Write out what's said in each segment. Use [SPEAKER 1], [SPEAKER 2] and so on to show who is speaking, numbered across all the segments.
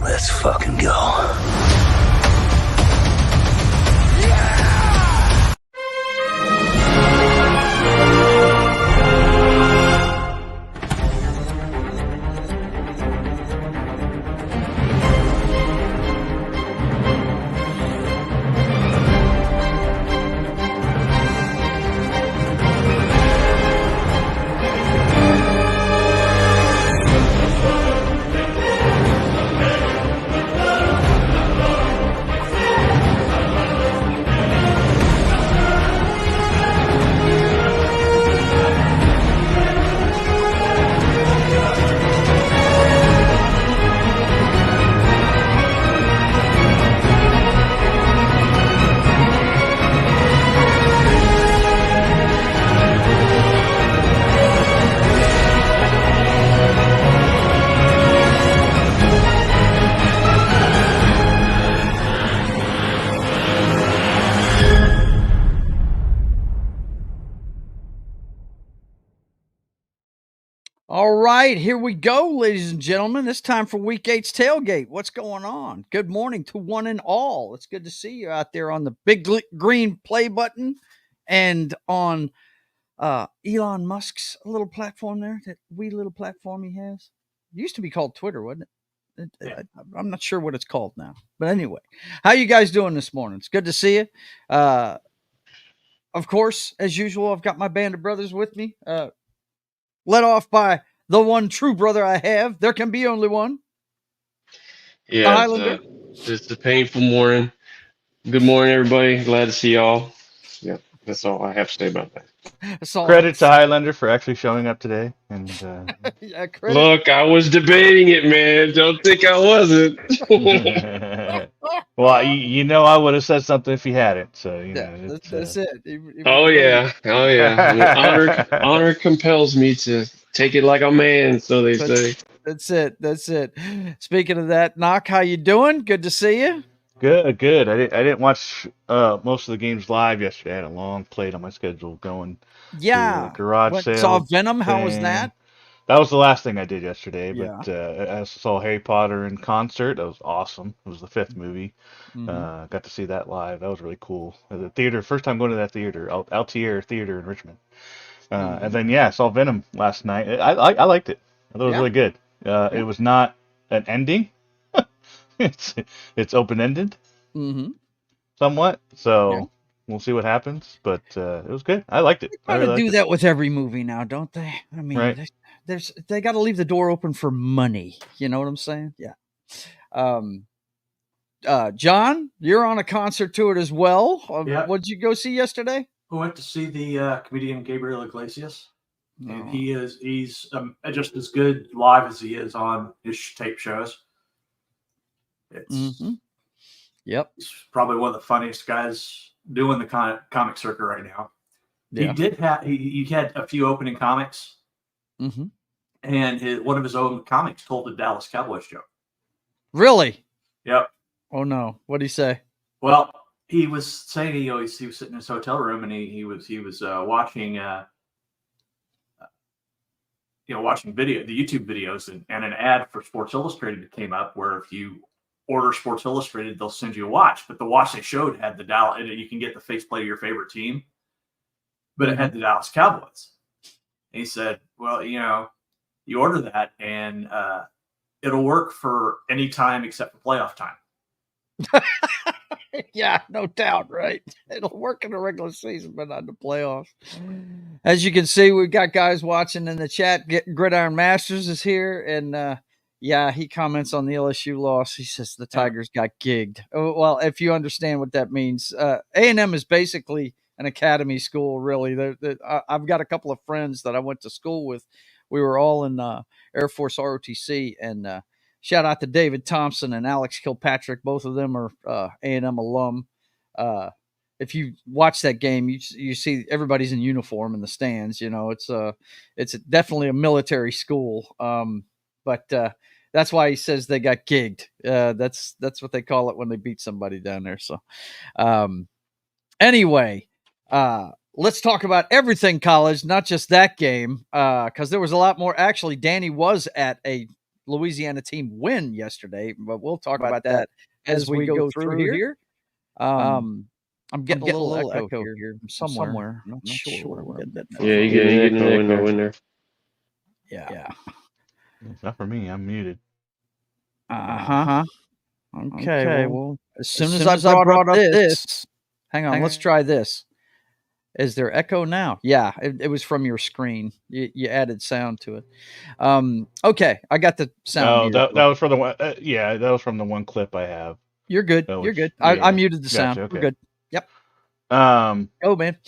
[SPEAKER 1] Let's fucking go.
[SPEAKER 2] All right, here we go, ladies and gentlemen. It's time for Week 8's Tailgate. What's going on? Good morning to one and all. It's good to see you out there on the big green play button and on Elon Musk's little platform there, that wee little platform he has. It used to be called Twitter, wasn't it? I'm not sure what it's called now. But anyway, how you guys doing this morning? It's good to see you. Of course, as usual, I've got my band of brothers with me. Led off by the one true brother I have. There can be only one.
[SPEAKER 3] Yeah, it's a painful morning. Good morning, everybody. Glad to see y'all. Yeah, that's all I have to say about that.
[SPEAKER 4] Credit to Highlander for actually showing up today. And
[SPEAKER 2] yeah,
[SPEAKER 3] Look, I was debating it, man. Don't think I wasn't.
[SPEAKER 4] well, I would have said something if he hadn't. So
[SPEAKER 2] that's it.
[SPEAKER 3] Oh yeah. Honor compels me to take it like a man. So they say.
[SPEAKER 2] That's it. Speaking of that, Knock, how you doing? Good to see you.
[SPEAKER 4] Good. I didn't watch most of the games live yesterday. I had a long plate on my schedule going.
[SPEAKER 2] Yeah.
[SPEAKER 4] Garage sale.
[SPEAKER 2] Saw Venom. How was that?
[SPEAKER 4] That was the last thing I did yesterday.
[SPEAKER 2] Yeah.
[SPEAKER 4] But I saw Harry Potter in concert. That was awesome. It was the 5th movie.
[SPEAKER 2] Mm-hmm.
[SPEAKER 4] Got to see that live. That was really cool. The theater, first time going to that theater, Altier Theater in Richmond. And then I saw Venom last night. I liked it. I thought it was really good. It was not an ending. It's open ended, somewhat. So we'll see what happens. But it was good. I liked it.
[SPEAKER 2] They try to do that with every movie now, don't they? I mean,
[SPEAKER 4] right.
[SPEAKER 2] They got to leave the door open for money. You know what I'm saying? Yeah. John, you're on a concert tour as well. What did you go see yesterday?
[SPEAKER 5] I went to see the comedian Gabriel Iglesias, and he's just as good live as he is on his tape shows.
[SPEAKER 2] Yep,
[SPEAKER 5] he's probably one of the funniest guys doing the comic circuit right now. Yeah. He had a few opening comics, and one of his own comics told the Dallas Cowboys joke.
[SPEAKER 2] Really?
[SPEAKER 5] Yep.
[SPEAKER 2] Oh no! What did he say?
[SPEAKER 5] Well, he was saying he was sitting in his hotel room and he was watching watching the YouTube videos and an ad for Sports Illustrated came up where if you order Sports Illustrated they'll send you a watch, but the watch they showed had the Dallas, and you can get the faceplate of your favorite team, but it had the Dallas Cowboys. And he said, well, you order that and it'll work for any time except for playoff time.
[SPEAKER 2] Yeah, no doubt, right? It'll work in the regular season, but not in the playoffs. As you can see, we've got guys watching in the chat. Gridiron Masters is here, and he comments on the LSU loss. He says the Tigers got gigged. Oh, well, if you understand what that means, A&M is basically an academy school, really. I've got a couple of friends that I went to school with. We were all in Air Force ROTC, and shout out to David Thompson and Alex Kilpatrick. Both of them are A&M alum. If you watch that game, you see everybody's in uniform in the stands. It's definitely a military school. But that's why he says they got gigged. That's what they call it when they beat somebody down there. So anyway, let's talk about everything college, not just that game, because there was a lot more. Actually, Danny was at a Louisiana team win yesterday, but we'll talk about that as we go through here. I'm getting a little echo here from somewhere. I'm not sure where I'm getting that.
[SPEAKER 3] Yeah, you're getting an echo in there.
[SPEAKER 2] Yeah.
[SPEAKER 4] It's not for me. I'm muted.
[SPEAKER 2] Okay. Well, as soon as I brought up this, hang on. Let's try this. Is there echo now? Yeah, it was from your screen. You added sound to it. Okay, I got the sound.
[SPEAKER 4] Oh, that was from the one. Yeah, that was from the one clip I have.
[SPEAKER 2] You're good. You're good. I muted the sound.
[SPEAKER 4] Okay.
[SPEAKER 2] We're good. Yep.
[SPEAKER 4] Oh
[SPEAKER 2] man.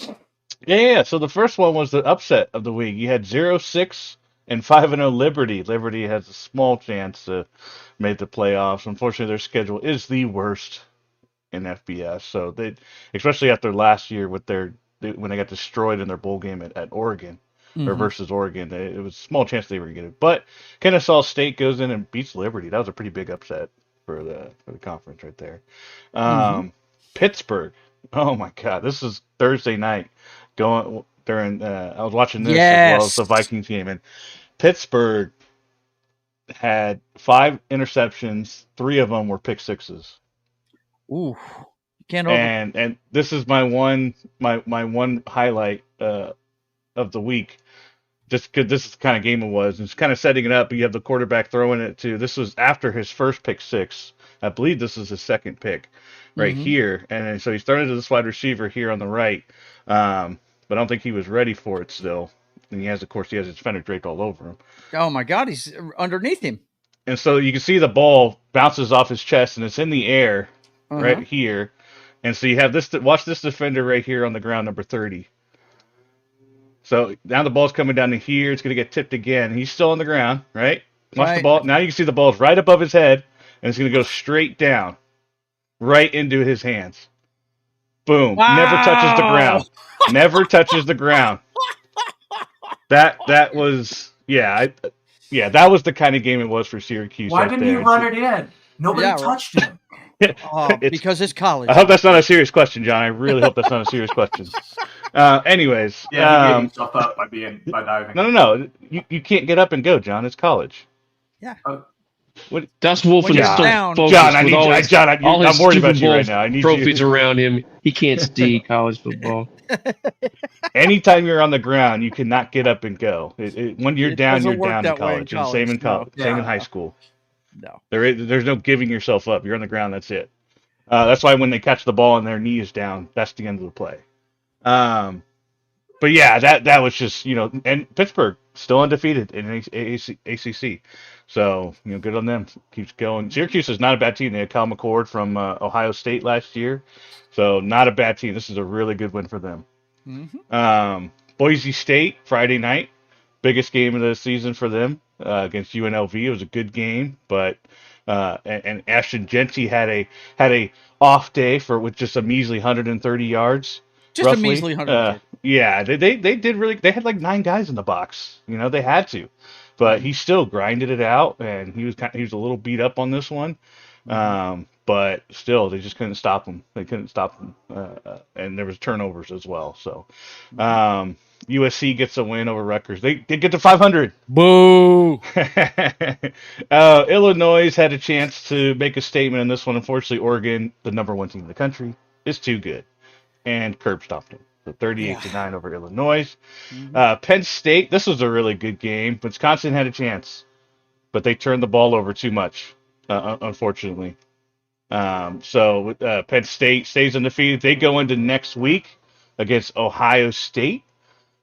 [SPEAKER 4] Yeah. So the first one was the upset of the week. You had 0-6 and 5-0 Liberty. Liberty has a small chance to make the playoffs. Unfortunately, their schedule is the worst in FBS. So they, especially after last year with when they got destroyed in their bowl game at Oregon or versus Oregon, it was a small chance they were going to get it. But Kennesaw State goes in and beats Liberty. That was a pretty big upset for the conference right there. Pittsburgh. Oh my God, this is Thursday night. I was watching this as well as the Vikings game, and Pittsburgh had 5 interceptions. 3 of them were pick sixes.
[SPEAKER 2] Ooh.
[SPEAKER 4] And this is my one highlight of the week, just because this is the kind of game it was. It's kind of setting it up. But you have the quarterback throwing it to. This was after his first pick six. I believe this is his second pick right here, and so he's throwing it to this wide receiver here on the right. But I don't think he was ready for it still. And he has his defender draped all over him.
[SPEAKER 2] Oh my God, he's underneath him.
[SPEAKER 4] And so you can see the ball bounces off his chest, and it's in the air right here. And so you have this. Watch this defender right here on the ground, number 30. So now the ball's coming down to here. It's going to get tipped again. He's still on the ground, right? Watch the ball. Now you can see the ball's right above his head, and it's going to go straight down, right into his hands. Boom.
[SPEAKER 2] Wow.
[SPEAKER 4] Never touches the ground. Never touches the ground. That was that was the kind of game it was for Syracuse.
[SPEAKER 5] Why didn't you run it in? Nobody touched him.
[SPEAKER 2] Because it's college.
[SPEAKER 4] I hope that's not a serious question, John. I really hope that's not a serious question. Anyways.
[SPEAKER 5] Yeah, he gave himself up by diving.
[SPEAKER 4] No. You can't get up and go, John. It's college.
[SPEAKER 2] Yeah.
[SPEAKER 3] That's Wolfen's
[SPEAKER 2] down.
[SPEAKER 3] focus
[SPEAKER 4] John,
[SPEAKER 3] with all his
[SPEAKER 4] I'm worried about you right now. I need
[SPEAKER 3] trophies around him. He can't see college football.
[SPEAKER 4] Anytime you're on the ground, you cannot get up and go. When you're down, you're down in college. And same in college. Same in high school.
[SPEAKER 2] No.
[SPEAKER 4] There's no giving yourself up. You're on the ground. That's it. That's why when they catch the ball and their knee is down, that's the end of the play. But yeah, that was just, and Pittsburgh still undefeated in ACC. So, good on them. Keeps going. Syracuse is not a bad team. They had Kyle McCord from Ohio State last year. So not a bad team. This is a really good win for them. Boise State, Friday night. Biggest game of the season for them against UNLV. It was a good game, but and Ashton Genty had a off day with just a measly 130 yards.
[SPEAKER 2] Just roughly. A measly 130.
[SPEAKER 4] Yeah, they did really. They had like 9 guys in the box. They had to, but he still grinded it out, and he was a little beat up on this one. But still, they just couldn't stop him. They couldn't stop him, and there was turnovers as well. So, USC gets a win over Rutgers. They did get to 500.
[SPEAKER 2] Boo!
[SPEAKER 4] Illinois had a chance to make a statement in this one. Unfortunately, Oregon, the number 1 team in the country, is too good, and curb stomped them. So 38-9 over Illinois. Penn State. This was a really good game. Wisconsin had a chance, but they turned the ball over too much, unfortunately. So Penn State stays undefeated. They go into next week against Ohio State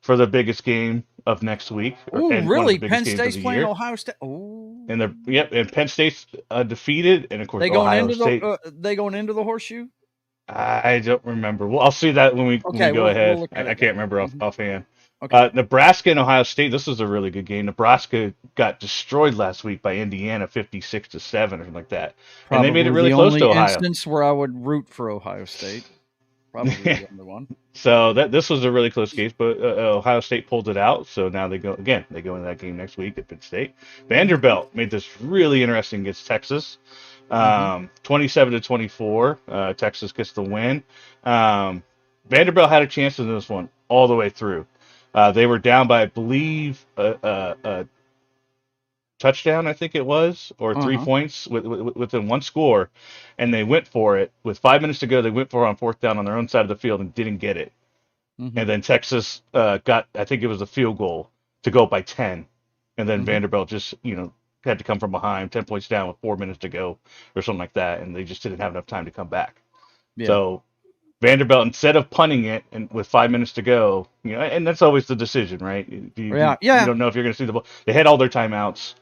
[SPEAKER 4] for the biggest game of next week.
[SPEAKER 2] Oh, really? Penn State's playing Ohio State. Oh,
[SPEAKER 4] and Penn State's undefeated, and of course Ohio State.
[SPEAKER 2] They going into the horseshoe?
[SPEAKER 4] I don't remember. Well, I'll see that when we go ahead. I can't remember offhand.
[SPEAKER 2] Okay.
[SPEAKER 4] Nebraska and Ohio State. This was a really good game. Nebraska got destroyed last week by Indiana, 56-7 or something like that.
[SPEAKER 2] Probably
[SPEAKER 4] and they made it really close to Ohio.
[SPEAKER 2] The only instance where I would root for Ohio State. Probably the only one.
[SPEAKER 4] So this was a really close game, but Ohio State pulled it out. So now they go into that game next week at Penn State. Vanderbilt made this really interesting against Texas. 27-24. Texas gets the win. Vanderbilt had a chance in this one all the way through. They were down by, I believe, 20 touchdown, I think it was, or 3 points within one score, and they went for it with 5 minutes to go. They went for it on fourth down on their own side of the field and didn't get it. And then Texas got, I think it was a field goal to go by 10, and then Vanderbilt just had to come from behind, 10 points down with 4 minutes to go or something like that, and they just didn't have enough time to come back. Yeah. So Vanderbilt, instead of punting it and with 5 minutes to go, and that's always the decision, right? You don't know if you're going to see the ball. They had all their timeouts,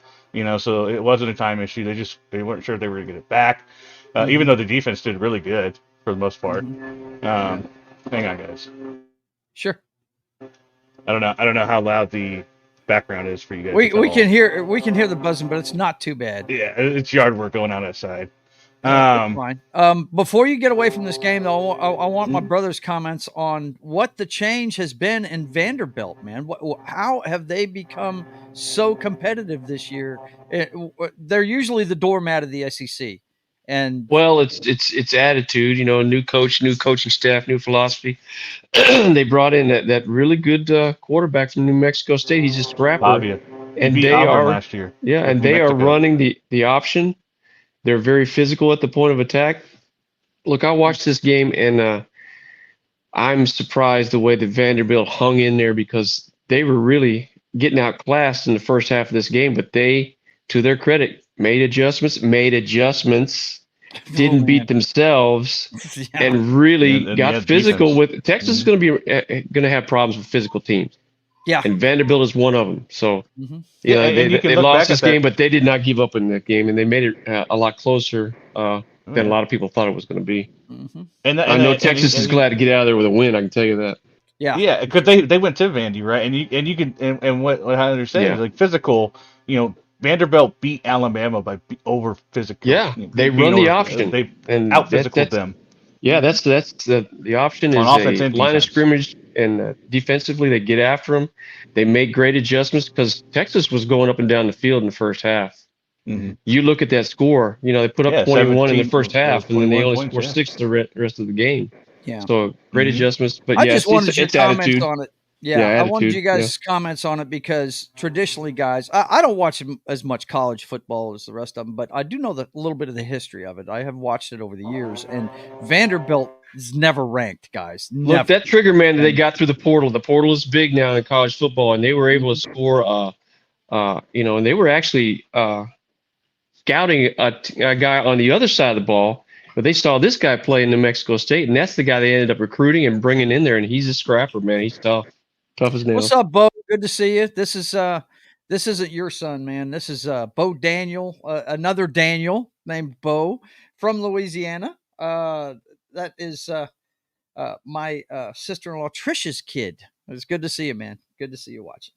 [SPEAKER 4] so it wasn't a time issue. They weren't sure they were going to get it back, even though the defense did really good for the most part. Hang on, guys.
[SPEAKER 2] Sure.
[SPEAKER 4] I don't know how loud the background is for you guys.
[SPEAKER 2] We can hear the buzzing, but it's not too bad.
[SPEAKER 4] Yeah, it's yard work going on outside.
[SPEAKER 2] Fine. Before you get away from this game, though, I want my brother's comments on what the change has been in Vanderbilt, man. How have they become so competitive this year? They're usually the doormat of the SEC. And
[SPEAKER 3] well, it's attitude, new coach, new coaching staff, new philosophy. They brought in that really good quarterback from New Mexico State. He's a scrapper.
[SPEAKER 4] Fabia.
[SPEAKER 3] And they are
[SPEAKER 4] last year.
[SPEAKER 3] Yeah, and they are running the option. They're very physical at the point of attack. Look, I watched this game, and I'm surprised the way that Vanderbilt hung in there, because they were really getting outclassed in the first half of this game. But they, to their credit, made adjustments, didn't beat themselves, and really got physical
[SPEAKER 4] defense.
[SPEAKER 3] with Texas. Is going to have problems with physical teams.
[SPEAKER 2] Yeah,
[SPEAKER 3] and Vanderbilt is one of them. So, they lost this game, but they did not give up in that game, and they made it a lot closer than a lot of people thought it was going to be. And I know Texas is glad to get out of there with a win. I can tell you that.
[SPEAKER 4] Yeah, because they went to Vandy, right? And you can and what I understand is like physical. Vanderbilt beat Alabama by over physical.
[SPEAKER 3] Yeah, they run the option.
[SPEAKER 4] They out physical them.
[SPEAKER 3] Yeah, that's the option is a line of scrimmage, and defensively they get after them. They make great adjustments because Texas was going up and down the field in the first half. You look at that score. They put up 21 in the first half, and then they only scored 6 the rest of the game.
[SPEAKER 2] Yeah.
[SPEAKER 3] So great adjustments, but
[SPEAKER 2] I just wanted your comments
[SPEAKER 3] attitude
[SPEAKER 2] on it. Yeah, I wanted you guys' comments on it because traditionally, guys, I don't watch as much college football as the rest of them, but I do know a little bit of the history of it. I have watched it over the years, and Vanderbilt is never ranked, guys. Never.
[SPEAKER 3] Look, that trigger man that they got through the portal. The portal is big now in college football, and they were able to score. And they were actually scouting a guy on the other side of the ball. But they saw this guy play in New Mexico State, and that's the guy they ended up recruiting and bringing in there. And he's a scrapper, man. He's tough as nails.
[SPEAKER 2] What's up, Bo? Good to see you. This isn't your son, man. This is Bo Daniel, another Daniel named Bo from Louisiana. That is my sister-in-law Trisha's kid. It's good to see you, man. Good to see you watching.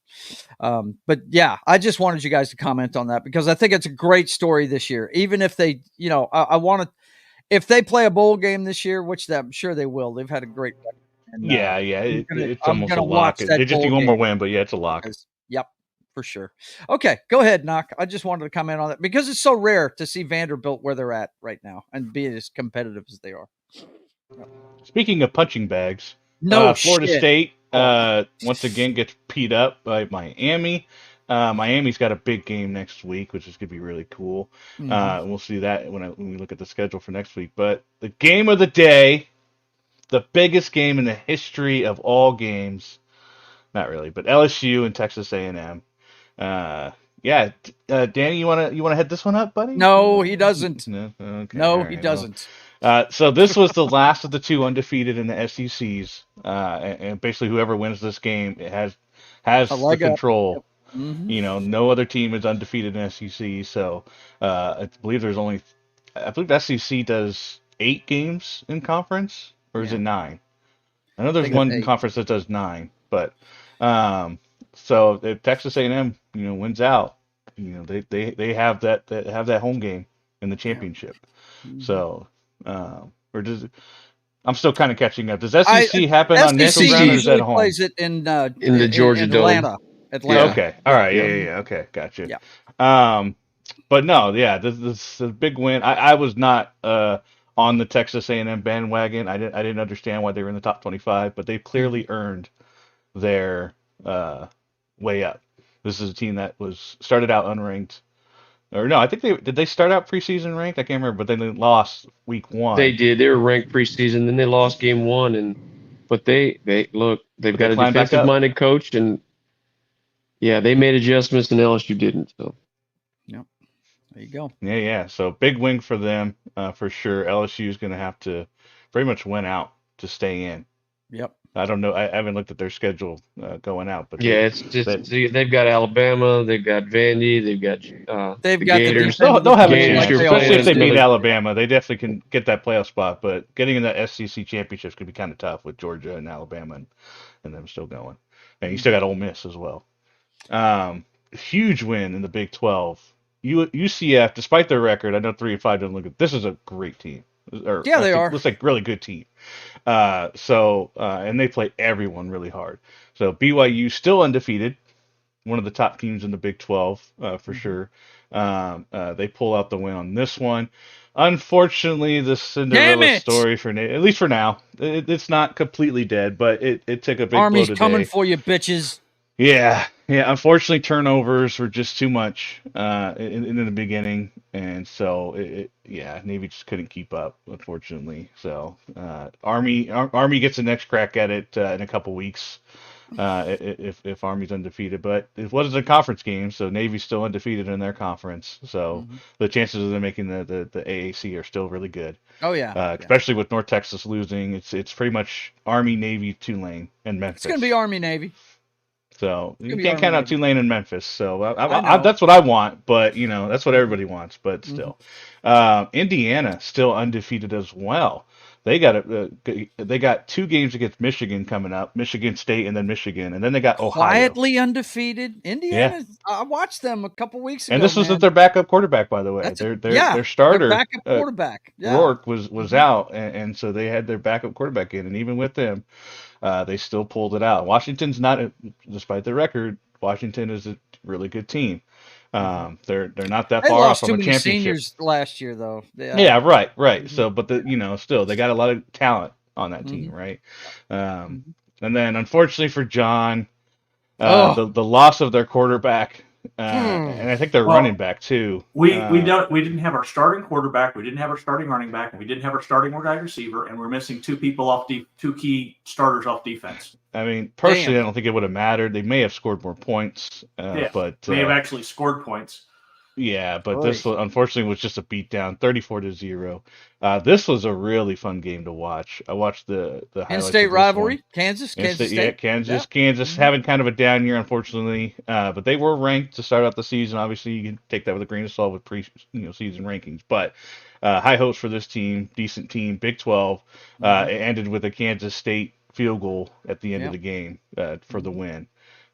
[SPEAKER 2] But yeah, I just wanted you guys to comment on that because I think it's a great story this year. Even if they, I want to. If they play a bowl game this year, which I'm sure they will, they've had a great record. And,
[SPEAKER 4] it's almost a lock. They just need one more win, but yeah, it's a lock.
[SPEAKER 2] Yep, for sure. Okay, go ahead, Knock. I just wanted to comment on that because it's so rare to see Vanderbilt where they're at right now and be as competitive as they are.
[SPEAKER 4] Speaking of punching bags, Florida State once again gets peed up by Miami. Miami's got a big game next week, which is going to be really cool. We'll see that when we look at the schedule for next week. But the game of the day, the biggest game in the history of all games, not really, but LSU and Texas A&M. Danny, you wanna head this one up, buddy?
[SPEAKER 2] No, he doesn't.
[SPEAKER 4] No, okay,
[SPEAKER 2] no,
[SPEAKER 4] right,
[SPEAKER 2] he doesn't.
[SPEAKER 4] So this was the last of the two undefeated in the SECs, and basically whoever wins this game has the control. Yep. No other team is undefeated in SEC, so I believe the SEC does 8 games in conference, or is it 9? I know there's one conference that does 9, but so if Texas A&M wins out, they have that home game in the championship. So or does it? I'm still kind of catching up. Does SEC happen on neutral ground or is that home?
[SPEAKER 2] Plays it in
[SPEAKER 3] the Georgia Dome.
[SPEAKER 2] Atlanta.
[SPEAKER 4] Okay. All right. Yeah. Okay. Gotcha.
[SPEAKER 2] Yeah.
[SPEAKER 4] But no, this is a big win. I was not on the Texas A&M bandwagon. I didn't understand why they were in the top 25, but they've clearly earned their way up. This is a team that started out unranked, Or no, I think they start out preseason ranked. I can't remember, but then they lost week
[SPEAKER 3] They
[SPEAKER 4] 1.
[SPEAKER 3] did. They were ranked preseason, then they lost game 1, but they look. They've
[SPEAKER 4] But they
[SPEAKER 3] got a
[SPEAKER 4] climbed back up.
[SPEAKER 3] defensive-minded coach, and yeah, they made adjustments, and LSU didn't. So
[SPEAKER 2] Yep. There you go.
[SPEAKER 4] Yeah. So big win for them, for sure. LSU is going to have to pretty much win out to stay in.
[SPEAKER 2] Yep.
[SPEAKER 4] I don't know. I haven't looked at their schedule going out, but
[SPEAKER 3] yeah, it's just
[SPEAKER 4] they,
[SPEAKER 3] see, they've got Alabama, they've got Vandy, they've got
[SPEAKER 2] They've
[SPEAKER 3] the
[SPEAKER 2] got the
[SPEAKER 3] Gators.
[SPEAKER 2] defensive
[SPEAKER 4] they'll have a
[SPEAKER 3] Gators
[SPEAKER 4] chance,
[SPEAKER 3] who are
[SPEAKER 4] especially
[SPEAKER 3] playing
[SPEAKER 4] if they beat
[SPEAKER 3] another.
[SPEAKER 4] Alabama. They definitely can get that playoff spot, but getting in that SEC championships could be kind of tough with Georgia and Alabama and them still going. And you still got Ole Miss as well. Huge win in the Big 12. UCF, despite their record, I know 3-5 doesn't look good. This is a great team. Or
[SPEAKER 2] Yeah, they are.
[SPEAKER 4] Looks like a really good team. And they play everyone really hard. So BYU still undefeated, one of the top teams in the Big 12 for sure. They pull out the win on this one. Unfortunately, the Cinderella story for at least for now, it's not completely dead, but it took a big
[SPEAKER 2] Army's
[SPEAKER 4] blow today.
[SPEAKER 2] coming for you, bitches.
[SPEAKER 4] Yeah. Unfortunately, turnovers were just too much in the beginning, and so Navy just couldn't keep up, unfortunately. So Army gets the next crack at it in a couple weeks if Army's undefeated. But it wasn't a conference game, so Navy's still undefeated in their conference. So the chances of them making the AAC are still really good.
[SPEAKER 2] Oh yeah,
[SPEAKER 4] especially with North Texas losing. It's pretty much Army, Navy, Tulane, and Memphis.
[SPEAKER 2] It's going to be Army, Navy.
[SPEAKER 4] So you can't count out Tulane and Memphis. So
[SPEAKER 2] that's
[SPEAKER 4] what I want, but that's what everybody wants. But still, Indiana still undefeated as well. They got 2 games against Michigan coming up, Michigan State and then Michigan, and then they got Ohio.
[SPEAKER 2] Quietly undefeated. Indiana. Yeah. I watched them a couple weeks ago.
[SPEAKER 4] And this was their backup quarterback, by the way. Their starter,
[SPEAKER 2] their backup quarterback,
[SPEAKER 4] Rourke was out, and so they had their backup quarterback in, and even with them. They still pulled it out. Washington's not, despite their record, Washington is a really good team. They're not that far off from a championship.
[SPEAKER 2] Seniors last year, though.
[SPEAKER 4] Yeah, right. So, but still they got a lot of talent on that team, right? And then, unfortunately for John, the loss of their quarterback. And I think they're running back too.
[SPEAKER 5] We didn't have our starting quarterback, we didn't have our starting running back, and we didn't have our starting wide receiver, and we're missing 2 people two key starters off defense.
[SPEAKER 4] I mean, personally, I don't think it would have mattered. They may have scored more points, but
[SPEAKER 5] may have actually scored points.
[SPEAKER 4] Yeah, but this unfortunately was just a beatdown, 34-0. This was a really fun game to watch. I watched the highlights.
[SPEAKER 2] In-state rivalry, Kansas State.
[SPEAKER 4] Yeah, Kansas having kind of a down year, unfortunately. But they were ranked to start out the season. Obviously, you can take that with a grain of salt with season rankings. But high hopes for this team, decent team, Big 12. It ended with a Kansas State field goal at the end of the game for the win.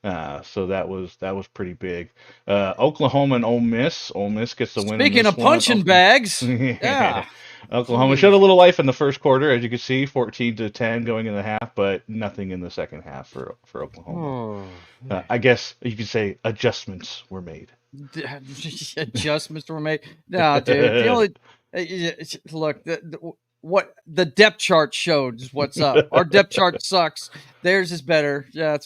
[SPEAKER 4] So that was pretty big. Oklahoma and Ole Miss. Ole Miss gets the win.
[SPEAKER 2] Speaking of punching bags, yeah.
[SPEAKER 4] Oklahoma showed a little life in the first quarter, as you can see, 14-10 going in the half, but nothing in the second half for Oklahoma. I guess you could say adjustments were made.
[SPEAKER 2] Adjustments were made. No, dude. Look. What the depth chart showed is what's up. Our depth chart sucks. Theirs is better. Yeah,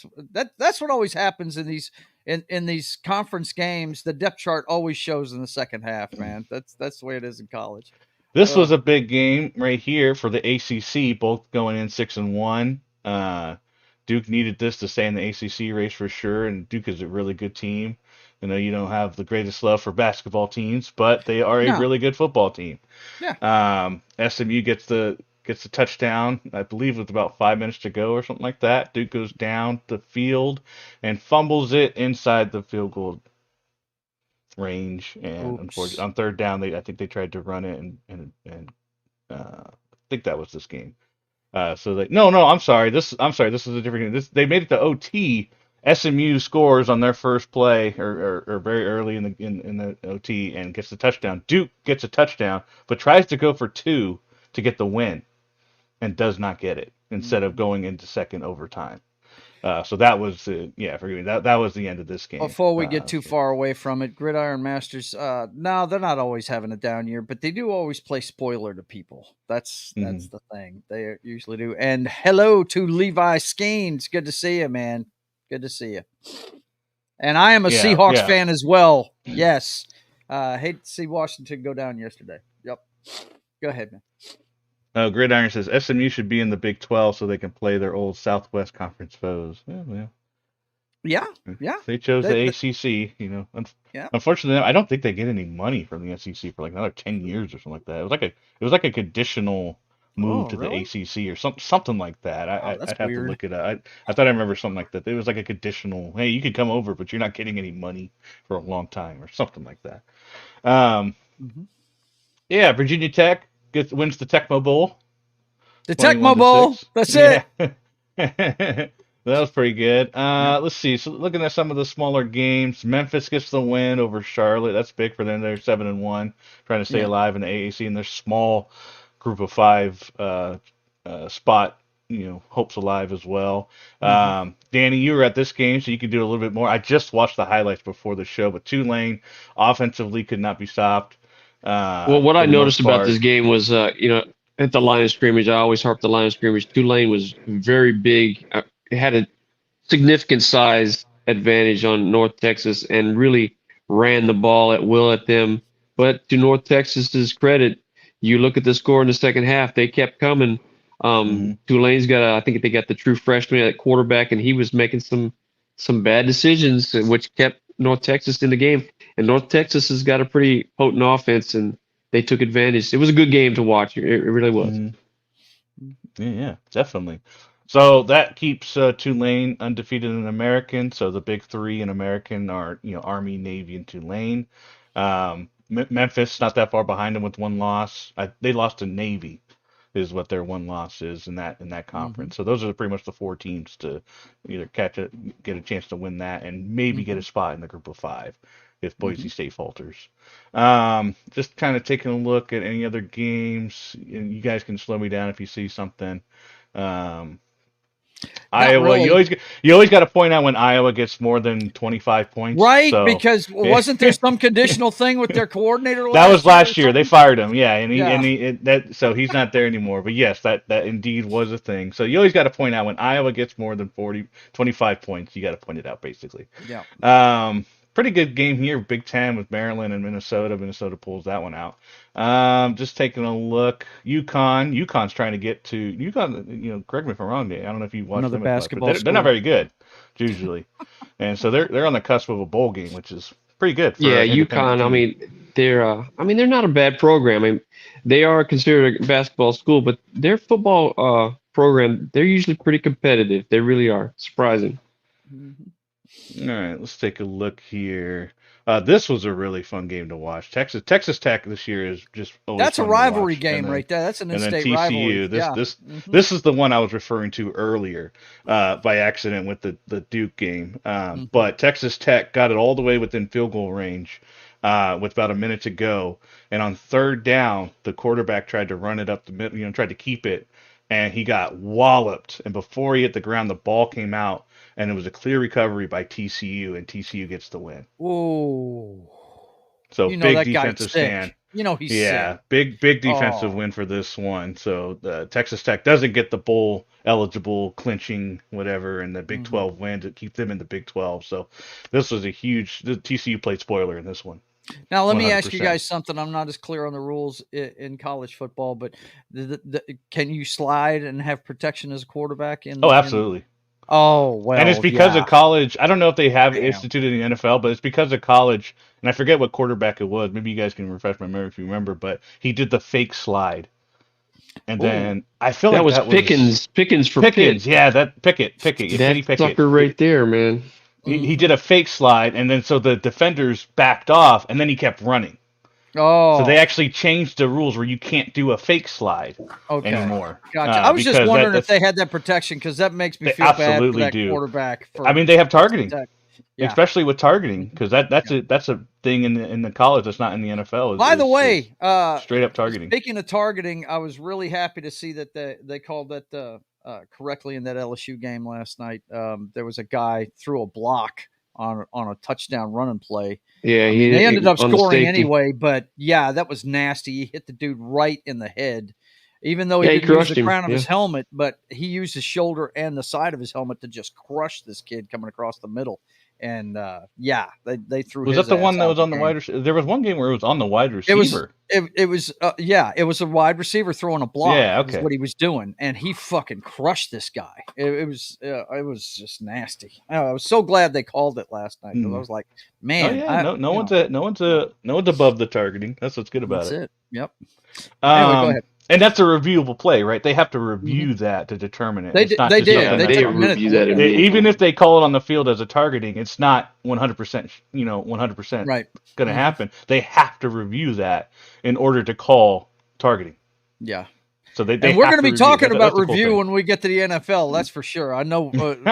[SPEAKER 2] that's what always happens in these conference games. The depth chart always shows in the second half, man. That's the way it is in college.
[SPEAKER 4] This was a big game right here for the ACC, both going in 6-1. Duke needed this to stay in the ACC race for sure, and Duke is a really good team. I know you don't have the greatest love for basketball teams, but they are a really good football team.
[SPEAKER 2] Yeah.
[SPEAKER 4] SMU gets the touchdown, I believe, with about 5 minutes to go or something like that. Duke goes down the field and fumbles it inside the field goal range, and unfortunately, on third down, I think they tried to run it, and I think that was this game. I'm sorry. This is a different game. They made it to OT. SMU scores on their first play or very early in the OT and gets the touchdown. Duke gets a touchdown, but tries to go for 2 to get the win and does not get it instead of going into second overtime. So that was forgive me. That was the end of this game.
[SPEAKER 2] Before we get too far away from it, Gridiron Masters. No, they're not always having a down year, but they do always play spoiler to people. That's the thing. They usually do. And hello to Levi Skeens. Good to see you, man. Good to see you. And I am a Seahawks fan as well. Yes. Hate to see Washington go down yesterday. Yep. Go ahead, man.
[SPEAKER 4] Oh, Gridiron says SMU should be in the Big 12 so they can play their old Southwest Conference foes.
[SPEAKER 2] Yeah. Yeah.
[SPEAKER 4] They chose the
[SPEAKER 2] They-
[SPEAKER 4] ACC.
[SPEAKER 2] Yeah.
[SPEAKER 4] Unfortunately, I don't think they get any money from the SEC for like another 10 years or something like that. It was like a conditional move to
[SPEAKER 2] really?
[SPEAKER 4] the ACC or something like that.
[SPEAKER 2] That's
[SPEAKER 4] I'd have
[SPEAKER 2] weird.
[SPEAKER 4] to look it up. I thought I remember something like that. It was like a conditional. Hey, you could come over, but you're not getting any money for a long time or something like that.
[SPEAKER 2] Mm-hmm.
[SPEAKER 4] Yeah, Virginia Tech wins the Tecmo Bowl.
[SPEAKER 2] The Tecmo Bowl.
[SPEAKER 4] 21-6.
[SPEAKER 2] That's it.
[SPEAKER 4] Yeah. That was pretty good. Let's see. So looking at some of the smaller games, Memphis gets the win over Charlotte. That's big for them. They're 7-1, trying to stay
[SPEAKER 2] Yeah.
[SPEAKER 4] alive in the AAC, and their small group of 5 spot, hopes alive as well. Danny, you were at this game, so you could do a little bit more. I just watched the highlights before the show, but Tulane offensively could not be stopped.
[SPEAKER 3] Well, what I noticed about this game was, at the line of scrimmage, I always harp the line of scrimmage. Tulane was very big. It had a significant size advantage on North Texas and really ran the ball at will at them. But to North Texas's credit, you look at the score in the second half, they kept coming. Tulane's I think they got the true freshman at quarterback, and he was making some bad decisions, which kept North Texas in the game. And North Texas has got a pretty potent offense, and they took advantage. It was a good game to watch. It really was.
[SPEAKER 4] Yeah, definitely. So that keeps Tulane undefeated in American. So the big 3 in American are, Army, Navy, and Tulane. Memphis not that far behind them with 1 loss. They lost to Navy, is what their 1 loss is in that conference. So those are pretty much the 4 teams to either get a chance to win that, and maybe get a spot in the group of 5 if Boise State falters. Just kind of taking a look at any other games, and you guys can slow me down if you see something. Iowa,
[SPEAKER 2] really.
[SPEAKER 4] you always got to point out when Iowa gets more than 25 points,
[SPEAKER 2] right?
[SPEAKER 4] So,
[SPEAKER 2] because wasn't there some conditional thing with their coordinator?
[SPEAKER 4] That was last year. They fired him, yeah, so he's not there anymore. But yes, that indeed was a thing. So you always got to point out when Iowa gets more than 25 points. You got to point it out, basically.
[SPEAKER 2] Yeah.
[SPEAKER 4] Pretty good game here, Big Ten with Maryland and Minnesota. Minnesota pulls that one out. Just taking a look, UConn's trying to get to UConn. Correct me if I'm wrong, I don't know if you watched
[SPEAKER 2] Another
[SPEAKER 4] them as much,
[SPEAKER 2] basketball
[SPEAKER 4] but they're not very good usually, and so they're on the cusp of a bowl game, which is pretty good. For
[SPEAKER 3] Yeah,
[SPEAKER 4] an independent
[SPEAKER 3] UConn.
[SPEAKER 4] team.
[SPEAKER 3] They're not a bad program. They are considered a basketball school, but their football program, they're usually pretty competitive. They really are. Surprising.
[SPEAKER 4] All right, let's take a look here. This was a really fun game to watch. Texas Tech this year is just always
[SPEAKER 2] That's a
[SPEAKER 4] fun to
[SPEAKER 2] rivalry
[SPEAKER 4] watch.
[SPEAKER 2] game right there. That's an
[SPEAKER 4] And then
[SPEAKER 2] in-state rivalry.
[SPEAKER 4] TCU. This is the one I was referring to earlier by accident with the Duke game. But Texas Tech got it all the way within field goal range with about a minute to go. And on 3rd down, the quarterback tried to run it up the middle, tried to keep it, and he got walloped. And before he hit the ground, the ball came out, and it was a clear recovery by TCU, and TCU gets the win.
[SPEAKER 2] Whoa.
[SPEAKER 4] So big defensive stand.
[SPEAKER 2] He's sick.
[SPEAKER 4] big defensive win for this one. So Texas Tech doesn't get the bowl eligible clinching whatever, and the Big 12 win to keep them in the Big 12. So this was the TCU played spoiler in this one.
[SPEAKER 2] Now, let me ask you guys something. I'm not as clear on the rules in college football, but can you slide and have protection as a quarterback?
[SPEAKER 4] Absolutely.
[SPEAKER 2] Well,
[SPEAKER 4] and it's because of college. I don't know if they have instituted in the NFL, but it's because of college. And I forget what quarterback it was. Maybe you guys can refresh my memory if you remember. But he did the fake slide, and then I feel
[SPEAKER 3] that
[SPEAKER 4] like
[SPEAKER 3] was Pickens. Pickens for Pitt.
[SPEAKER 4] Yeah, that Pickett.
[SPEAKER 3] That sucker right there, man.
[SPEAKER 4] He did a fake slide, and then so the defenders backed off, and then he kept running.
[SPEAKER 2] So
[SPEAKER 4] they actually changed the rules where you can't do a fake slide anymore.
[SPEAKER 2] Gotcha. I was just wondering if they had that protection, because that makes me feel bad for that quarterback.
[SPEAKER 4] They have targeting, especially with targeting, because that's a thing in the college that's not in the NFL.
[SPEAKER 2] By the way,
[SPEAKER 4] straight up targeting.
[SPEAKER 2] Speaking of targeting, I was really happy to see that they called that correctly in that LSU game last night. There was a guy threw a block on a touchdown running play.
[SPEAKER 3] Yeah,
[SPEAKER 2] they ended up scoring anyway, but yeah, that was nasty. He hit the dude right in the head, even though he didn't use the crown of his helmet, but he used his shoulder and the side of his helmet to just crush this kid coming across the middle. and they threw.
[SPEAKER 4] Was
[SPEAKER 2] his
[SPEAKER 4] that the one
[SPEAKER 2] ass
[SPEAKER 4] that
[SPEAKER 2] out
[SPEAKER 4] was on the
[SPEAKER 2] game.
[SPEAKER 4] wide receiver? There was one game where it was on the wide
[SPEAKER 2] It was
[SPEAKER 4] receiver.
[SPEAKER 2] it was it was a wide receiver throwing a block.
[SPEAKER 4] Yeah,
[SPEAKER 2] Is
[SPEAKER 4] okay.
[SPEAKER 2] what he was doing, and he fucking crushed this guy. It was just nasty. I was so glad they called it last night because I was like, man,
[SPEAKER 4] Oh yeah, no one's above the targeting. That's what's good about
[SPEAKER 2] that's it. Yep. Anyway, go ahead.
[SPEAKER 4] And that's a reviewable play, right? They have to review that to determine it.
[SPEAKER 2] They
[SPEAKER 4] It's
[SPEAKER 2] did.
[SPEAKER 4] not
[SPEAKER 2] They
[SPEAKER 4] just
[SPEAKER 2] did.
[SPEAKER 4] something
[SPEAKER 2] They
[SPEAKER 4] that
[SPEAKER 2] took a minute to
[SPEAKER 3] review
[SPEAKER 2] look
[SPEAKER 3] that
[SPEAKER 2] at it.
[SPEAKER 3] immediately.
[SPEAKER 4] even if they call it on the field as a targeting, it's not 100%, 100%
[SPEAKER 2] Right.
[SPEAKER 4] going to happen. They have to review that in order to call targeting.
[SPEAKER 2] Yeah.
[SPEAKER 4] So they
[SPEAKER 2] and we're going to be talking about
[SPEAKER 4] that's the cool
[SPEAKER 2] review
[SPEAKER 4] thing.
[SPEAKER 2] when we get to the NFL. That's for sure. I know in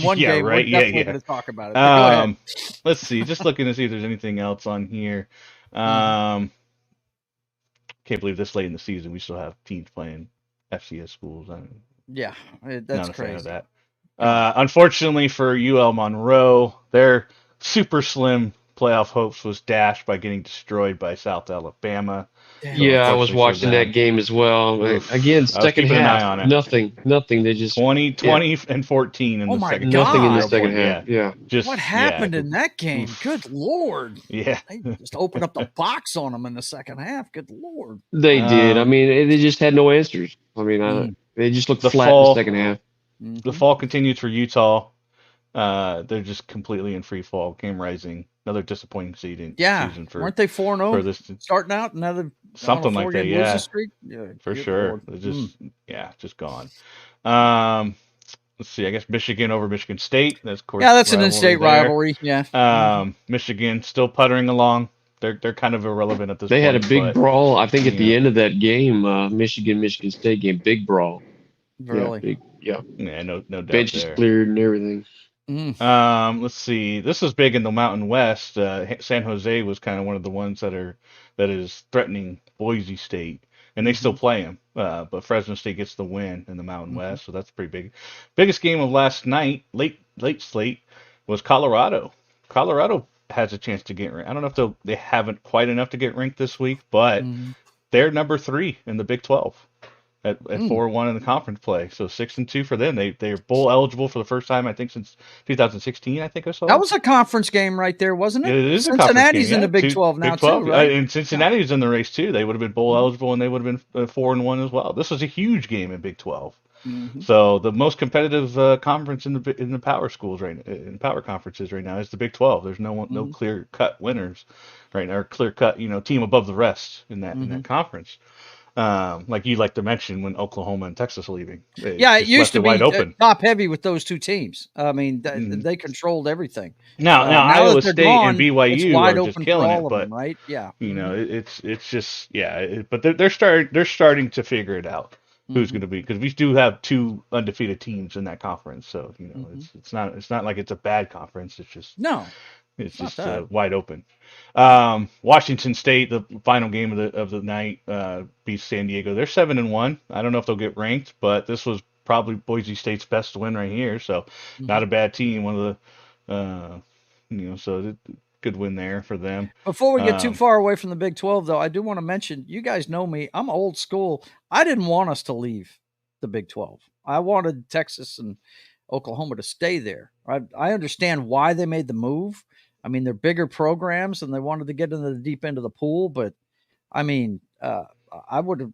[SPEAKER 2] one
[SPEAKER 4] Yeah,
[SPEAKER 2] game
[SPEAKER 4] right.
[SPEAKER 2] we're definitely
[SPEAKER 4] Yeah.
[SPEAKER 2] going to talk about it. But go ahead.
[SPEAKER 4] Let's see. Just looking to see if there's anything else on here. Can't believe this late in the season we still have teams playing FCS schools.
[SPEAKER 2] Yeah, that's
[SPEAKER 4] not a
[SPEAKER 2] crazy.
[SPEAKER 4] fan of that. Unfortunately for UL Monroe, their super slim playoff hopes was dashed by getting destroyed by South Alabama.
[SPEAKER 2] Damn.
[SPEAKER 4] So
[SPEAKER 3] Yeah, I was
[SPEAKER 4] unfortunately for
[SPEAKER 3] watching that
[SPEAKER 4] them,
[SPEAKER 3] game as well.
[SPEAKER 4] Oof.
[SPEAKER 3] Again,
[SPEAKER 4] I was
[SPEAKER 3] second
[SPEAKER 4] keeping an eye
[SPEAKER 3] half,
[SPEAKER 4] on it.
[SPEAKER 3] nothing. They just
[SPEAKER 4] 20 and 14 in
[SPEAKER 2] Oh
[SPEAKER 4] the
[SPEAKER 2] my
[SPEAKER 4] second
[SPEAKER 2] God.
[SPEAKER 3] nothing in the
[SPEAKER 4] half.
[SPEAKER 3] second half. Yeah.
[SPEAKER 4] Just
[SPEAKER 2] What happened
[SPEAKER 4] yeah,
[SPEAKER 2] in that game?
[SPEAKER 4] Oof.
[SPEAKER 2] Good Lord.
[SPEAKER 4] Yeah.
[SPEAKER 2] They just opened up the box on them in the second half. Good Lord.
[SPEAKER 3] They did. I mean, they just had no answers. I mean, they just looked
[SPEAKER 4] The
[SPEAKER 3] flat in
[SPEAKER 4] fall-
[SPEAKER 3] the second half.
[SPEAKER 4] The fall continues for Utah. They're just completely in free fall. Game Rising, another disappointing season for
[SPEAKER 2] weren't they 4-0
[SPEAKER 4] this
[SPEAKER 2] starting out? Another
[SPEAKER 4] something like that. Yeah,
[SPEAKER 2] streak? Yeah,
[SPEAKER 4] for
[SPEAKER 2] good
[SPEAKER 4] sure.
[SPEAKER 2] Lord.
[SPEAKER 4] They're just gone. Let's see. I guess Michigan over Michigan State. That's of course.
[SPEAKER 2] Yeah, that's an in-state
[SPEAKER 4] there.
[SPEAKER 2] rivalry. Yeah.
[SPEAKER 4] Michigan still puttering along. They're kind of irrelevant at this
[SPEAKER 3] They
[SPEAKER 4] point.
[SPEAKER 3] had a big brawl. I think at the
[SPEAKER 4] yeah.
[SPEAKER 3] end of that game, Michigan State game, big brawl.
[SPEAKER 2] Really?
[SPEAKER 3] Yeah.
[SPEAKER 4] No doubt
[SPEAKER 3] Benches
[SPEAKER 4] there.
[SPEAKER 3] cleared and everything.
[SPEAKER 4] Let's see. This is big in the Mountain West. San Jose was kind of one of the ones that is threatening Boise State, and they still play them. But Fresno State gets the win in the Mountain West, so that's pretty big. Biggest game of last night, late slate, was Colorado. Colorado has a chance to get ranked. I don't know if they haven't quite enough to get ranked this week, but they're number 3 in the Big 12. At 4-1 in the conference play, so 6-2 for them. They're bowl eligible for the first time I think since 2016. I think I saw
[SPEAKER 2] that was a conference game right there, wasn't it?
[SPEAKER 4] It is
[SPEAKER 2] Cincinnati's
[SPEAKER 4] a
[SPEAKER 2] in the Big 12 now too, right?
[SPEAKER 4] And Cincinnati's in the race too. They would have been bowl eligible, and they would have been 4-1 as well. This was a huge game in Big 12. So the most competitive conference in the power schools in power conferences right now is the Big 12. There's no clear cut winners right now, or clear cut team above the rest in that conference. Like you like to mention when Oklahoma and Texas are leaving.
[SPEAKER 2] It used to be
[SPEAKER 4] wide open.
[SPEAKER 2] top heavy with those two teams. I mean, they controlled everything.
[SPEAKER 4] Now Iowa State and BYU
[SPEAKER 2] wide
[SPEAKER 4] are
[SPEAKER 2] open
[SPEAKER 4] just killing it,
[SPEAKER 2] for all of
[SPEAKER 4] but
[SPEAKER 2] them, right? Yeah,
[SPEAKER 4] it's just but they're starting to figure it out. Who's going to be, because we do have 2 undefeated teams in that conference, so it's not like it's a bad conference. It's just it's just wide open. Washington State, the final game of the night, beats San Diego. They're 7-1. I don't know if they'll get ranked, but this was probably Boise State's best win right here. So not a bad team. One of the so good win there for them.
[SPEAKER 2] Before we get too far away from the Big 12, though, I do want to mention, you guys know me. I'm old school. I didn't want us to leave the Big 12. I wanted Texas and Oklahoma to stay there. I understand why they made the move. I mean, they're bigger programs and they wanted to get into the deep end of the pool. But I mean, I would have,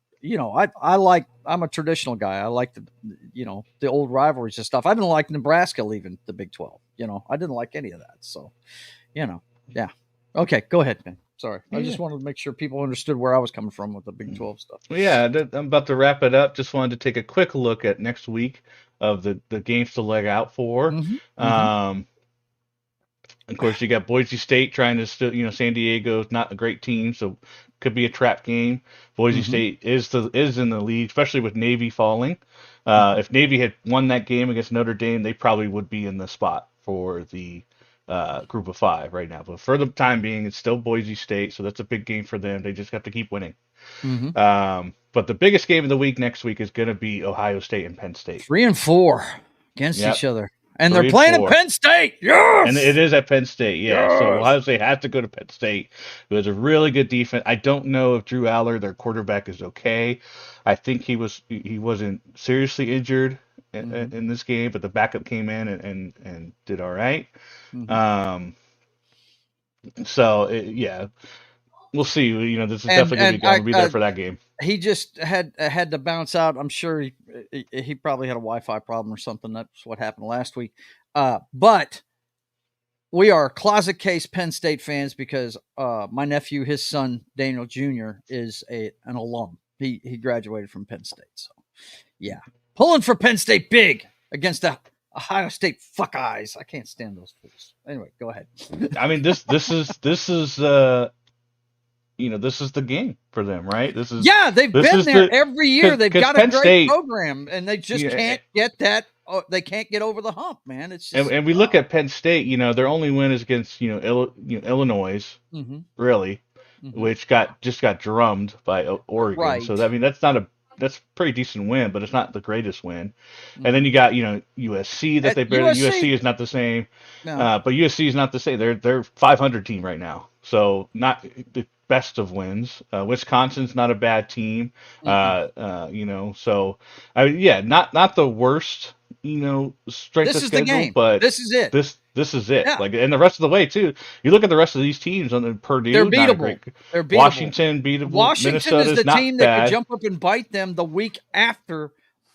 [SPEAKER 2] I'm a traditional guy. I like the old rivalries and stuff. I didn't like Nebraska leaving the Big 12. I didn't like any of that. So, yeah. Okay, go ahead, man. Sorry. I just wanted to make sure people understood where I was coming from with the Big 12 stuff.
[SPEAKER 4] Well, yeah, I'm about to wrap it up. Just wanted to take a quick look at next week of the games to leg out for. Of course, you got Boise State trying to still, San Diego's not a great team, so could be a trap game. Boise State is in the lead, especially with Navy falling. If Navy had won that game against Notre Dame, they probably would be in the spot for the group of 5 right now. But for the time being, it's still Boise State, so that's a big game for them. They just have to keep winning. But the biggest game of the week next week is going to be Ohio State and Penn State.
[SPEAKER 2] 3 and 4 against each other. And they're playing at Penn State. Yes!
[SPEAKER 4] And it is at Penn State, yeah.
[SPEAKER 2] Yes!
[SPEAKER 4] So Ohio State has to go to Penn State. It was a really good defense. I don't know if Drew Aller, their quarterback, is okay. I think he wasn't seriously injured in this game, but the backup came in and did all right.
[SPEAKER 2] Mhm.
[SPEAKER 4] So yeah, we'll see. This is
[SPEAKER 2] And
[SPEAKER 4] definitely going to be. I'm going to be there for that game.
[SPEAKER 2] he just had to bounce out. I'm sure he probably had a Wi-Fi problem or something. That's what happened last week. But we are closet case Penn State fans because my nephew, his son Daniel Jr., is an alum. He graduated from Penn State. So yeah, pulling for Penn State big against the Ohio State fuck eyes. I can't stand those fools. Anyway, go ahead.
[SPEAKER 4] I mean, this is this is the game for them, right?
[SPEAKER 2] They've been there every year. They've got a great program, and they just can't get that. They can't get over the hump, man. It's just,
[SPEAKER 4] and we look at Penn State. Their only win is against Illinois, really, which just got drummed by Oregon.
[SPEAKER 2] Right.
[SPEAKER 4] So that's a pretty decent win, but it's not the greatest win. And then you got USC that they barely. USC is not the same, but USC is not the same. They're 500 team right now, so not the best of wins. Wisconsin's not a bad team, so not the worst strength
[SPEAKER 2] this
[SPEAKER 4] of
[SPEAKER 2] is
[SPEAKER 4] schedule,
[SPEAKER 2] the game.
[SPEAKER 4] but
[SPEAKER 2] this is it.
[SPEAKER 4] This is it.
[SPEAKER 2] Yeah.
[SPEAKER 4] Like, and the rest of the way too. You look at the rest of these teams on the Purdue.
[SPEAKER 2] They're beatable. They're beatable.
[SPEAKER 4] Washington beatable.
[SPEAKER 2] Washington
[SPEAKER 4] Minnesota's
[SPEAKER 2] is the
[SPEAKER 4] not
[SPEAKER 2] team
[SPEAKER 4] bad.
[SPEAKER 2] that could jump up and bite them the week after.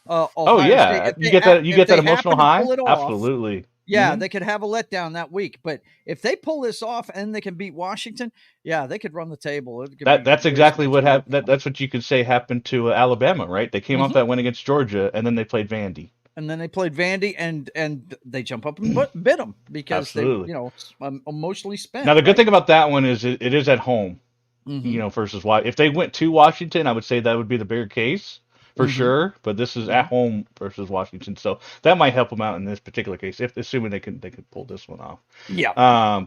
[SPEAKER 4] Ohio State. You get that emotional high. Absolutely.
[SPEAKER 2] Yeah, they could have a letdown that week, but if they pull this off and they can beat Washington, they could run the table.
[SPEAKER 4] That's exactly what happened. That's what you could say happened to Alabama, right? They came off that win against Georgia, and then they played Vandy.
[SPEAKER 2] And they jump up and bit them because they emotionally spent.
[SPEAKER 4] Now the good thing about that one is it is at home, versus why if they went to Washington, I would say that would be the bigger case. For sure, but this is at home versus Washington, so that might help them out in this particular case. If assuming they can pull this one off,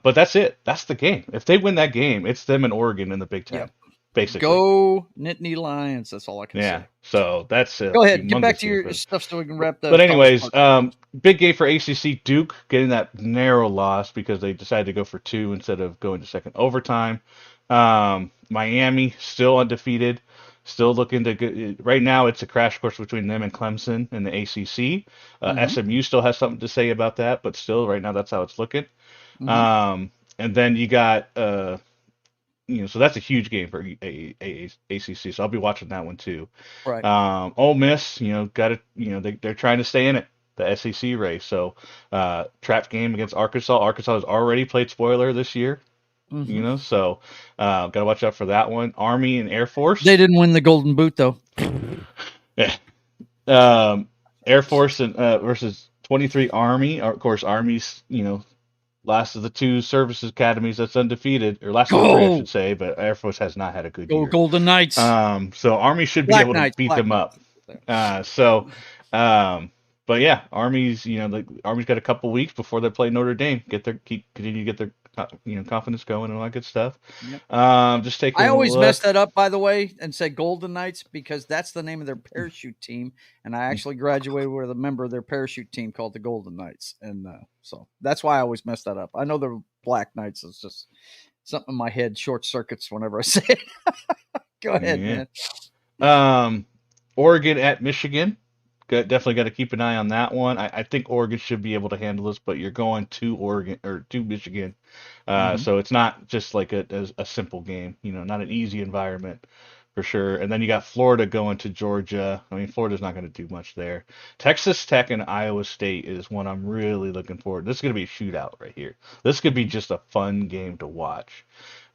[SPEAKER 4] But that's it. That's the game. If they win that game, it's them and Oregon in the Big Ten, basically.
[SPEAKER 2] Go Nittany Lions. That's all I can say.
[SPEAKER 4] Yeah. So that's it.
[SPEAKER 2] Go ahead. Get back to your stuff so we can wrap that.
[SPEAKER 4] But anyways, big game for ACC. Duke getting that narrow loss because they decided to go for 2 instead of going to second overtime. Miami still undefeated. Still looking to get, right now it's a crash course between them and Clemson in the ACC. SMU still has something to say about that, but still right now that's how it's looking. And then you got, so that's a huge game for ACC. So I'll be watching that one too.
[SPEAKER 2] Right.
[SPEAKER 4] Ole Miss, got it. They're trying to stay in it, the SEC race. So trap game against Arkansas. Arkansas has already played spoiler this year. So gotta watch out for that one. Army and Air Force.
[SPEAKER 2] They didn't win the Golden Boot though.
[SPEAKER 4] Yeah. Air Force and versus 23 Army. Of course, Army's last of the 2 services academies that's undefeated, or last of the 3, I should say. But Air Force has not had a good year.
[SPEAKER 2] Golden Knights.
[SPEAKER 4] So Army should be able to beat them up. But yeah, Army's Army's got a couple weeks before they play Notre Dame. Continue to get their confidence going and all that good stuff. Just take.
[SPEAKER 2] I always mess that up, by the way, and say Golden Knights because that's the name of their parachute team, and I actually graduated with a member of their parachute team called the Golden Knights, and so that's why I always mess that up. I know they're Black Knights. It's just something in my head short circuits whenever I say it. Go ahead,
[SPEAKER 4] man. Oregon at Michigan. Definitely got to keep an eye on that one. I think Oregon should be able to handle this, but you're going to Oregon or to Michigan, so it's not just like a simple game. Not an easy environment for sure. And then you got Florida going to Georgia. I mean, Florida's not going to do much there. Texas Tech and Iowa State is one I'm really looking forward. This is going to be a shootout right here. This could be just a fun game to watch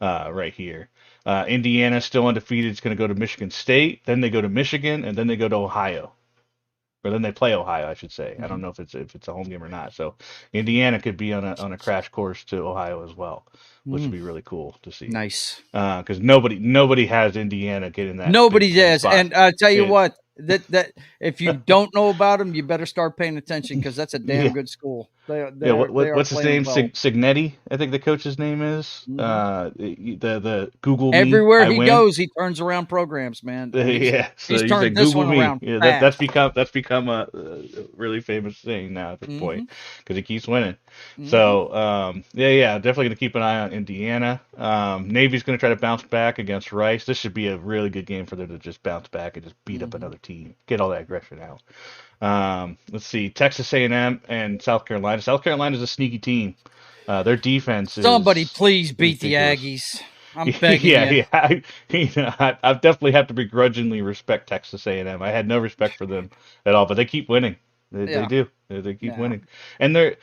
[SPEAKER 4] right here. Indiana still undefeated. It's going to go to Michigan State. Then they go to Michigan, and then they go to Ohio. Or then they play Ohio, I should say. I don't know if it's a home game or not. So Indiana could be on a crash course to Ohio as well, which would be really cool to see.
[SPEAKER 2] Nice.
[SPEAKER 4] Because nobody has Indiana getting that.
[SPEAKER 2] Nobody does, and I tell you what, that if you don't know about them, you better start paying attention because that's a damn good school.
[SPEAKER 4] What's his name? Well. Signetti, I think the coach's name is. The Google me,
[SPEAKER 2] everywhere he goes, he turns around programs, man.
[SPEAKER 4] So
[SPEAKER 2] he's turned this one around.
[SPEAKER 4] Yeah, that's become a really famous thing now at this point because he keeps winning. So definitely gonna keep an eye on Indiana. Navy's gonna try to bounce back against Rice. This should be a really good game for them to just bounce back and just beat up another team. team. Get all that aggression out. Let's see, Texas A&M and South Carolina. South Carolina's a sneaky team. Their defense
[SPEAKER 2] Somebody
[SPEAKER 4] is
[SPEAKER 2] please beat
[SPEAKER 4] ridiculous.
[SPEAKER 2] the Aggies. I'm begging
[SPEAKER 4] Yeah,
[SPEAKER 2] you.
[SPEAKER 4] yeah. I definitely have to begrudgingly respect Texas A&M. I had no respect for them at all, but they keep winning. They
[SPEAKER 2] Yeah.
[SPEAKER 4] do. They keep
[SPEAKER 2] Yeah.
[SPEAKER 4] winning. And their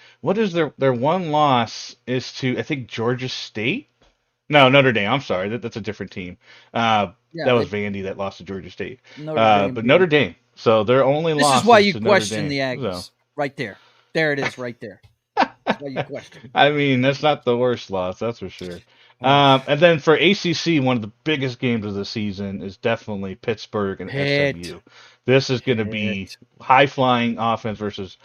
[SPEAKER 4] one loss is to, I think, Georgia State. No, Notre Dame. I'm sorry, that's a different team.
[SPEAKER 2] Yeah.
[SPEAKER 4] That was Vandy that lost to Georgia State.
[SPEAKER 2] Notre Dame
[SPEAKER 4] But
[SPEAKER 2] beat
[SPEAKER 4] Notre
[SPEAKER 2] 'em.
[SPEAKER 4] Dame. So their only
[SPEAKER 2] This is
[SPEAKER 4] loss
[SPEAKER 2] why
[SPEAKER 4] is
[SPEAKER 2] you
[SPEAKER 4] to Notre
[SPEAKER 2] question the
[SPEAKER 4] Dame. So.
[SPEAKER 2] Aggies. Right there. There it is right there. That's why you question.
[SPEAKER 4] I mean, that's not the worst loss, that's for sure.
[SPEAKER 2] Oh,
[SPEAKER 4] And then for ACC, one of the biggest games of the season is definitely Pittsburgh and
[SPEAKER 2] Pitt.
[SPEAKER 4] SMU. This is going to be
[SPEAKER 2] Pitt.
[SPEAKER 4] high flying offense versus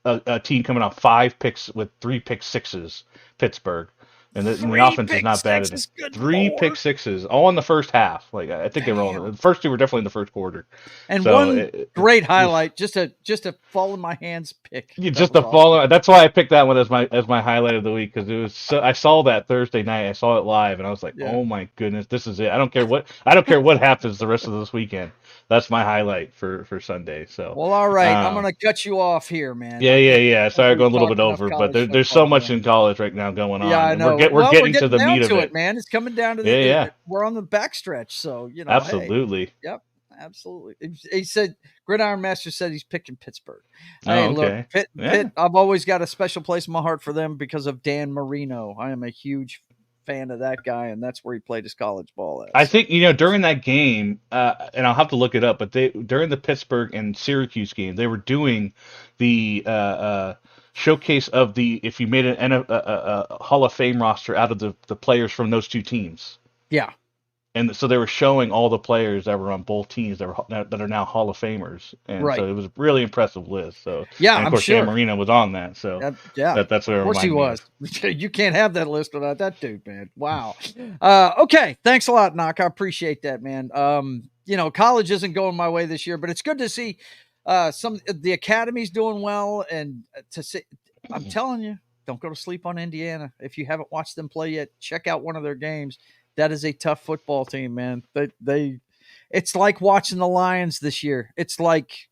[SPEAKER 4] a team coming off 5 picks with 3 pick sixes, Pittsburgh. And the offense is
[SPEAKER 2] pick
[SPEAKER 4] not bad at it.
[SPEAKER 2] sixes. Good
[SPEAKER 4] 3
[SPEAKER 2] Lord.
[SPEAKER 4] pick sixes, all in the first half. Like I think they were all.
[SPEAKER 2] Damn.
[SPEAKER 4] The first 2 were definitely in the first quarter.
[SPEAKER 2] And
[SPEAKER 4] So
[SPEAKER 2] one great
[SPEAKER 4] oof.
[SPEAKER 2] highlight, just a fall in my hands pick.
[SPEAKER 4] You
[SPEAKER 2] That
[SPEAKER 4] just
[SPEAKER 2] was
[SPEAKER 4] the
[SPEAKER 2] awesome.
[SPEAKER 4] follow. That's why I picked that one as my highlight of the week because it was. So, I saw that Thursday night. I saw it live, and I was like,
[SPEAKER 2] Yeah.
[SPEAKER 4] "Oh my goodness, this is it." I don't care what happens the rest of this weekend. That's my highlight for Sunday. So.
[SPEAKER 2] Well, all right. I'm
[SPEAKER 4] Um,
[SPEAKER 2] going to cut you off here, man.
[SPEAKER 4] yeah.
[SPEAKER 2] I think
[SPEAKER 4] Sorry, I'm
[SPEAKER 2] we've
[SPEAKER 4] going a little bit
[SPEAKER 2] talked enough
[SPEAKER 4] over, but
[SPEAKER 2] college
[SPEAKER 4] there's so
[SPEAKER 2] football,
[SPEAKER 4] much
[SPEAKER 2] man.
[SPEAKER 4] in college right now going
[SPEAKER 2] Yeah,
[SPEAKER 4] on,
[SPEAKER 2] I
[SPEAKER 4] and
[SPEAKER 2] know.
[SPEAKER 4] we're getting to the
[SPEAKER 2] down
[SPEAKER 4] meat of
[SPEAKER 2] to
[SPEAKER 4] it.
[SPEAKER 2] it, man. It's coming down to
[SPEAKER 4] Yeah.
[SPEAKER 2] we're on the backstretch. So, hey.
[SPEAKER 4] Absolutely.
[SPEAKER 2] Yep, absolutely. He said, Gridiron Master said he's picking Pittsburgh.
[SPEAKER 4] Oh,
[SPEAKER 2] Hey, look,
[SPEAKER 4] okay.
[SPEAKER 2] Pitt,
[SPEAKER 4] Yeah.
[SPEAKER 2] Pitt, I've always got a special place in my heart for them because of Dan Marino. I am a huge fan of that guy, and that's where he played his college ball at.
[SPEAKER 4] I
[SPEAKER 2] So.
[SPEAKER 4] think during that game, and I'll have to look it up, but during the Pittsburgh and Syracuse game, they were doing the showcase of the if you made a Hall of Fame roster out of the players from those 2 teams,
[SPEAKER 2] Yeah.
[SPEAKER 4] and so they were showing all the players that were on both teams that are now Hall of Famers, and
[SPEAKER 2] Right.
[SPEAKER 4] so it was a really impressive list. So
[SPEAKER 2] Yeah,
[SPEAKER 4] and of
[SPEAKER 2] I'm
[SPEAKER 4] course
[SPEAKER 2] sure.
[SPEAKER 4] Dan Marino was on that, so
[SPEAKER 2] Yeah.
[SPEAKER 4] that's what it
[SPEAKER 2] Of course he
[SPEAKER 4] reminded me
[SPEAKER 2] was. You can't have that list without that dude, man. Wow. Okay. Thanks a lot, Knock. I appreciate that, man. College isn't going my way this year, but it's good to see the academy's doing well, and to see. I'm telling you, don't go to sleep on Indiana. If you haven't watched them play yet, check out one of their games. That is a tough football team, man. It's like watching the Lions this year. It's like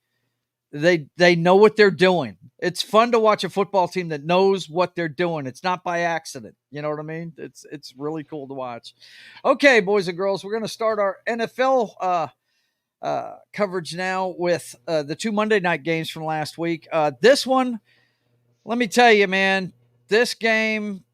[SPEAKER 2] they know what they're doing. It's fun to watch a football team that knows what they're doing. It's not by accident. You know what I mean? It's really cool to watch. Okay, boys and girls, we're going to start our NFL coverage now with the 2 Monday night games from last week. This one, let me tell you, man, this game,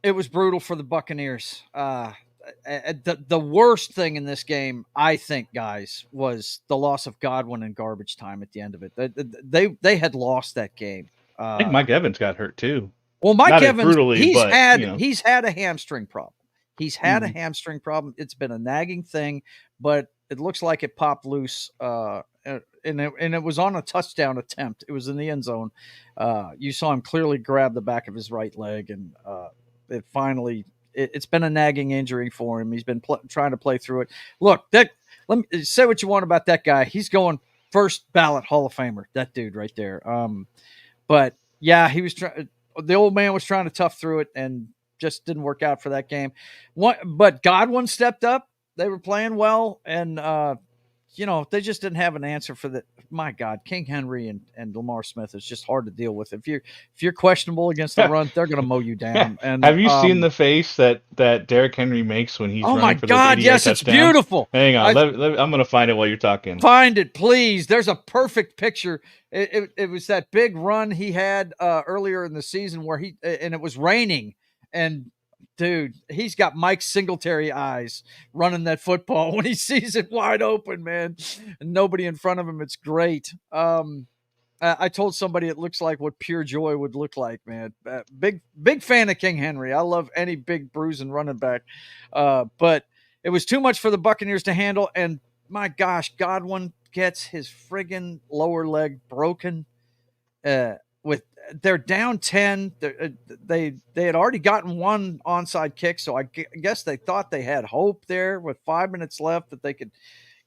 [SPEAKER 2] it was brutal for the Buccaneers. The worst thing in this game, I think, guys, was the loss of Godwin in garbage time at the end of it. They had lost that game.
[SPEAKER 4] I think Mike Evans got hurt too.
[SPEAKER 2] Well, Mike
[SPEAKER 4] Not
[SPEAKER 2] Evans,
[SPEAKER 4] brutally,
[SPEAKER 2] he's
[SPEAKER 4] but,
[SPEAKER 2] had a hamstring problem. He's had a hamstring problem. It's been a nagging thing, but it looks like it popped loose. And it was on a touchdown attempt. It was in the end zone. You saw him clearly grab the back of his right leg, and it finally. It's been a nagging injury for him. He's been trying to play through it. Look, let me say what you want about that guy. He's going first ballot Hall of Famer. That dude right there. But yeah, he was trying. The old man was trying to tough through it, and just didn't work out for that game. But Godwin stepped up. They were playing well, and they just didn't have an answer for that. My God, King Henry and Lamar Smith is just hard to deal with. If you're questionable against the run, they're going to mow you down. And
[SPEAKER 4] have you seen the face that Derrick Henry makes when he's running for those 80-yard
[SPEAKER 2] yes,
[SPEAKER 4] touchdowns?
[SPEAKER 2] It's beautiful.
[SPEAKER 4] Hang on, I'm going to find it while you're talking.
[SPEAKER 2] Find it, please. There's a perfect picture. It was that big run he had earlier in the season where and it was raining, and dude, he's got Mike Singletary eyes running that football when he sees it wide open, man, and nobody in front of him. It's great. I told somebody it looks like what pure joy would look like, man. Big fan of King Henry. I love any big bruising running back. But it was too much for the Buccaneers to handle. And my gosh, Godwin gets his friggin' lower leg broken. They're down 10. They had already gotten one onside kick, so I guess they thought they had hope there with 5 minutes left that they could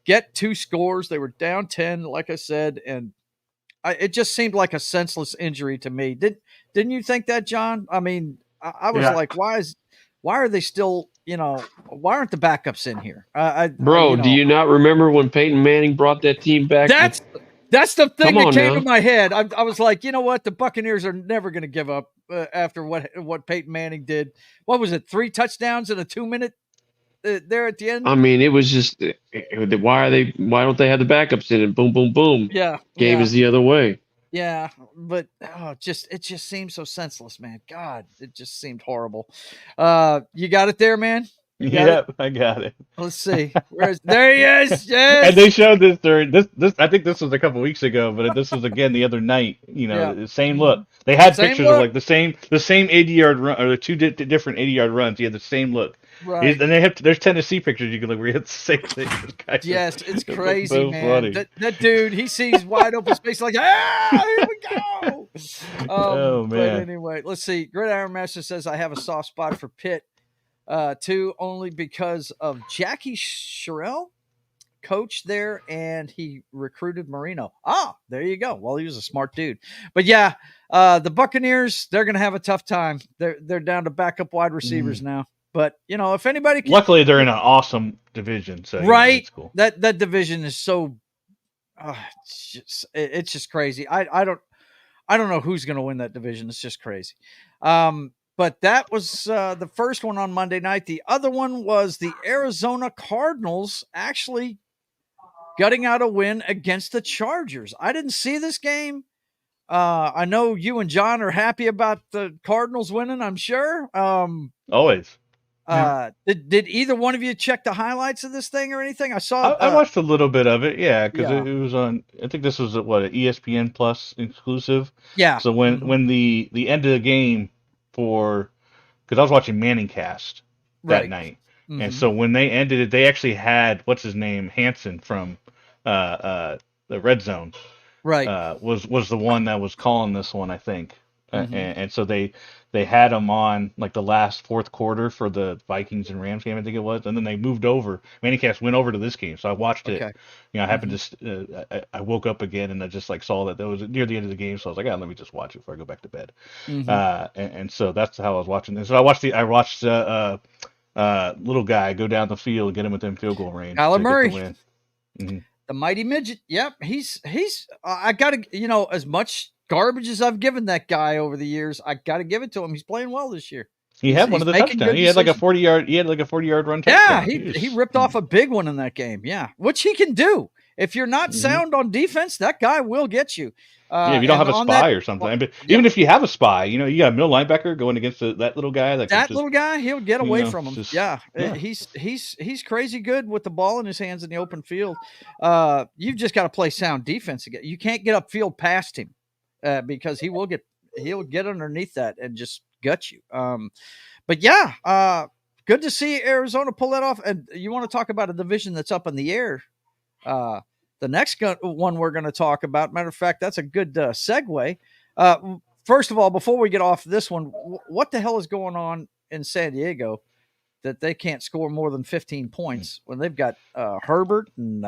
[SPEAKER 2] get 2 scores. They were down 10, like I said, and it just seemed like a senseless injury to me. Didn't you think that, John? I mean, I was like, why are they still why aren't the backups in here?
[SPEAKER 3] Bro, do you not remember when Peyton Manning brought that team back?
[SPEAKER 2] That's the thing that came
[SPEAKER 3] now.
[SPEAKER 2] to my head. I was like, you know what? The Buccaneers are never going to give up after what Peyton Manning did. What was it? 3 touchdowns in a 2-minute there at the end?
[SPEAKER 3] I mean, it was just why don't they have the backups in it? Boom, boom, boom.
[SPEAKER 2] Yeah.
[SPEAKER 3] Game is the other way.
[SPEAKER 2] Yeah, but it just seems so senseless, man. God, it just seemed horrible. You got it there, man?
[SPEAKER 4] Yep, I got it.
[SPEAKER 2] Let's see. There he is. Yes.
[SPEAKER 4] And they showed this during this. I think this was a couple weeks ago, but this was again the other night. The same look. They had pictures of like the same 80-yard run or the 2 different 80-yard runs. He had the same look.
[SPEAKER 2] Right.
[SPEAKER 4] And there's Tennessee pictures you can look where he had the same thing.
[SPEAKER 2] Yes, it's crazy, so man. That dude, he sees wide open space like, here we go.
[SPEAKER 4] Oh man.
[SPEAKER 2] But anyway, let's see. Gridiron Master says I have a soft spot for Pitt. Too, only because of Jackie Sherrill, coach there, and he recruited Marino. There you go. Well, he was a smart dude. But yeah, the Buccaneers, they're going to have a tough time. They're down to backup wide receivers now. But if anybody
[SPEAKER 4] luckily they're in an awesome division, so
[SPEAKER 2] right,
[SPEAKER 4] that's cool.
[SPEAKER 2] That division is so it's just crazy. I don't know who's going to win that division. It's just crazy. But that was the first one on Monday night. The other one was the Arizona Cardinals actually gutting out a win against the Chargers. I didn't see this game. I know you and John are happy about the Cardinals winning, I'm sure.
[SPEAKER 4] Always.
[SPEAKER 2] Did either one of you check the highlights of this thing or anything?
[SPEAKER 4] I watched a little bit of it, because it was on. I think this was an ESPN Plus exclusive.
[SPEAKER 2] Yeah.
[SPEAKER 4] So when the end of the game because I was watching Manning Cast that night, and so when they ended it, they actually had what's his name Hansen from the Red Zone,
[SPEAKER 2] right?
[SPEAKER 4] Was the one that was calling this one, I think. And so they had him on like the last fourth quarter for the Vikings and Rams game, I think it was, and then they moved over. Manicast went over to this game, so I watched it. I happened to I woke up again and I just like saw that was near the end of the game, so I was like, let me just watch it before I go back to bed. And so that's how I was watching this. So I watched little guy go down the field and get him within field goal range.
[SPEAKER 2] Kyler Murray,
[SPEAKER 4] get the win.
[SPEAKER 2] The mighty midget. Yep, he's. I gotta as much garbage as I've given that guy over the years, I got to give it to him. He's playing well this year.
[SPEAKER 4] He had one of the touchdowns. He had like a 40-yard. He had like a 40-yard run
[SPEAKER 2] touchdown. Yeah, he ripped off a big one in that game. Yeah, which he can do. If you're not sound on defense, that guy will get you.
[SPEAKER 4] If you don't have a spy or something. But even if you have a spy, you got a middle linebacker going against that little guy.
[SPEAKER 2] Little guy, he'll get away from him. He's crazy good with the ball in his hands in the open field. You've just got to play sound defense again. You can't get upfield past him. Because he'll get underneath that and just gut you. But yeah, good to see Arizona pull that off. And you want to talk about a division that's up in the air. The next one we're going to talk about, matter of fact, that's a good segue. First of all, before we get off this one, what the hell is going on in San Diego that they can't score more than 15 points when they've got Herbert and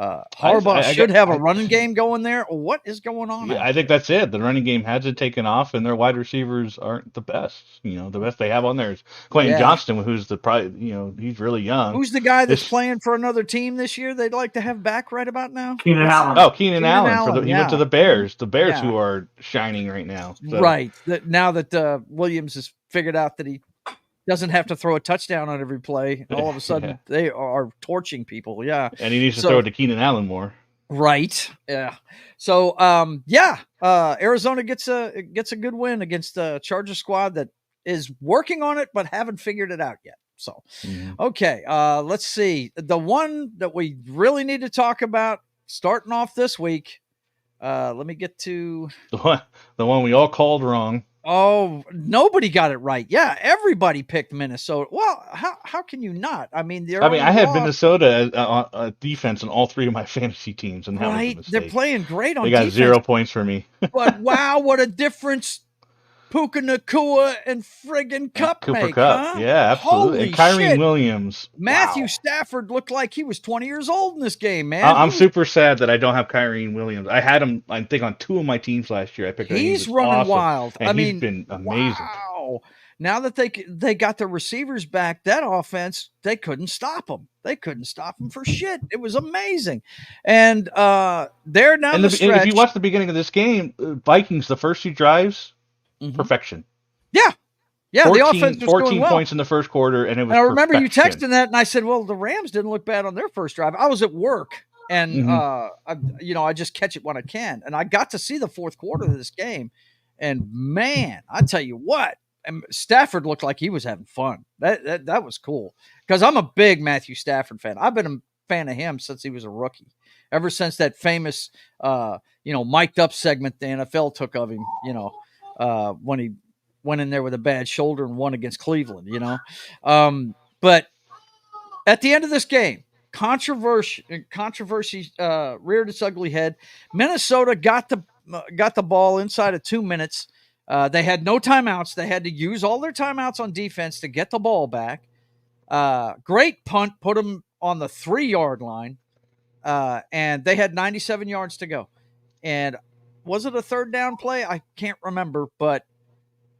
[SPEAKER 2] Harbaugh should have a running game going there. What is going on?
[SPEAKER 4] Yeah, I think that's it. The running game hasn't taken off, and their wide receivers aren't the best. The best they have on there is Quentin Johnston, who's he's really young.
[SPEAKER 2] Who's the guy that's playing for another team this year? They'd like to have back right about now.
[SPEAKER 5] Keenan Allen.
[SPEAKER 4] Oh, Keenan Allen. He went to the Bears. The Bears who are shining right now. So.
[SPEAKER 2] Right. Now that Williams has figured out that he doesn't have to throw a touchdown on every play. All of a sudden, they are torching people. Yeah,
[SPEAKER 4] and he needs to throw it to Keenan Allen more.
[SPEAKER 2] Right. Yeah. So, Arizona gets a good win against the Charger squad that is working on it but haven't figured it out yet. So, okay. Let's see. The one that we really need to talk about starting off this week. Let me get to
[SPEAKER 4] the one we all called wrong.
[SPEAKER 2] Oh, nobody got it right. Yeah, everybody picked Minnesota. Well, how can you not? I mean,
[SPEAKER 4] I had Minnesota as defense in all 3 of my fantasy teams, and that was a mistake.
[SPEAKER 2] They're playing great on
[SPEAKER 4] defense. They got 0 points for me.
[SPEAKER 2] But wow, what a difference Puka Nacua and friggin' Kupp make, huh?
[SPEAKER 4] Yeah, absolutely.
[SPEAKER 2] Holy
[SPEAKER 4] and Kyrie
[SPEAKER 2] shit.
[SPEAKER 4] Williams.
[SPEAKER 2] Matthew Stafford looked like he was 20 years old in this game, man.
[SPEAKER 4] I'm super sad that I don't have Kyrie Williams. I had him, I think, on 2 of my teams last year. I picked him.
[SPEAKER 2] He's running
[SPEAKER 4] awesome.
[SPEAKER 2] wild.
[SPEAKER 4] And he's been amazing.
[SPEAKER 2] Wow. now that they got their receivers back, that offense, they couldn't stop them. They couldn't stop them for shit. It was amazing. And they're down
[SPEAKER 4] And
[SPEAKER 2] the
[SPEAKER 4] if
[SPEAKER 2] stretch.
[SPEAKER 4] you watch the beginning of this game, Vikings, the first 2 drives, perfection.
[SPEAKER 2] Yeah. Yeah,
[SPEAKER 4] 14,
[SPEAKER 2] the offense was
[SPEAKER 4] 14
[SPEAKER 2] going well.
[SPEAKER 4] points in the first quarter, and it was
[SPEAKER 2] And I remember you
[SPEAKER 4] perfection.
[SPEAKER 2] texting that, and I said, well, the Rams didn't look bad on their first drive. I was at work, and, I just catch it when I can. And I got to see the fourth quarter of this game. And, man, I tell you what, Stafford looked like he was having fun. That was cool. Because I'm a big Matthew Stafford fan. I've been a fan of him since he was a rookie. Ever since that famous, mic'd up segment the NFL took of him, when he went in there with a bad shoulder and won against Cleveland, but at the end of this game, controversy reared its ugly head. Minnesota got the ball inside of 2 minutes. They had no timeouts. They had to use all their timeouts on defense to get the ball back. Great punt, put them on the 3-yard line, and they had 97 yards to go. And was it a third down play? I can't remember, but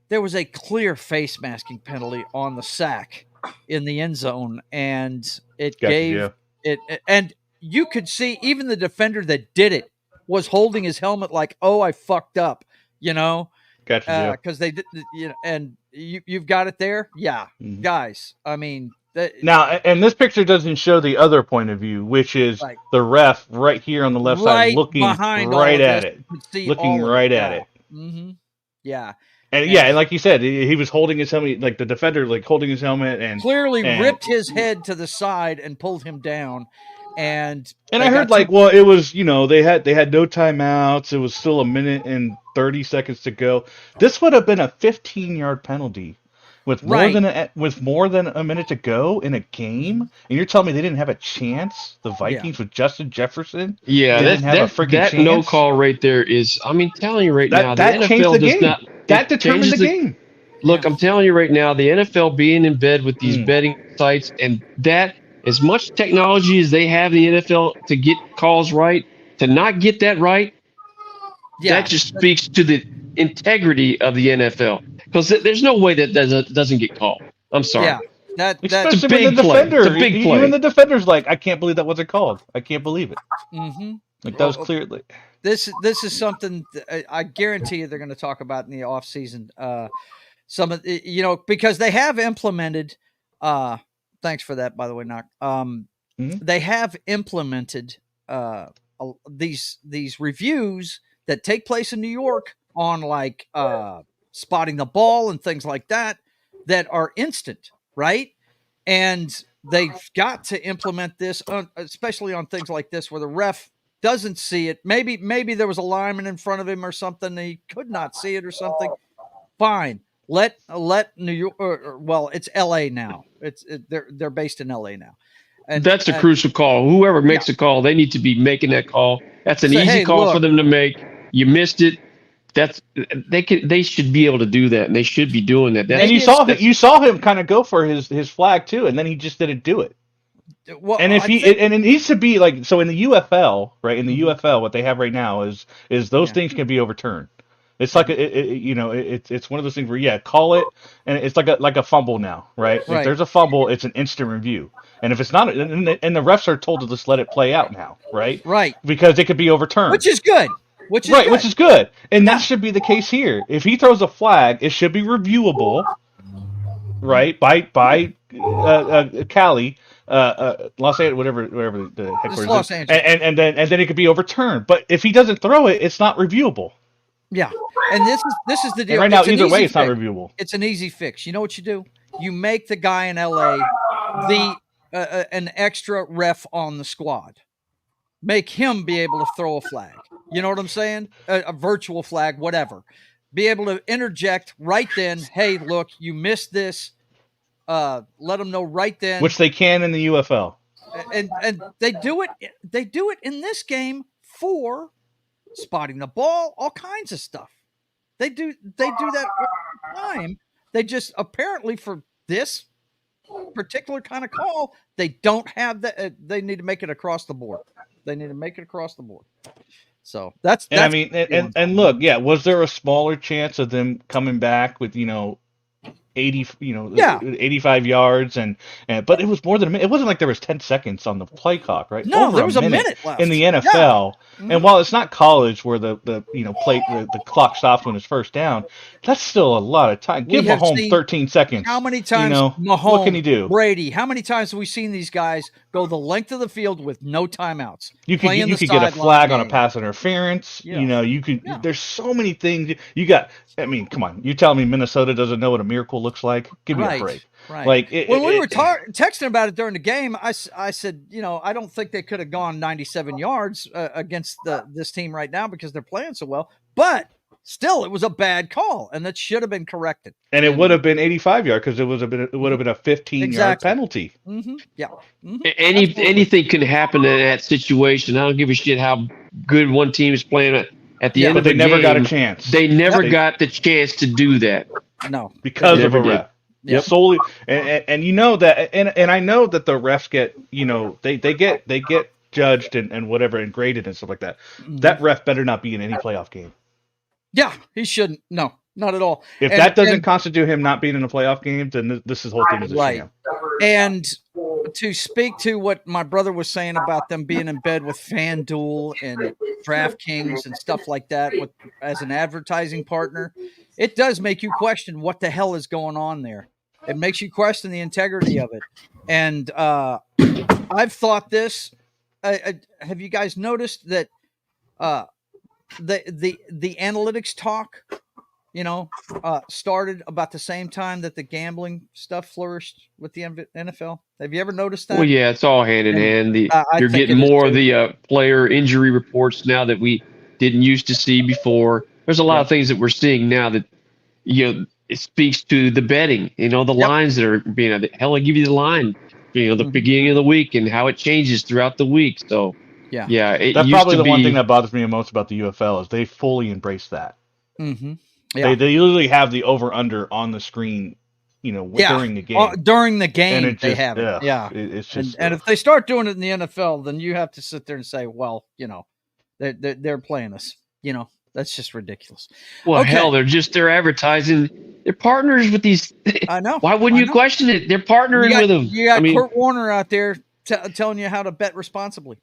[SPEAKER 2] there was a clear face masking penalty on the sack in the end zone, and it and you could see even the defender that did it was holding his helmet like, oh, I fucked up, because they did, and you've got it there. Yeah. Guys. I mean,
[SPEAKER 4] now, and this picture doesn't show the other point of view, which is the ref right here on the left side looking right at it. Looking right at it.
[SPEAKER 2] Mm-hmm. Yeah.
[SPEAKER 4] And and like you said, he was holding his helmet, like the defender, like holding his helmet, and
[SPEAKER 2] clearly ripped his head to the side and pulled him down. And
[SPEAKER 4] I heard it was, they had no timeouts. It was still 1 minute and 30 seconds to go. This would have been a 15-yard penalty with more than a minute to go in a game. And you're telling me they didn't have a chance? The Vikings with Justin Jefferson?
[SPEAKER 3] Yeah,
[SPEAKER 4] didn't have a freaking chance?
[SPEAKER 3] No call right there is. I'm telling you right now, the NFL
[SPEAKER 4] changed the game.
[SPEAKER 3] does not.
[SPEAKER 4] That determined the game.
[SPEAKER 3] Look, I'm telling you right now, the NFL being in bed with these betting sites, and that as much technology as they have the NFL to get calls right, to not get that right, that just speaks to the integrity of the NFL. Because there's no way that doesn't get called. I'm sorry.
[SPEAKER 2] Yeah,
[SPEAKER 4] that's a big play. It's a big play. Even the defender's like, I can't believe that wasn't called. I can't believe it.
[SPEAKER 2] Mm-hmm.
[SPEAKER 4] Like that was clearly.
[SPEAKER 2] This is something I guarantee you they're going to talk about in the off season. Some of because they have implemented. Thanks for that, by the way, Knock. They have implemented these reviews that take place in New York on like spotting the ball and things like that are instant, right? And they've got to implement this, especially on things like this where the ref doesn't see it. Maybe there was a lineman in front of him or something. And he could not see it or something. Fine. Let New York. Well, it's L.A. now. They're based in L.A. now. And
[SPEAKER 3] that's a crucial call. Whoever makes a call, they need to be making that call. That's an easy call for them to make. You missed it. They should be able to do that, and they should be doing that.
[SPEAKER 4] And you saw him kind of go for his flag too, and then he just didn't do it.
[SPEAKER 2] Well,
[SPEAKER 4] and it needs to be like so in the UFL, right? In the UFL, what they have right now is those things can be overturned. It's like it's one of those things where call it, and it's like a fumble now, right? If there's a fumble, it's an instant review, and if it's not, and the refs are told to just let it play out now, right?
[SPEAKER 2] Right.
[SPEAKER 4] Because it could be overturned,
[SPEAKER 2] which is good. Which
[SPEAKER 4] is good, and that should be the case here. If he throws a flag, it should be reviewable, right? By Cali. Los Angeles, whatever the headquarters is, and then it could be overturned. But if he doesn't throw it, it's not reviewable.
[SPEAKER 2] Yeah, and this is the deal.
[SPEAKER 4] And right now, either way, it's not reviewable.
[SPEAKER 2] It's an easy fix. You know what you do? You make the guy in LA an extra ref on the squad. Make him be able to throw a flag. You know what I'm saying? A virtual flag, whatever. Be able to interject right then. Hey, look, you missed this. Let them know right then.
[SPEAKER 4] Which they can in the UFL.
[SPEAKER 2] And they do it. They do it in this game for spotting the ball, all kinds of stuff. They do that all the time. They just apparently for this particular kind of call, they don't have that. They need to make it across the board. So that's
[SPEAKER 4] I mean, and look, was there a smaller chance of them coming back with 80,
[SPEAKER 2] Yeah.
[SPEAKER 4] 85 yards, and but it was more than a minute. It wasn't like there was 10 seconds on the play clock, right?
[SPEAKER 2] No,
[SPEAKER 4] Over
[SPEAKER 2] there was a minute left
[SPEAKER 4] in the NFL.
[SPEAKER 2] Yeah.
[SPEAKER 4] And while it's not college where the clock stops when it's first down, that's still a lot of time. Give Mahomes 13 seconds.
[SPEAKER 2] How many times Mahomes,
[SPEAKER 4] what can he do?
[SPEAKER 2] Brady, how many times have we seen these guys go the length of the field with no timeouts?
[SPEAKER 4] You could get a flag on a pass interference.
[SPEAKER 2] Yeah.
[SPEAKER 4] You could. Yeah. There's so many things. You got. I mean, come on. You tell me Minnesota doesn't know what a miracle looks like? Give me a break.
[SPEAKER 2] Right.
[SPEAKER 4] Like
[SPEAKER 2] when we were texting about it during the game, I said, I don't think they could have gone 97 yards against this team right now because they're playing so well. But still, it was a bad call, and that should have been corrected.
[SPEAKER 4] And it would have been 85 yards because it would have been a 15-yard penalty.
[SPEAKER 2] Mm-hmm. Yeah. Mm-hmm.
[SPEAKER 3] Anything can happen in that situation. I don't give a shit how good one team is playing at the end of the game.
[SPEAKER 4] But they never got a chance.
[SPEAKER 3] They never got the chance to do that.
[SPEAKER 2] No,
[SPEAKER 4] because of a ref. Yep. Solely, and you know that, and I know that the refs get, they get judged and whatever and graded and stuff like that. Mm-hmm. That ref better not be in any playoff game.
[SPEAKER 2] Yeah, he shouldn't. No, not at all.
[SPEAKER 4] If that doesn't constitute him not being in a playoff game, then this whole thing is a sham.
[SPEAKER 2] And to speak to what my brother was saying about them being in bed with FanDuel and DraftKings and stuff like that as an advertising partner, it does make you question what the hell is going on there. It makes you question the integrity of it. And I've thought this. Have you guys noticed that the analytics talk, started about the same time that the gambling stuff flourished with the NFL? Have you ever noticed that?
[SPEAKER 3] Well, yeah, it's all hand in hand. You're getting more of the player injury reports now that we didn't used to see before. There's a lot of things that we're seeing now that, it speaks to the betting, the lines that are being, hell, I give you the line, the beginning of the week and how it changes throughout the week. So,
[SPEAKER 4] that's probably the one thing that bothers me most about the UFL is they fully embrace that.
[SPEAKER 2] Mm-hmm. Yeah.
[SPEAKER 4] They usually have the over-under on the screen, during the game.
[SPEAKER 2] During the game, they have it.
[SPEAKER 4] It's just,
[SPEAKER 2] and if they start doing it in the NFL, then you have to sit there and say, well, they're playing us. That's just ridiculous.
[SPEAKER 3] Well, hell, they're advertising. They're partners with these.
[SPEAKER 2] I know.
[SPEAKER 3] Why wouldn't you question it? They're partnering with them.
[SPEAKER 2] You got Kurt Warner out there telling you how to bet responsibly.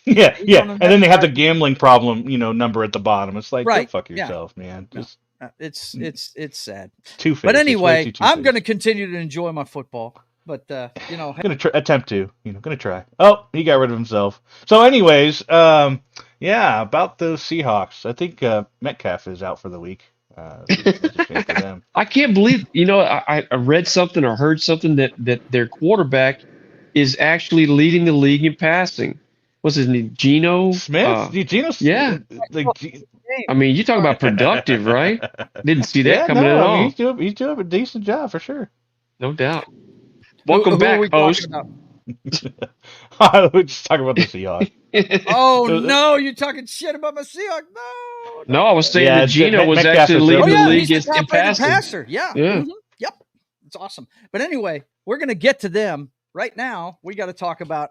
[SPEAKER 4] Yeah. And then they have the gambling problem, number at the bottom. It's like, go fuck yourself, man. Just
[SPEAKER 2] it's sad.
[SPEAKER 4] Two-faced.
[SPEAKER 2] But anyway, I'm going to continue to enjoy my football. But
[SPEAKER 4] I'm going to attempt to. Going to try. Oh, he got rid of himself. So, anyways, about those Seahawks. I think Metcalf is out for the week. It's a shame for them.
[SPEAKER 3] I can't believe, I read something or heard something that their quarterback is actually leading the league in passing. What's his name? Geno
[SPEAKER 4] Smith? Geno Smith?
[SPEAKER 3] Yeah. I mean, you talk about productive, right? Didn't see that coming at all.
[SPEAKER 4] He's doing a decent job for sure.
[SPEAKER 3] No doubt. Welcome back, host.
[SPEAKER 4] We're just talking about the Seahawks.
[SPEAKER 2] Oh, no, you're talking shit about my Seahawks.
[SPEAKER 3] No, I was saying that Geno was actually leading the league in passing.
[SPEAKER 2] Passer. Yeah. Mm-hmm. Yep. It's awesome. But anyway, we're going to get to them. Right now, we got to talk about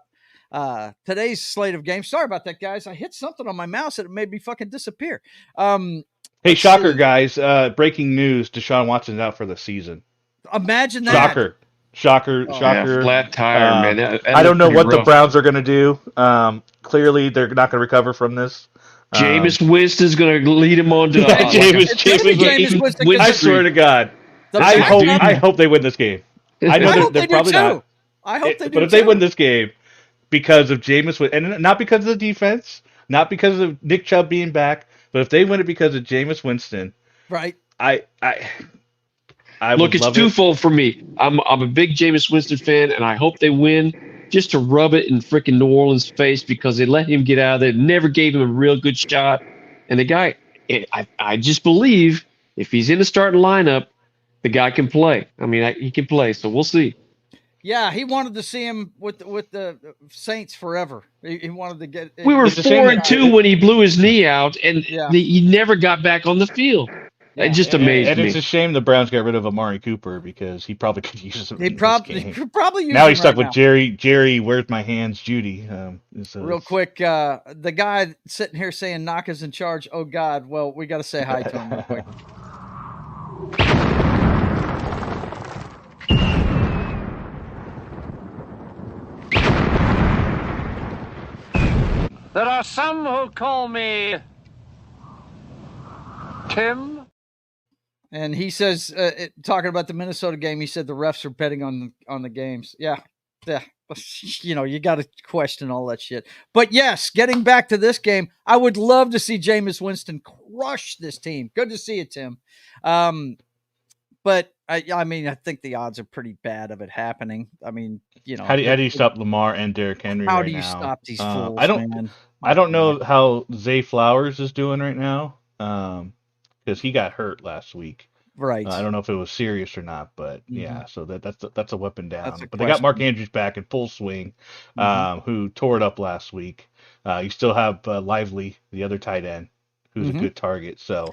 [SPEAKER 2] today's slate of games. Sorry about that, guys. I hit something on my mouse and it made me fucking disappear.
[SPEAKER 4] Hey, shocker, guys. Breaking news. Deshaun Watson's out for the season.
[SPEAKER 2] Imagine that.
[SPEAKER 4] Shocker.
[SPEAKER 3] Yeah, flat tire, man.
[SPEAKER 4] I don't know what the Browns are going to do. Clearly, they're not going to recover from this.
[SPEAKER 3] Jameis Winston's going to lead him on to
[SPEAKER 4] Jameis Winston. I swear to God. I hope they win this game. I know they're probably not.
[SPEAKER 2] I hope they do.
[SPEAKER 4] But if they win this game because of Jameis Winston, and not because of the defense, not because of Nick Chubb being back, but if they win it because of Jameis Winston,
[SPEAKER 2] right?
[SPEAKER 3] Look, it's twofold for me. I'm a big Jameis Winston fan, and I hope they win just to rub it in freaking New Orleans' face because they let him get out of there, never gave him a real good shot. And the guy, I just believe if he's in the starting lineup, the guy can play. I mean, he can play, so we'll see.
[SPEAKER 2] Yeah, he wanted to see him with the Saints forever. He wanted to get.
[SPEAKER 3] We were 4-2 when he blew his knee out, and he never got back on the field. Yeah. It just amazed me.
[SPEAKER 4] And it's a shame the Browns got rid of Amari Cooper because he probably could use him.
[SPEAKER 2] He probably use
[SPEAKER 4] now he's stuck with Jerry. Where's my hands, Judy?
[SPEAKER 2] Real quick, the guy sitting here saying Naka's in charge. Oh God! Well, we got to say hi to him real quick.
[SPEAKER 1] There are some who call me Tim.
[SPEAKER 2] And he says, talking about the Minnesota game, he said the refs are betting on the games. Yeah. You got to question all that shit. But yes, getting back to this game, I would love to see Jameis Winston crush this team. Good to see it, Tim. But I mean, I think the odds are pretty bad of it happening. I mean,
[SPEAKER 4] how do you stop Lamar and Derrick Henry?
[SPEAKER 2] How
[SPEAKER 4] right
[SPEAKER 2] do you
[SPEAKER 4] now?
[SPEAKER 2] stop these fools?
[SPEAKER 4] I don't know how Zay Flowers is doing right now, because he got hurt last week.
[SPEAKER 2] Right.
[SPEAKER 4] I don't know if it was serious or not, but yeah. So that's a weapon down. But they
[SPEAKER 2] question.
[SPEAKER 4] got Mark Andrews back in full swing, who tore it up last week. You still have Lively, the other tight end, who's a good target. So,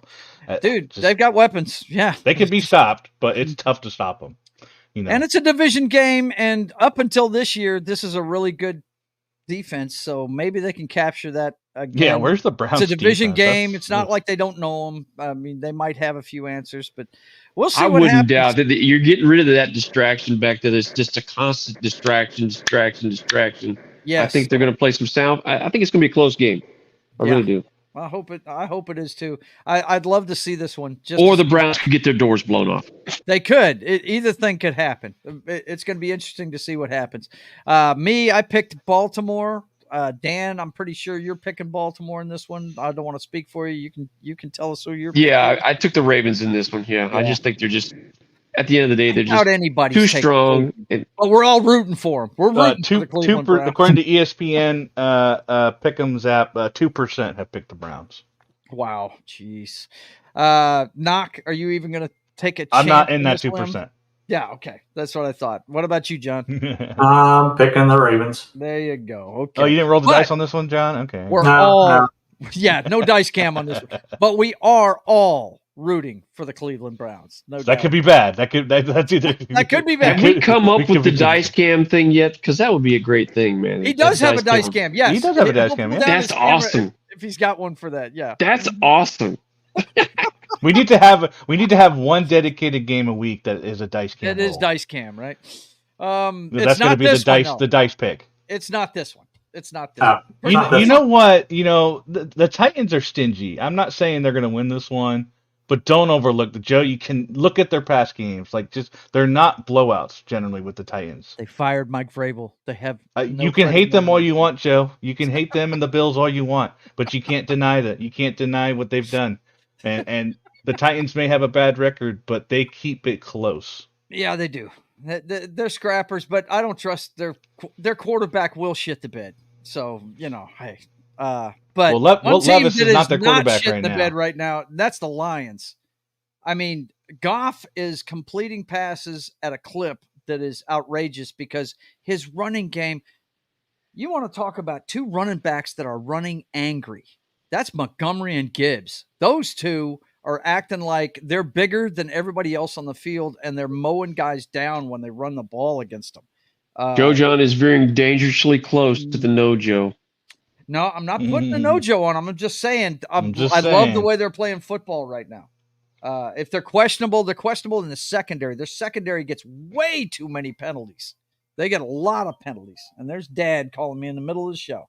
[SPEAKER 2] dude, they've got weapons. Yeah,
[SPEAKER 4] they can be stopped, but it's tough to stop them.
[SPEAKER 2] And it's a division game, and up until this year, this is a really good defense. So maybe they can capture that again.
[SPEAKER 4] Yeah, where's the Browns?
[SPEAKER 2] It's a division
[SPEAKER 4] defense?
[SPEAKER 2] game. It's not like they don't know them. I mean, they might have a few answers, but we'll see.
[SPEAKER 3] I
[SPEAKER 2] what
[SPEAKER 3] wouldn't
[SPEAKER 2] happens.
[SPEAKER 3] doubt that you're getting rid of that distraction back to this, just a constant distraction.
[SPEAKER 2] Yes.
[SPEAKER 3] I think they're going to play some sound. I think it's going to be a close game. I really do.
[SPEAKER 2] I hope it is too. I'd love to see this one.
[SPEAKER 3] Or the Browns could get their doors blown off.
[SPEAKER 2] They could. Either thing could happen. It's going to be interesting to see what happens. I picked Baltimore. Dan, I'm pretty sure you're picking Baltimore in this one. I don't want to speak for you. You can tell us who you're picking.
[SPEAKER 3] Yeah, I took the Ravens in this one. Yeah, I just think they're just, at the end of the day, they're just too strong.
[SPEAKER 2] But we're all rooting for them. We're rooting for the Cleveland Browns.
[SPEAKER 4] According to ESPN, Pick'em's app, 2% have picked the Browns.
[SPEAKER 2] Wow, jeez. Knock, are you even going to take a chance?
[SPEAKER 4] I'm not in that 2%.
[SPEAKER 2] Yeah, okay. That's what I thought. What about you, John?
[SPEAKER 5] I'm picking the Ravens.
[SPEAKER 2] There you go. Okay.
[SPEAKER 4] Oh, you didn't roll the dice on this one, John? Okay.
[SPEAKER 2] We're all yeah, no dice cam on this one. But we are all rooting for the Cleveland Browns. No doubt.
[SPEAKER 4] That could be bad. That's either
[SPEAKER 2] that could be bad.
[SPEAKER 3] Have we come up with the dice cam thing yet? Because that would be a great thing, man.
[SPEAKER 2] He does have a dice cam. Yes.
[SPEAKER 4] He does have a dice cam. Yeah.
[SPEAKER 3] That's awesome.
[SPEAKER 2] If he's got one for that, yeah.
[SPEAKER 3] That's awesome.
[SPEAKER 4] We need to have one dedicated game a week that is a dice cam.
[SPEAKER 2] It is dice cam, right?
[SPEAKER 4] That's going to be the dice pick.
[SPEAKER 2] It's not this one. It's not this one.
[SPEAKER 4] You know what? The Titans are stingy. I'm not saying they're going to win this one, but don't overlook the Joe. You can look at their past games. They're not blowouts generally with the Titans.
[SPEAKER 2] They fired Mike Vrabel. They have.
[SPEAKER 4] You can hate them all you want, Joe. You can hate them and the Bills all you want, but you can't deny that. You can't deny what they've done. And the Titans may have a bad record, but they keep it close.
[SPEAKER 2] Yeah, they do. They're scrappers, but I don't trust their quarterback will shit the bed. So, hey. But
[SPEAKER 4] Will Levis is not their quarterback
[SPEAKER 2] right now. The bed right now. That's the Lions. I mean, Goff is completing passes at a clip that is outrageous because his running game. You want to talk about two running backs that are running angry. That's Montgomery and Gibbs. Those two are acting like they're bigger than everybody else on the field, and they're mowing guys down when they run the ball against them.
[SPEAKER 3] Joe John is veering dangerously close to the no-Joe.
[SPEAKER 2] No, I'm not putting the no-Joe on them. I'm just saying I love the way they're playing football right now. If they're questionable in the secondary. Their secondary gets way too many penalties. They get a lot of penalties. And there's Dad calling me in the middle of the show.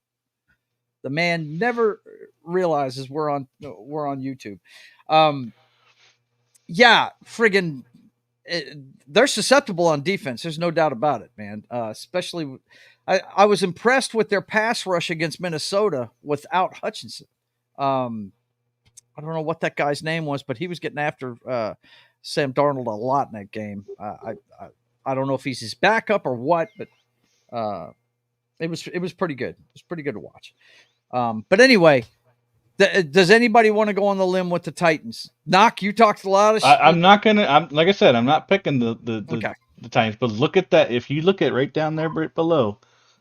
[SPEAKER 2] The man never realizes we're on YouTube. Friggin', they're susceptible on defense. There's no doubt about it, man. Especially, I was impressed with their pass rush against Minnesota without Hutchinson. I don't know what that guy's name was, but he was getting after Sam Darnold a lot in that game. I don't know if he's his backup or what, but it was pretty good. It was pretty good to watch. But anyway, does anybody want to go on the limb with the Titans? Knock, you talked a lot of shit.
[SPEAKER 4] I'm not gonna. Like I said, I'm not picking the Titans. But look at that. If you look at right down there below,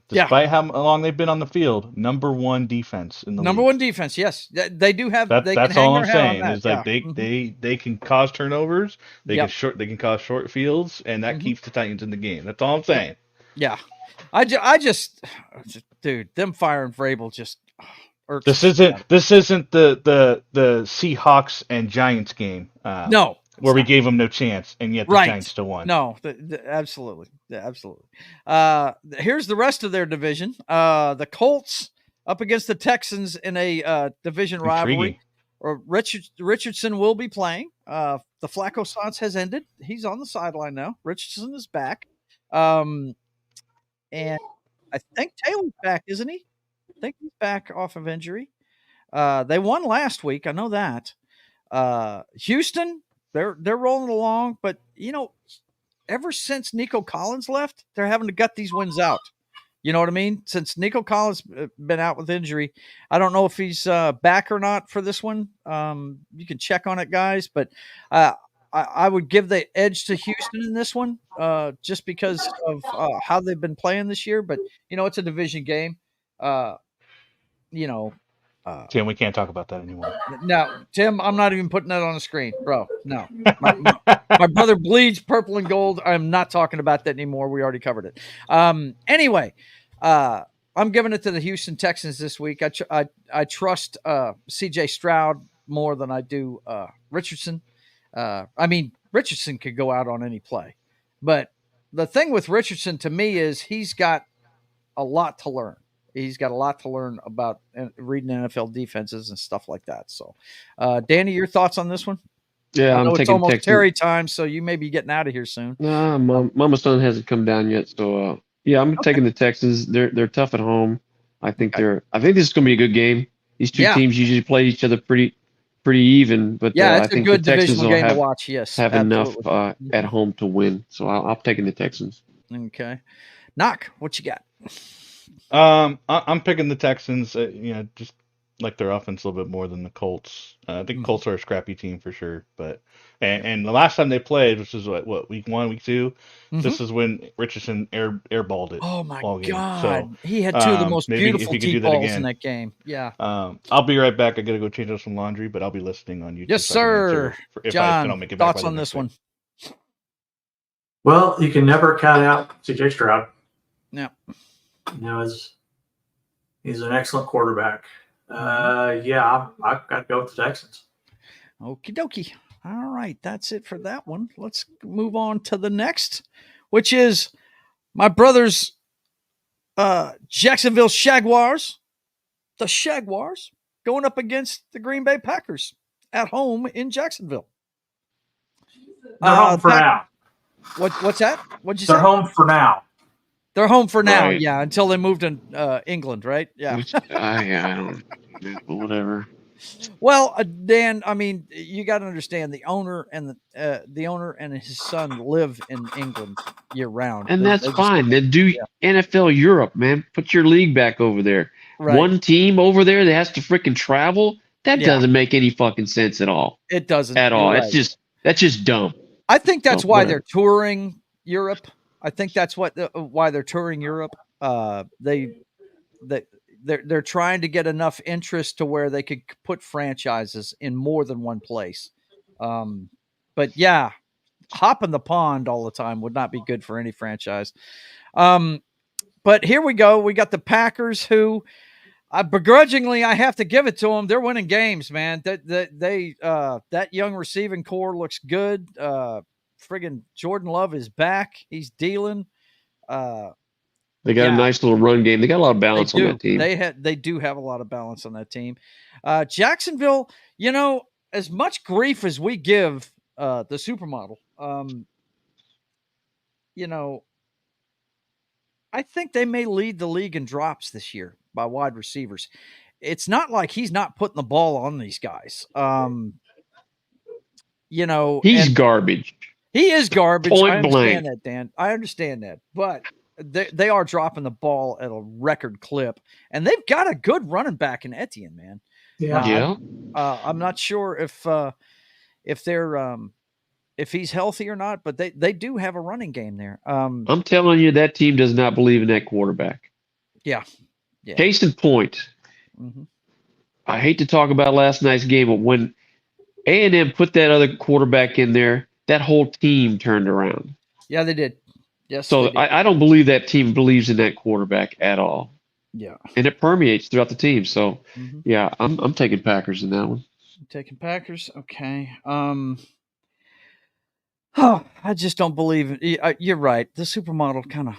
[SPEAKER 4] despite how long they've been on the field, number one defense in the
[SPEAKER 2] number
[SPEAKER 4] league.
[SPEAKER 2] One defense. Yes, they do have.
[SPEAKER 4] That's all I'm saying. Is they can cause turnovers. They can cause short fields, and that keeps the Titans in the game. That's all I'm saying.
[SPEAKER 2] Yeah, I just dude, them firing Vrabel just.
[SPEAKER 4] This isn't the Seahawks and Giants game.
[SPEAKER 2] No,
[SPEAKER 4] where we gave them no chance, and yet the Giants still won.
[SPEAKER 2] No, absolutely, absolutely. Here's the rest of their division. The Colts up against the Texans in a division rivalry. Or Richardson will be playing. The Flacco stance has ended. He's on the sideline now. Richardson is back. And I think Taylor's back, isn't he? I think he's back off of injury. They won last week. I know that. Houston, they're rolling along, but ever since Nico Collins left, they're having to gut these wins out. You know what I mean? Since Nico Collins been out with injury, I don't know if he's back or not for this one. You can check on it, guys. But I would give the edge to Houston in this one, just because of how they've been playing this year. But it's a division game.
[SPEAKER 4] Tim, we can't talk about that anymore.
[SPEAKER 2] No, Tim, I'm not even putting that on the screen, bro. No, my brother bleeds purple and gold. I'm not talking about that anymore. We already covered it. Anyway, I'm giving it to the Houston Texans this week. I trust C.J. Stroud more than I do Richardson. Richardson could go out on any play, but the thing with Richardson to me is he's got a lot to learn. He's got a lot to learn about reading NFL defenses and stuff like that. So, Danny, your thoughts on this one?
[SPEAKER 3] Yeah,
[SPEAKER 2] I know
[SPEAKER 3] I'm
[SPEAKER 2] it's
[SPEAKER 3] taking
[SPEAKER 2] almost
[SPEAKER 3] Texans.
[SPEAKER 2] Terry time, so you may be getting out of here soon.
[SPEAKER 3] Nah, Mama's son hasn't come down yet, so I'm taking the Texans. They're tough at home. I think this is going to be a good game. These two teams usually play each other pretty even, but
[SPEAKER 2] it's
[SPEAKER 3] I
[SPEAKER 2] a
[SPEAKER 3] think
[SPEAKER 2] good
[SPEAKER 3] the Texans
[SPEAKER 2] divisional
[SPEAKER 3] will
[SPEAKER 2] game to watch. Yes,
[SPEAKER 3] have enough
[SPEAKER 2] absolutely.
[SPEAKER 3] at home to win. So I'm taking the Texans.
[SPEAKER 2] Okay, Knock, what you got?
[SPEAKER 4] I'm picking the Texans. Just like their offense a little bit more than the Colts. I think Colts are a scrappy team for sure. But and the last time they played, which is what week 1, week 2, this is when Richardson airballed it.
[SPEAKER 2] Oh my
[SPEAKER 4] all game.
[SPEAKER 2] God,
[SPEAKER 4] So
[SPEAKER 2] he had two of the most
[SPEAKER 4] maybe
[SPEAKER 2] beautiful
[SPEAKER 4] if you could do
[SPEAKER 2] deep
[SPEAKER 4] that
[SPEAKER 2] balls
[SPEAKER 4] again.
[SPEAKER 2] in that game. Yeah.
[SPEAKER 4] I'll be right back. I gotta go change up some laundry, but I'll be listening on YouTube.
[SPEAKER 2] Yes,
[SPEAKER 4] so I can
[SPEAKER 2] sir.
[SPEAKER 4] answer if
[SPEAKER 2] John,
[SPEAKER 4] I don't make it back
[SPEAKER 2] thoughts
[SPEAKER 4] by the
[SPEAKER 2] on
[SPEAKER 4] next
[SPEAKER 2] this one?
[SPEAKER 4] week.
[SPEAKER 5] Well, you can never count out C.J. Stroud.
[SPEAKER 2] Yeah.
[SPEAKER 5] He's an excellent quarterback. I've got to go with the Texans.
[SPEAKER 2] Okie dokie. All right, that's it for that one. Let's move on to the next, which is my brother's Jacksonville Jaguars. The Jaguars going up against the Green Bay Packers at home in Jacksonville.
[SPEAKER 5] They're home for now.
[SPEAKER 2] What's that? What'd you say?
[SPEAKER 5] They're home for now.
[SPEAKER 2] They're home for now,
[SPEAKER 3] Right.
[SPEAKER 2] yeah, until they moved to England, right? Yeah.
[SPEAKER 3] I don't. Whatever.
[SPEAKER 2] Well, Dan, you got to understand the owner and his son live in England year round,
[SPEAKER 3] And that's fine. Then do NFL Europe, man. Put your league back over there.
[SPEAKER 2] Right.
[SPEAKER 3] One team over there that has to freaking travel. That doesn't make any fucking sense at all.
[SPEAKER 2] It doesn't
[SPEAKER 3] at all.
[SPEAKER 2] Right.
[SPEAKER 3] That's just dumb.
[SPEAKER 2] I think that's why
[SPEAKER 3] whatever.
[SPEAKER 2] they're touring Europe. I think that's why they're touring Europe. They're trying to get enough interest to where they could put franchises in more than one place. But yeah, hopping the pond all the time would not be good for any franchise. But here we go. We got the Packers, who begrudgingly I have to give it to them. They're winning games, man. That young receiving core looks good. Friggin' Jordan Love is back. He's dealing.
[SPEAKER 3] They got a nice little run game. They got a lot of balance on that team.
[SPEAKER 2] They do have a lot of balance on that team. Jacksonville, as much grief as we give the supermodel, I think they may lead the league in drops this year by wide receivers. It's not like he's not putting the ball on these guys.
[SPEAKER 3] He's garbage.
[SPEAKER 2] He is garbage.
[SPEAKER 3] Point
[SPEAKER 2] I understand
[SPEAKER 3] blank.
[SPEAKER 2] that, Dan. I understand that. But they are dropping the ball at a record clip. And they've got a good running back in Etienne, man.
[SPEAKER 3] Yeah.
[SPEAKER 2] I'm not sure if they're if he's healthy or not, but they do have a running game there.
[SPEAKER 3] I'm telling you, that team does not believe in that quarterback.
[SPEAKER 2] Yeah.
[SPEAKER 3] Case in point.
[SPEAKER 2] Mm-hmm.
[SPEAKER 3] I hate to talk about last night's game, but when A&M put that other quarterback in there, that whole team turned around.
[SPEAKER 2] Yeah, they did. Yes.
[SPEAKER 3] So I don't believe that team believes in that quarterback at all.
[SPEAKER 2] Yeah.
[SPEAKER 3] And it permeates throughout the team. So, yeah, I'm taking Packers in that one.
[SPEAKER 2] Taking Packers. Okay. I just don't believe it. You're right. The supermodel kind of,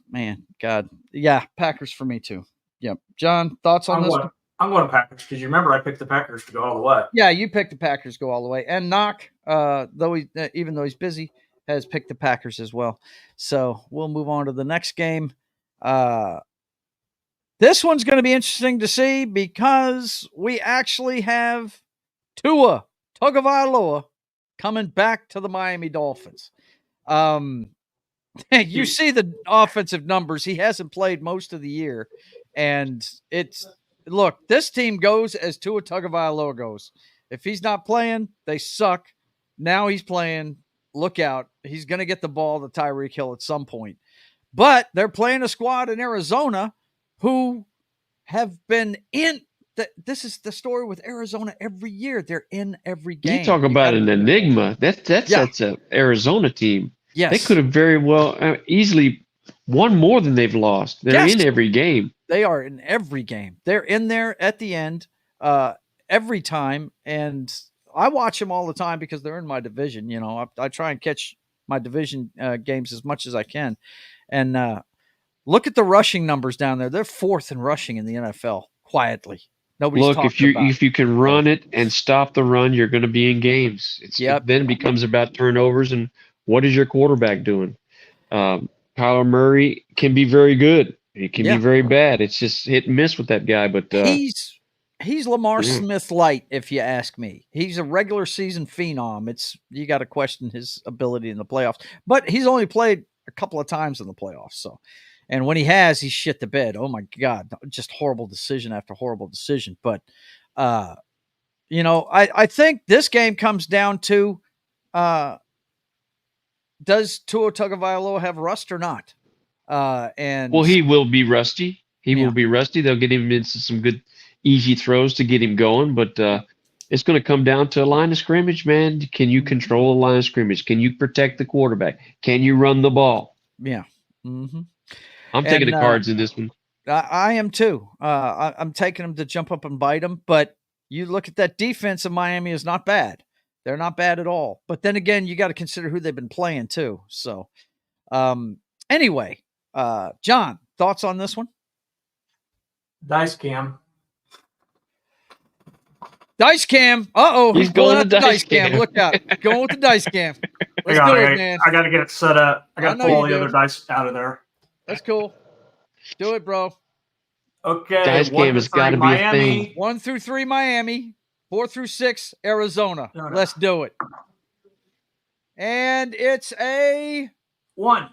[SPEAKER 2] man, God. Yeah, Packers for me too. Yep. John, thoughts on this?
[SPEAKER 5] I'm going Packers because you remember I picked the Packers to go all the way.
[SPEAKER 2] Yeah, you picked the Packers go all the way, and Knock, even though he's busy, has picked the Packers as well. So we'll move on to the next game. This one's going to be interesting to see because we actually have Tua Tagovailoa coming back to the Miami Dolphins. You see the offensive numbers. He hasn't played most of the year, and look, this team goes as Tua Tagovailoa goes. If he's not playing, they suck. Now he's playing. Look out. He's going to get the ball to Tyreek Hill at some point. But they're playing a squad in Arizona who have been in. This is the story with Arizona every year. They're in every game.
[SPEAKER 3] You talk about an enigma. That's an Arizona team.
[SPEAKER 2] Yes.
[SPEAKER 3] They could have very well easily won more than they've lost. They're in every game.
[SPEAKER 2] They are in every game. They're in there at the end every time. And I watch them all the time because they're in my division. You know, I try and catch my division games as much as I can. And look at the rushing numbers down there. They're fourth in rushing in the NFL quietly. Nobody's talking about
[SPEAKER 3] if you can run it and stop the run, you're going to be in games. It then becomes about turnovers and what is your quarterback doing? Kyler Murray can be very good. He can be very bad. It's just hit and miss with that guy. But
[SPEAKER 2] he's Lamar Smith light, if you ask me. He's a regular season phenom. You got to question his ability in the playoffs. But he's only played a couple of times in the playoffs. So, and when he has, he's shit the bed. Oh my God, just horrible decision after horrible decision. But I think this game comes down to does Tua Tagovailoa have rust or not?
[SPEAKER 3] He will be rusty. He will be rusty. They'll get him into some good, easy throws to get him going. But it's going to come down to a line of scrimmage, man. Can you control a line of scrimmage? Can you protect the quarterback? Can you run the ball?
[SPEAKER 2] Yeah. Mm-hmm.
[SPEAKER 3] I'm taking the Cards in this one.
[SPEAKER 2] I am too. I'm taking them to jump up and bite them. But you look at that defense of Miami is not bad. They're not bad at all. But then again, you got to consider who they've been playing too. So anyway, John, thoughts on this one?
[SPEAKER 5] Dice cam.
[SPEAKER 2] Dice cam. Uh-oh.
[SPEAKER 3] He's going
[SPEAKER 2] to dice cam. Look out. Going with the dice cam. Let's do it, man.
[SPEAKER 5] I got to get it set up. I got to pull all the other dice out of there.
[SPEAKER 2] That's cool. Do it, bro.
[SPEAKER 5] Okay.
[SPEAKER 3] Dice cam has got to be a thing.
[SPEAKER 2] 1 through 3, Miami. 4 through 6, Arizona.
[SPEAKER 5] No.
[SPEAKER 2] Let's do it. And it's a
[SPEAKER 5] 1.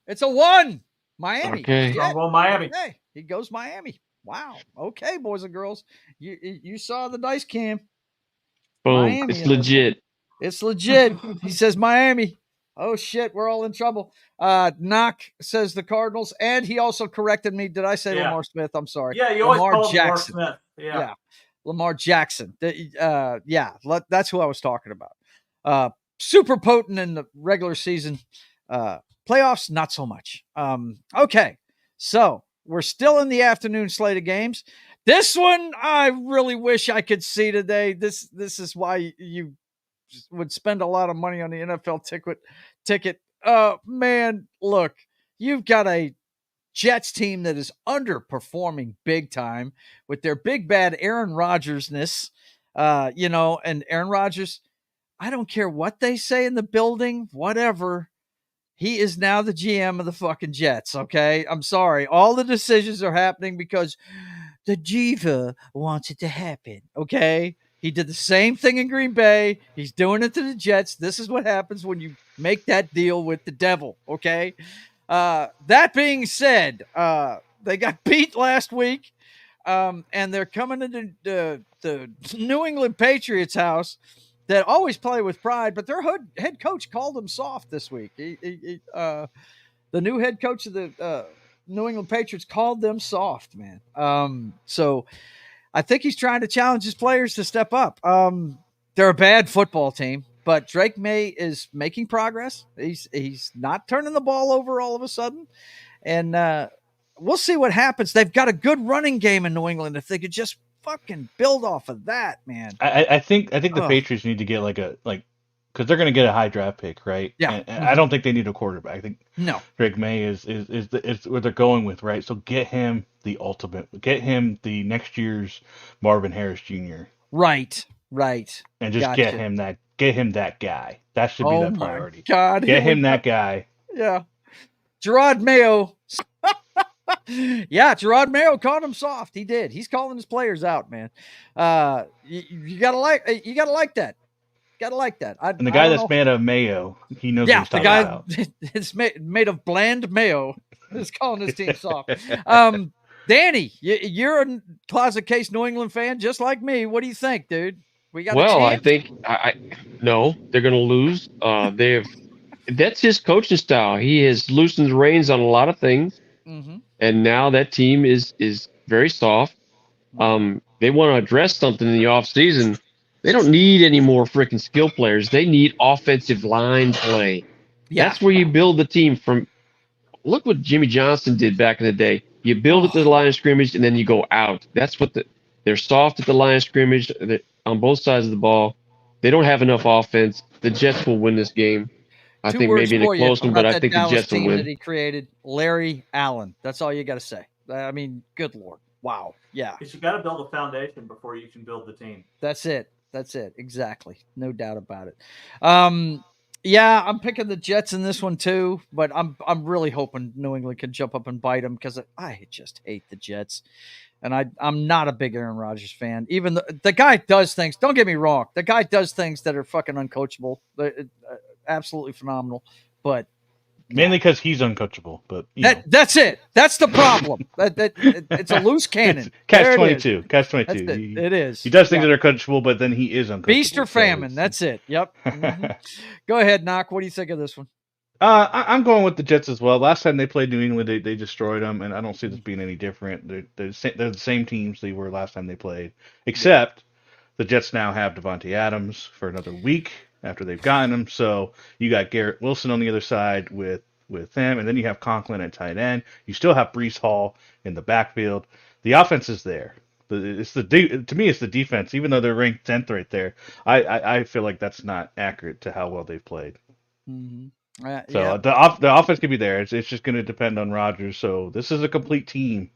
[SPEAKER 2] It's a 1. Miami.
[SPEAKER 3] Okay.
[SPEAKER 2] Yeah.
[SPEAKER 5] Well, Miami.
[SPEAKER 2] Okay. He goes Miami. Wow. Okay, boys and girls. You saw the dice cam.
[SPEAKER 3] Boom.
[SPEAKER 2] Miami.
[SPEAKER 3] It's legit.
[SPEAKER 2] It's legit. He says Miami. Oh, shit. We're all in trouble. Knock says the Cardinals. And he also corrected me. Did I say Lamar Smith? I'm sorry.
[SPEAKER 5] Yeah, you always call Lamar Smith. Yeah.
[SPEAKER 2] Lamar Jackson. That's who I was talking about. Super potent in the regular season. Playoffs, not so much. Okay, so we're still in the afternoon slate of games. This one, I really wish I could see today. This is why you would spend a lot of money on the NFL ticket. Man, look, you've got a Jets team that is underperforming big time with their big bad Aaron Rodgers-ness, and Aaron Rodgers, I don't care what they say in the building, whatever. He is now the GM of the fucking Jets, okay? I'm sorry. All the decisions are happening because the diva wants it to happen, okay? He did the same thing in Green Bay. He's doing it to the Jets. This is what happens when you make that deal with the devil, okay? That being said, they got beat last week, and they're coming into the New England Patriots house that always play with pride, but their head coach called them soft this week. The new head coach of the New England Patriots called them soft, man. So I think he's trying to challenge his players to step up. They're a bad football team, but Drake May is making progress. He's not turning the ball over all of a sudden. And we'll see what happens. They've got a good running game in New England. If they could just fucking build off of that, man.
[SPEAKER 4] I think the Patriots need to get because they're going to get a high draft pick, right?
[SPEAKER 2] Yeah.
[SPEAKER 4] And I don't think they need a quarterback. I think
[SPEAKER 2] no.
[SPEAKER 4] Drake May is what they're going with, right? So get him the ultimate. Get him the next year's Marvin Harris Jr.
[SPEAKER 2] Right.
[SPEAKER 4] and just
[SPEAKER 2] Gotcha.
[SPEAKER 4] get him that guy. That should be
[SPEAKER 2] Oh
[SPEAKER 4] that
[SPEAKER 2] my
[SPEAKER 4] priority.
[SPEAKER 2] God.
[SPEAKER 4] Get
[SPEAKER 2] here we
[SPEAKER 4] him
[SPEAKER 2] go.
[SPEAKER 4] that guy.
[SPEAKER 2] Yeah. Gerard Mayo. Yeah, Gerard Mayo caught him soft. He did. He's calling his players out, man. You gotta like that. Gotta like that.
[SPEAKER 4] And the guy that's made of mayo, he knows what he's talking about.
[SPEAKER 2] It's made of bland mayo is calling his team soft. Danny, you're a closet case New England fan just like me. What do you think, dude? We got a chance?
[SPEAKER 3] I think no, they're going to lose. That's his coaching style. He has loosened the reins on a lot of things, and now that team is very soft. They want to address something in the offseason. They don't need any more freaking skill players. They need offensive line play. Yeah. That's where you build the team from. Look what Jimmy Johnson did back in the day. You build at the line of scrimmage, and then you go out. That's what they're soft at the line of scrimmage on both sides of the ball. They don't have enough offense. The Jets will win this game. I think maybe in a close one, but I think the Jets will win.
[SPEAKER 2] That he created, Larry Allen. That's all you got to say. I mean, good Lord. Wow. Yeah.
[SPEAKER 5] Because you got to build a foundation before you can build the team.
[SPEAKER 2] That's it. Exactly. No doubt about it. Yeah, I'm picking the Jets in this one too, but I'm really hoping New England can jump up and bite them because I just hate the Jets. And I'm not a big Aaron Rodgers fan. Even the guy does things. Don't get me wrong. The guy does things that are fucking uncoachable. Absolutely phenomenal. But
[SPEAKER 4] mainly because he's uncoachable. But
[SPEAKER 2] that's it. That's the problem. It's a loose cannon.
[SPEAKER 4] Catch-22. Catch-22.
[SPEAKER 2] It is.
[SPEAKER 4] He does things that are coachable, but then he is uncoachable.
[SPEAKER 2] Beast or famine. That's it. Yep. Go ahead, Knock. What do you think of this one?
[SPEAKER 4] I'm going with the Jets as well. Last time they played New England, they destroyed them, and I don't see this being any different. They're the same teams they were last time they played, except the Jets now have Devontae Adams for another week after they've gotten him. So you got Garrett Wilson on the other side with him, and then you have Conklin at tight end. You still have Breece Hall in the backfield. The offense is there. To me, it's the defense. Even though they're ranked 10th right there, I feel like that's not accurate to how well they've played.
[SPEAKER 2] Mm-hmm.
[SPEAKER 4] The offense could be there. It's just going to depend on Rodgers. So this is a complete team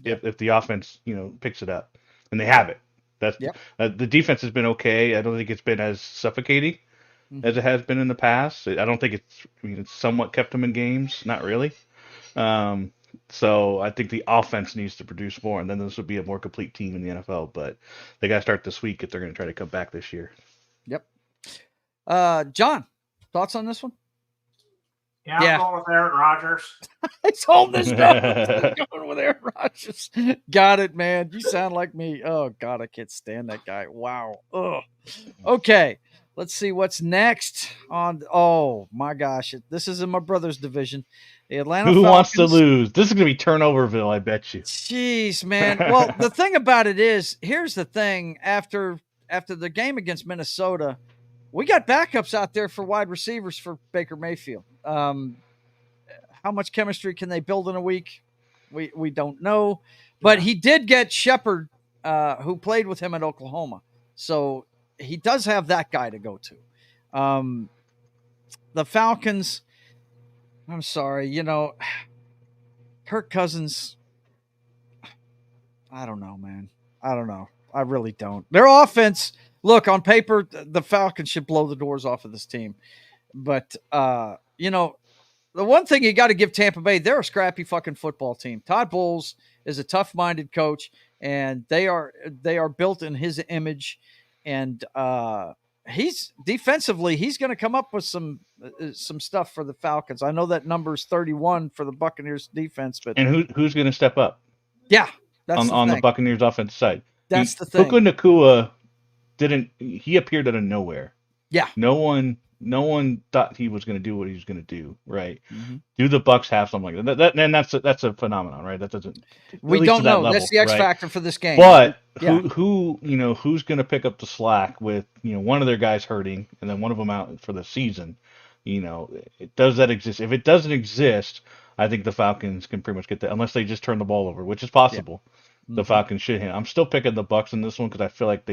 [SPEAKER 4] if the offense picks it up, and they have it. The defense has been okay. I don't think it's been as suffocating as it has been in the past. I don't think it's somewhat kept them in games. Not really. So I think the offense needs to produce more, and then this would be a more complete team in the NFL. But they got to start this week if they're going to try to come back this year.
[SPEAKER 2] Yep. John, thoughts on this one?
[SPEAKER 5] Yeah, I'm going with Aaron Rodgers.
[SPEAKER 2] It's holding this down. Going with Aaron Rodgers. Got it, man. You sound like me. Oh, God, I can't stand that guy. Wow. Ugh. Okay, let's see what's next. Oh, my gosh. This is in my brother's division. The Atlanta
[SPEAKER 4] Who
[SPEAKER 2] Falcons.
[SPEAKER 4] Wants to lose? This is going to be Turnoverville, I bet you.
[SPEAKER 2] Jeez, man. Well, the thing about it is, here's the thing. After the game against Minnesota, we got backups out there for wide receivers for Baker Mayfield. How much chemistry can they build in a week? We don't know. But he did get Shepard, who played with him at Oklahoma. So he does have that guy to go to. The Falcons, I'm sorry, Kirk Cousins, I don't know, man. I don't know. I really don't. Their offense, look, on paper, the Falcons should blow the doors off of this team. But, the one thing you got to give Tampa Bay, they're a scrappy fucking football team. Todd Bowles is a tough-minded coach, and they are built in his image. And he's going to come up with some stuff for the Falcons. I know that number's 31 for the Buccaneers defense, but
[SPEAKER 4] who's going to step up?
[SPEAKER 2] Yeah, that's
[SPEAKER 4] on the Buccaneers offensive side.
[SPEAKER 2] That's the thing.
[SPEAKER 4] Puka Nacua he appeared out of nowhere.
[SPEAKER 2] Yeah.
[SPEAKER 4] No one thought he was going to do what he was going to do, right?
[SPEAKER 2] Mm-hmm.
[SPEAKER 4] Do the Bucks have something like that? And that's a phenomenon, right? That doesn't.
[SPEAKER 2] We don't know. That's the X factor for this game.
[SPEAKER 4] But who's going to pick up the slack with one of their guys hurting and then one of them out for the season? Does that exist? If it doesn't exist, I think the Falcons can pretty much get that unless they just turn the ball over, which is possible. Yeah. The Falcons should hit. I'm still picking the Bucks in this one because I feel like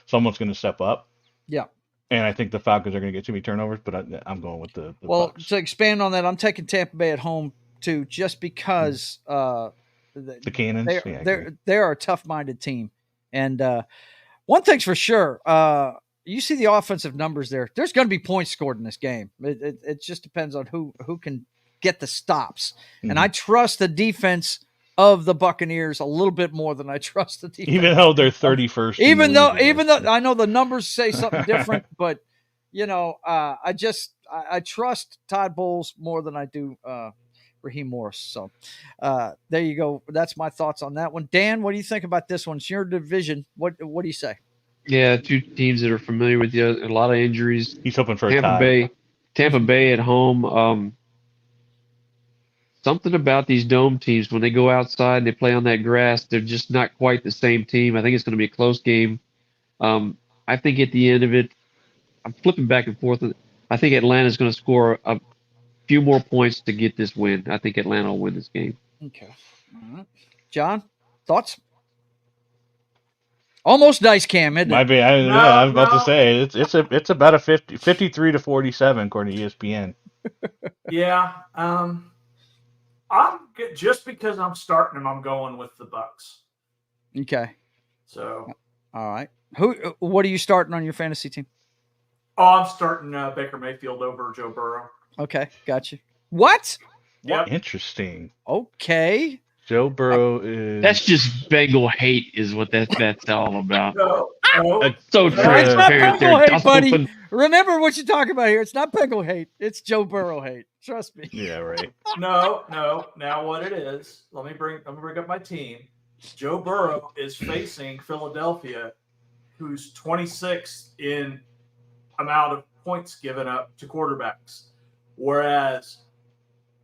[SPEAKER 4] someone's going to step up.
[SPEAKER 2] Yeah.
[SPEAKER 4] And I think the Falcons are going to get too many turnovers, but I'm going with the
[SPEAKER 2] Well,
[SPEAKER 4] Bucks.
[SPEAKER 2] To expand on that, I'm taking Tampa Bay at home too, just because
[SPEAKER 4] The Cannons.
[SPEAKER 2] They are a tough-minded team, and one thing's for sure. You see the offensive numbers there. There's going to be points scored in this game. It just depends on who can get the stops. And I trust the defense of the Buccaneers a little bit more than I trust the defense.
[SPEAKER 4] Even though they're 31st.
[SPEAKER 2] Even though I know the numbers say something different, but I trust Todd Bowles more than I do Raheem Morris. So there you go. That's my thoughts on that one. Dan, what do you think about this one? It's your division. What do you say?
[SPEAKER 3] Yeah, two teams that are familiar with you. A lot of injuries.
[SPEAKER 4] He's hoping for a tie.
[SPEAKER 3] Tampa Bay at home. Something about these dome teams, when they go outside and they play on that grass, they're just not quite the same team. I think it's going to be a close game. I think at the end of it, I'm flipping back and forth. I think Atlanta's going to score a few more points to get this win. I think Atlanta will win this game.
[SPEAKER 2] Okay. All right. John, thoughts? Almost dice cam, isn't it?
[SPEAKER 4] Might be. I was about to say it's about a 53-47 according to ESPN.
[SPEAKER 5] Yeah. Just because I'm starting them, I'm going with the Bucks.
[SPEAKER 2] Okay.
[SPEAKER 5] So.
[SPEAKER 2] All right. What are you starting on your fantasy team?
[SPEAKER 5] Oh, I'm starting Baker Mayfield over Joe Burrow.
[SPEAKER 2] Okay, gotcha. What?
[SPEAKER 5] Yep.
[SPEAKER 4] Interesting.
[SPEAKER 2] Okay.
[SPEAKER 4] Joe Burrow is.
[SPEAKER 3] That's just Bengal hate, is what that's all about.
[SPEAKER 5] No.
[SPEAKER 3] So transparent there,
[SPEAKER 2] hate, buddy. Remember what you're talking about here. It's not Bengal hate. It's Joe Burrow hate. Trust me.
[SPEAKER 4] Yeah, right.
[SPEAKER 5] No. Now what it is? Let me bring up my team. Joe Burrow is facing Philadelphia, who's 26th in amount of points given up to quarterbacks, whereas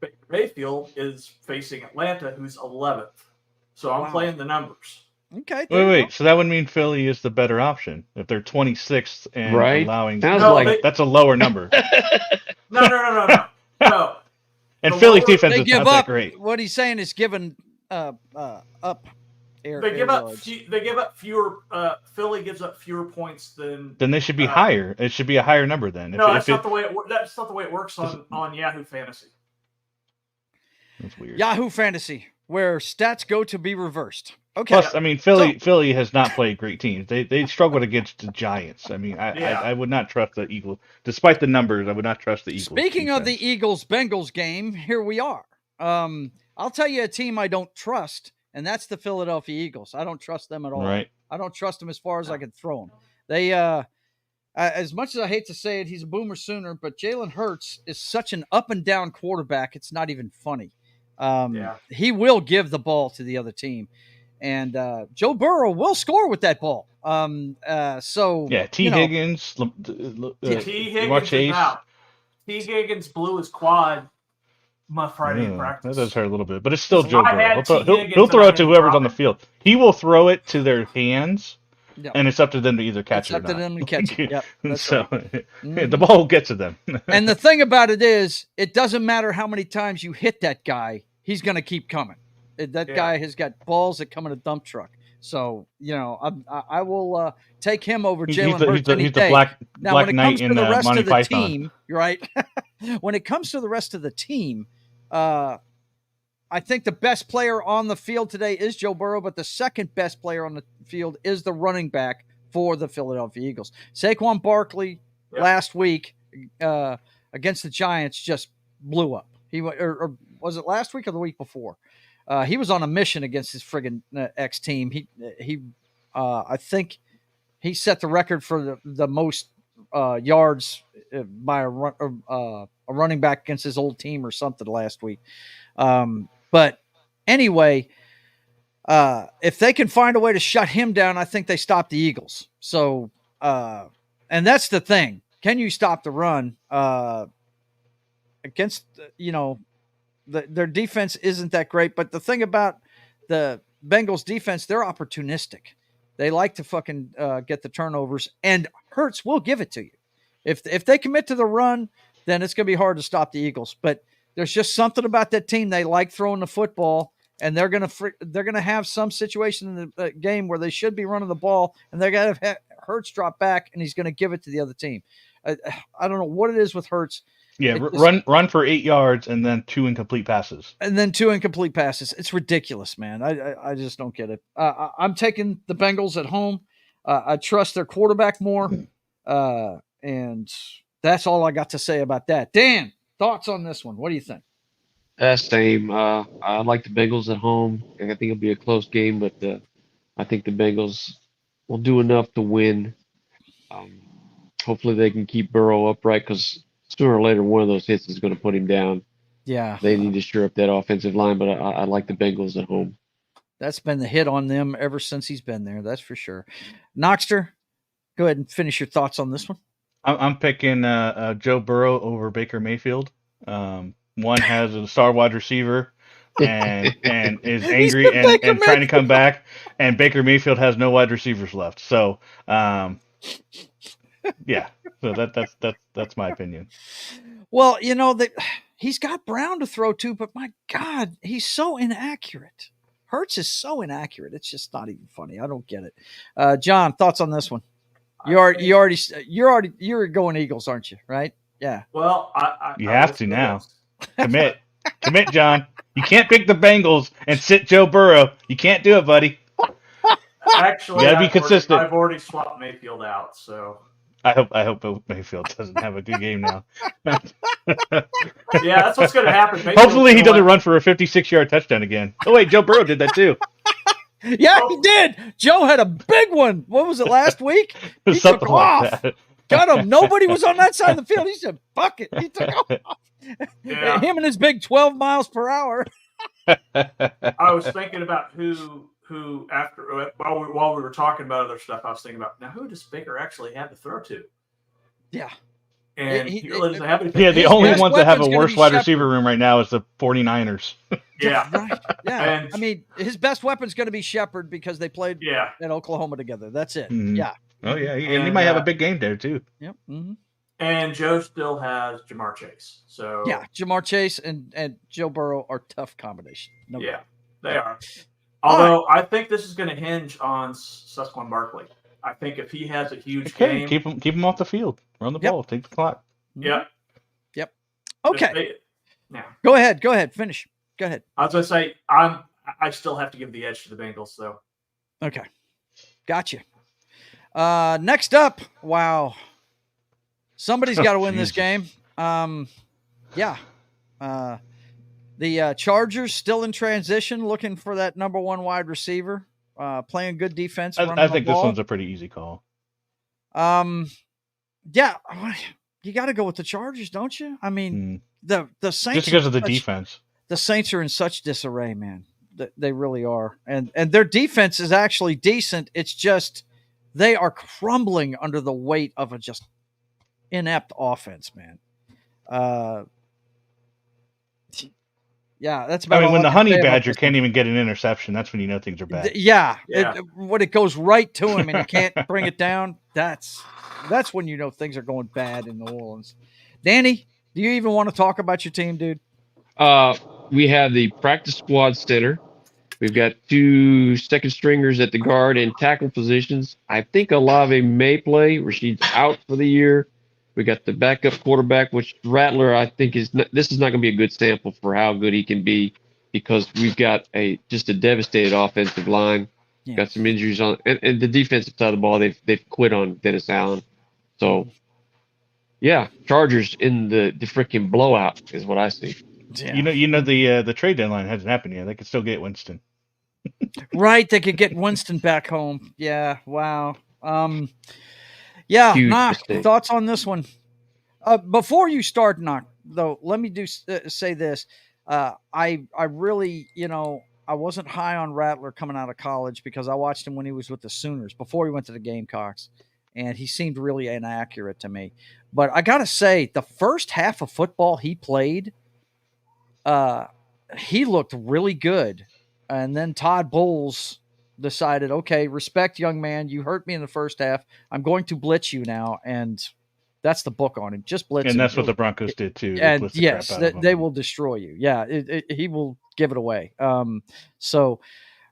[SPEAKER 5] Baker Mayfield is facing Atlanta, who's 11th. So I'm playing the numbers.
[SPEAKER 2] Okay.
[SPEAKER 4] Wait. So that would mean Philly is the better option if they're 26th and allowing. That's a lower number.
[SPEAKER 5] No.
[SPEAKER 4] And Philly's defense is not that great.
[SPEAKER 2] What he's saying is giving up air.
[SPEAKER 5] They give up fewer. Philly gives up fewer points than.
[SPEAKER 4] Then they should be higher. It should be a higher number then.
[SPEAKER 5] That's not the way it works on Yahoo Fantasy.
[SPEAKER 4] That's weird.
[SPEAKER 2] Yahoo Fantasy, where stats go to be reversed. Okay.
[SPEAKER 4] Plus, I mean, Philly has not played great teams. They struggled against the Giants. I mean, I would not trust the Eagles. Despite the numbers, I would not trust the Eagles.
[SPEAKER 2] Speaking of the Eagles-Bengals game, here we are. I'll tell you a team I don't trust, and that's the Philadelphia Eagles. I don't trust them at all.
[SPEAKER 4] Right.
[SPEAKER 2] I don't trust them as far as I can throw them. They, as much as I hate to say it, he's a boomer sooner, but Jalen Hurts is such an up-and-down quarterback, it's not even funny. He will give the ball to the other team. And Joe Burrow will score with that ball.
[SPEAKER 4] Higgins,
[SPEAKER 5] T. Higgins is out. T. Higgins blew his quad my Friday in practice.
[SPEAKER 4] That does hurt a little bit, but it's still Joe Burrow. He'll throw it to whoever's on the field. He will throw it to their hands, and it's up to them to either catch it or not. It's up to them to catch it. Yep, that's right.
[SPEAKER 2] The
[SPEAKER 4] ball will get to them.
[SPEAKER 2] And the thing about it is, it doesn't matter how many times you hit that guy, he's going to keep coming. That guy has got balls that come in a dump truck. So, I will take him over Jalen Hurts any day. Now, when it comes to the rest of the team, right? When it comes to the rest of the team, I think the best player on the field today is Joe Burrow, but the second best player on the field is the running back for the Philadelphia Eagles. Saquon Barkley last week against the Giants just blew up. Or was it last week or the week before? He was on a mission against his friggin' ex-team. I think he set the record for the most yards by a running back against his old team or something last week. But anyway, if they can find a way to shut him down, I think they stop the Eagles. So, and that's the thing. Can you stop the run against, their defense isn't that great, but the thing about the Bengals defense, they're opportunistic. They like to fucking get the turnovers, and Hurts will give it to you. If they commit to the run, then it's going to be hard to stop the Eagles. But there's just something about that team. They like throwing the football, and they're going to have some situation in the game where they should be running the ball, and they're going to have Hurts drop back, and he's going to give it to the other team. I don't know what it is with Hurts.
[SPEAKER 4] Yeah, run for 8 yards and then 2 incomplete passes.
[SPEAKER 2] It's ridiculous, man. I just don't get it. I'm taking the Bengals at home. I trust their quarterback more. And that's all I got to say about that. Dan, thoughts on this one? What do you think?
[SPEAKER 3] Same. I like the Bengals at home. I think it'll be a close game, but I think the Bengals will do enough to win. Hopefully they can keep Burrow upright because sooner or later one of those hits is going to put him down.
[SPEAKER 2] Yeah.
[SPEAKER 3] They need to shore up that offensive line, but I like the Bengals at home.
[SPEAKER 2] That's been the hit on them ever since he's been there. That's for sure. Knoxter, go ahead and finish your thoughts on this one.
[SPEAKER 4] I'm picking Joe Burrow over Baker Mayfield. One has a star wide receiver and is angry and trying to come back, and Baker Mayfield has no wide receivers left. So, yeah. So that's my opinion.
[SPEAKER 2] Well, he's got Brown to throw to, but my God, he's so inaccurate. Hurts is so inaccurate. It's just not even funny. I don't get it. John, thoughts on this one? You're going Eagles, aren't you? Right? Yeah.
[SPEAKER 5] Well,
[SPEAKER 4] you have to now. Commit, John. You can't pick the Bengals and sit Joe Burrow. You can't do it, buddy.
[SPEAKER 5] Actually,
[SPEAKER 4] you gotta be consistent.
[SPEAKER 5] I've already swapped Mayfield out, so.
[SPEAKER 4] I hope Mayfield doesn't have a good game now.
[SPEAKER 5] Yeah, that's what's going to happen.
[SPEAKER 4] Hopefully he doesn't run for a 56-yard touchdown again. Oh wait, Joe Burrow did that too.
[SPEAKER 2] Yeah, he did. Joe had a big one. What was it, last week? He
[SPEAKER 4] Something
[SPEAKER 2] took
[SPEAKER 4] like
[SPEAKER 2] off.
[SPEAKER 4] That.
[SPEAKER 2] Got him. Nobody was on that side of the field. He said, "Fuck it." He took off.
[SPEAKER 5] Yeah.
[SPEAKER 2] Him and his big 12 miles per hour.
[SPEAKER 5] I was thinking about who after while we were talking about other stuff, I was thinking about now who does Baker actually have to throw to?
[SPEAKER 2] Yeah.
[SPEAKER 5] And he really doesn't have anything.
[SPEAKER 4] Yeah, the only ones that have a worse wide
[SPEAKER 2] Shepard.
[SPEAKER 4] receiver room right now is the 49ers.
[SPEAKER 5] Yeah.
[SPEAKER 2] Right. Yeah.
[SPEAKER 5] And,
[SPEAKER 2] I mean, his best weapon's going to be Shepard because they played at Oklahoma together. That's it.
[SPEAKER 4] Mm-hmm.
[SPEAKER 2] Yeah.
[SPEAKER 4] Oh, yeah. And he might have a big game there, too.
[SPEAKER 2] Yep. Mm-hmm.
[SPEAKER 5] And Joe still has Jamar Chase. So
[SPEAKER 2] yeah, Jamar Chase and Joe Burrow are tough combination. No
[SPEAKER 5] yeah,
[SPEAKER 2] doubt.
[SPEAKER 5] they are. Although I think this is going to hinge on Saquon Barkley. I think if he has a huge game,
[SPEAKER 4] keep him off the field, run the ball, take the clock.
[SPEAKER 5] Yep.
[SPEAKER 2] Okay. Now go ahead, finish. Go ahead.
[SPEAKER 5] I was going to say I still have to give the edge to the Bengals, though.
[SPEAKER 2] Okay, gotcha. Next up, wow. Somebody's got to win this game. The Chargers still in transition, looking for that number one wide receiver, playing good defense.
[SPEAKER 4] I think this one's a pretty easy call.
[SPEAKER 2] Yeah, you got to go with the Chargers, don't you? I mean, the Saints
[SPEAKER 4] just because of the defense.
[SPEAKER 2] The Saints are in such disarray, man. They really are, and their defense is actually decent. It's just they are crumbling under the weight of a just inept offense, man. Yeah, that's about.
[SPEAKER 4] I mean, when the Honey Badger can't even get an interception, that's when you know things are bad.
[SPEAKER 2] When it goes right to him and he can't bring it down, that's when you know things are going bad in New Orleans. Danny, do you even want to talk about your team, dude?
[SPEAKER 3] We have the practice squad center. We've got 2 second stringers at the guard and tackle positions. I think Olave may play. Rashid's out for the year. We got the backup quarterback, which Rattler, I think, this is not going to be a good sample for how good he can be because we've got just a devastated offensive line. Yeah. Got some injuries on, and the defensive side of the ball, they've quit on Dennis Allen. So, yeah, Chargers in the freaking blowout is what I see.
[SPEAKER 2] Yeah.
[SPEAKER 4] You know the trade deadline hasn't happened yet. They could still get Winston.
[SPEAKER 2] Right, they could get Winston back home. Yeah, wow. Yeah, Knock, thoughts on this one? Before you start, Knock, though, let me say this. I really, I wasn't high on Rattler coming out of college because I watched him when he was with the Sooners before he went to the Gamecocks, and he seemed really inaccurate to me. But I got to say, the first half of football he played, he looked really good. And then Todd Bowles decided, okay, respect, young man. You hurt me in the first half. I'm going to blitz you now. And that's the book on him. Just blitz him.
[SPEAKER 4] And that's what the Broncos did too.
[SPEAKER 2] And yes, they will destroy you. Yeah, he will give it away. So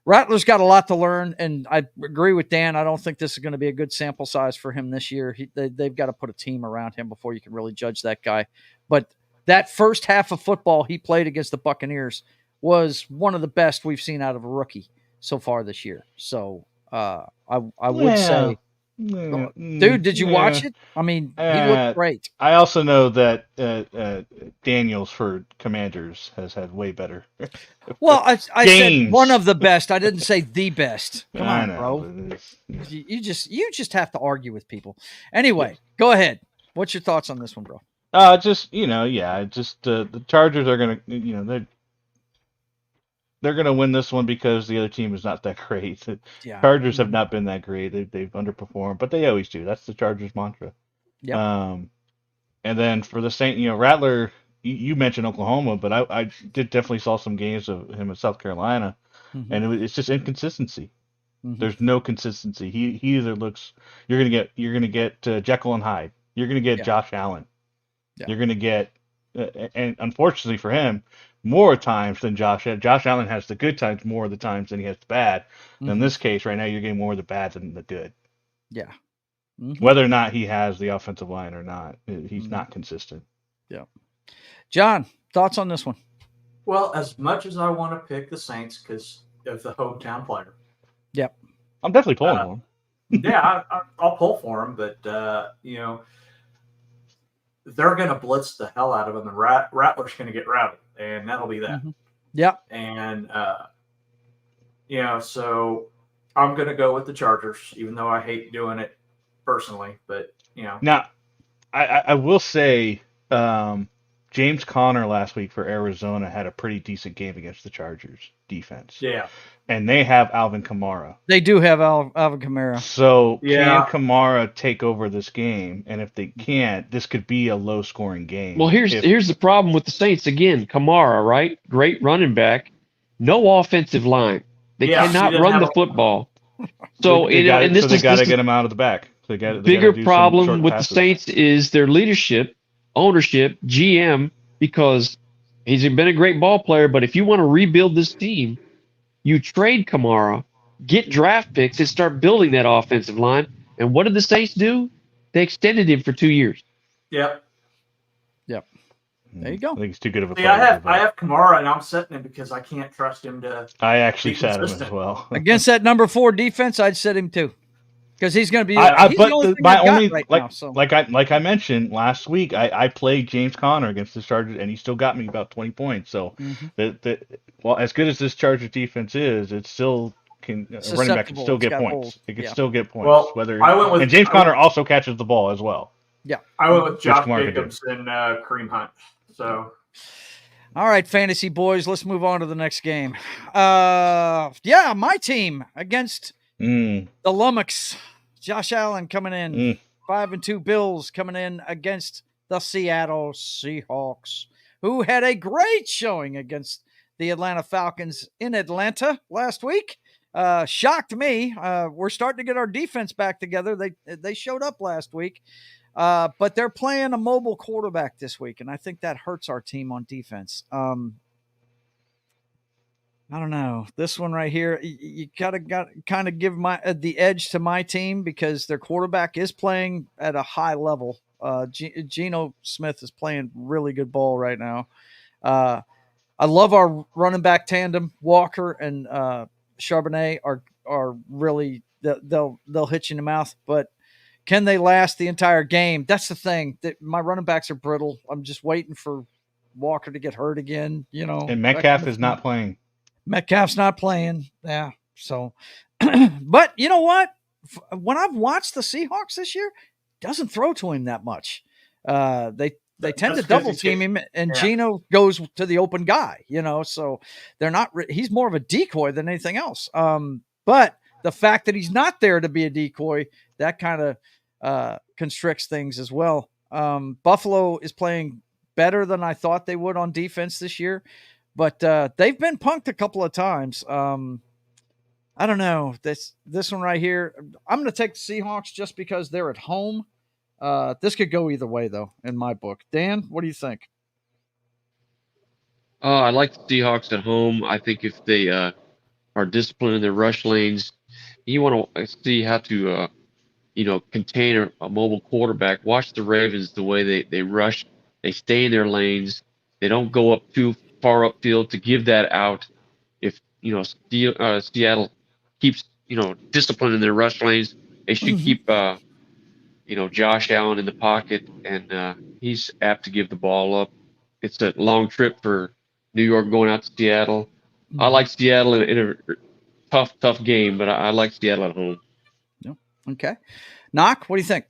[SPEAKER 2] Rattler's got a lot to learn. And I agree with Dan. I don't think this is going to be a good sample size for him this year. They've got to put a team around him before you can really judge that guy. But that first half of football he played against the Buccaneers was one of the best we've seen out of a rookie so far this year. So I would say, dude, did you watch it? I mean, he looked great.
[SPEAKER 4] I also know that Daniels for Commanders has had way better.
[SPEAKER 2] Well, I said
[SPEAKER 4] Games.
[SPEAKER 2] one of the best. I didn't say the best. Come
[SPEAKER 4] I
[SPEAKER 2] on,
[SPEAKER 4] know,
[SPEAKER 2] bro. You just have to argue with people. Anyway, go ahead. What's your thoughts on this one, bro?
[SPEAKER 4] Just the Chargers are gonna, they're gonna win this one because the other team is not that great. The Chargers have not been that great. They've underperformed, but they always do. That's the Chargers mantra.
[SPEAKER 2] Yeah.
[SPEAKER 4] And then for the Saint, Rattler, you mentioned Oklahoma, but I did definitely saw some games of him in South Carolina, and it's just inconsistency. There's no consistency. He either looks, you're gonna get Jekyll and Hyde. You're gonna get Josh Allen.
[SPEAKER 2] Yeah.
[SPEAKER 4] You're gonna get, and unfortunately for him, more times than Josh Allen has the good times more of the times than he has the bad. In this case, right now, you're getting more of the bad than the good.
[SPEAKER 2] Yeah.
[SPEAKER 4] Whether or not he has the offensive line or not, he's not consistent.
[SPEAKER 2] Yeah. John, thoughts on this one?
[SPEAKER 5] Well, as much as I want to pick the Saints because of the hometown player.
[SPEAKER 2] Yep.
[SPEAKER 4] I'm definitely pulling for him.
[SPEAKER 5] Yeah, I'll pull for him, but they're going to blitz the hell out of him, and Rattler's going to get routed, and that'll be that.
[SPEAKER 2] Yeah.
[SPEAKER 5] And so I'm going to go with the Chargers, even though I hate doing it personally. But
[SPEAKER 4] now, I will say, James Conner last week for Arizona had a pretty decent game against the Chargers defense.
[SPEAKER 5] Yeah.
[SPEAKER 4] And they have Alvin Kamara.
[SPEAKER 2] They do have Alvin Kamara.
[SPEAKER 4] So can Kamara take over this game? And if they can't, this could be a low-scoring game.
[SPEAKER 3] Well, here's the problem with the Saints again. Kamara, right? Great running back. No offensive line. They cannot run the football. So
[SPEAKER 4] they got to get him out of the back.
[SPEAKER 3] Bigger problem with the Saints is their leadership, ownership, GM, because he's been a great ball player. But if you want to rebuild this team, you trade Kamara, get draft picks, and start building that offensive line. And what did the Saints do? They extended him for 2 years.
[SPEAKER 5] Yep.
[SPEAKER 2] There you go.
[SPEAKER 4] I think he's too good of a player.
[SPEAKER 5] I have Kamara, and I'm setting him because I can't trust him to.
[SPEAKER 4] I actually sat him as well.
[SPEAKER 2] Against that number 4 defense, I'd set him too, because he's going to be.
[SPEAKER 4] Like I mentioned last week, I played James Conner against the Chargers, and he still got me about 20 points. So, as good as this Chargers defense is, it still can a running back can still get points. It can still get points.
[SPEAKER 5] Well,
[SPEAKER 4] and James Conner also catches the ball as well.
[SPEAKER 2] Yeah,
[SPEAKER 5] I went with Josh Jacobs and Kareem Hunt. So,
[SPEAKER 2] all right, fantasy boys, let's move on to the next game. My team against the Lummox. Josh Allen coming in 5-2 Bills coming in against the Seattle Seahawks, who had a great showing against the Atlanta Falcons in Atlanta last week. Shocked me. We're starting to get our defense back together. They showed up last week. But they're playing a mobile quarterback this week, and I think that hurts our team on defense. I don't know. This one right here, you gotta kind of give the edge to my team because their quarterback is playing at a high level. Geno Smith is playing really good ball right now. I love our running back tandem. Walker and Charbonnet are really they'll hit you in the mouth, but can they last the entire game? That's the thing. That my running backs are brittle. I'm just waiting for Walker to get hurt again. And
[SPEAKER 4] Metcalf is not playing.
[SPEAKER 2] Metcalf's not playing. Yeah. So, but you know what? When I've watched the Seahawks this year, doesn't throw to him that much. They tend to double team him, and Geno goes to the open guy. So they're not. He's more of a decoy than anything else. But the fact that he's not there to be a decoy, that kind of constricts things as well. Buffalo is playing better than I thought they would on defense this year, but they've been punked a couple of times. I don't know. This one right here, I'm going to take the Seahawks just because they're at home. This could go either way, though, in my book. Dan, what do you think?
[SPEAKER 3] I like the Seahawks at home. I think if they are disciplined in their rush lanes, you want to see how to contain a mobile quarterback. Watch the Ravens, the way they rush They stay in their lanes. They don't go up too far upfield to give that out. If Seattle keeps discipline in their rush lanes, they should keep Josh Allen in the pocket, and he's apt to give the ball up. It's a long trip for New York going out to Seattle. I like Seattle in a tough game, but I like Seattle at home.
[SPEAKER 2] Okay. Knock, what do you think?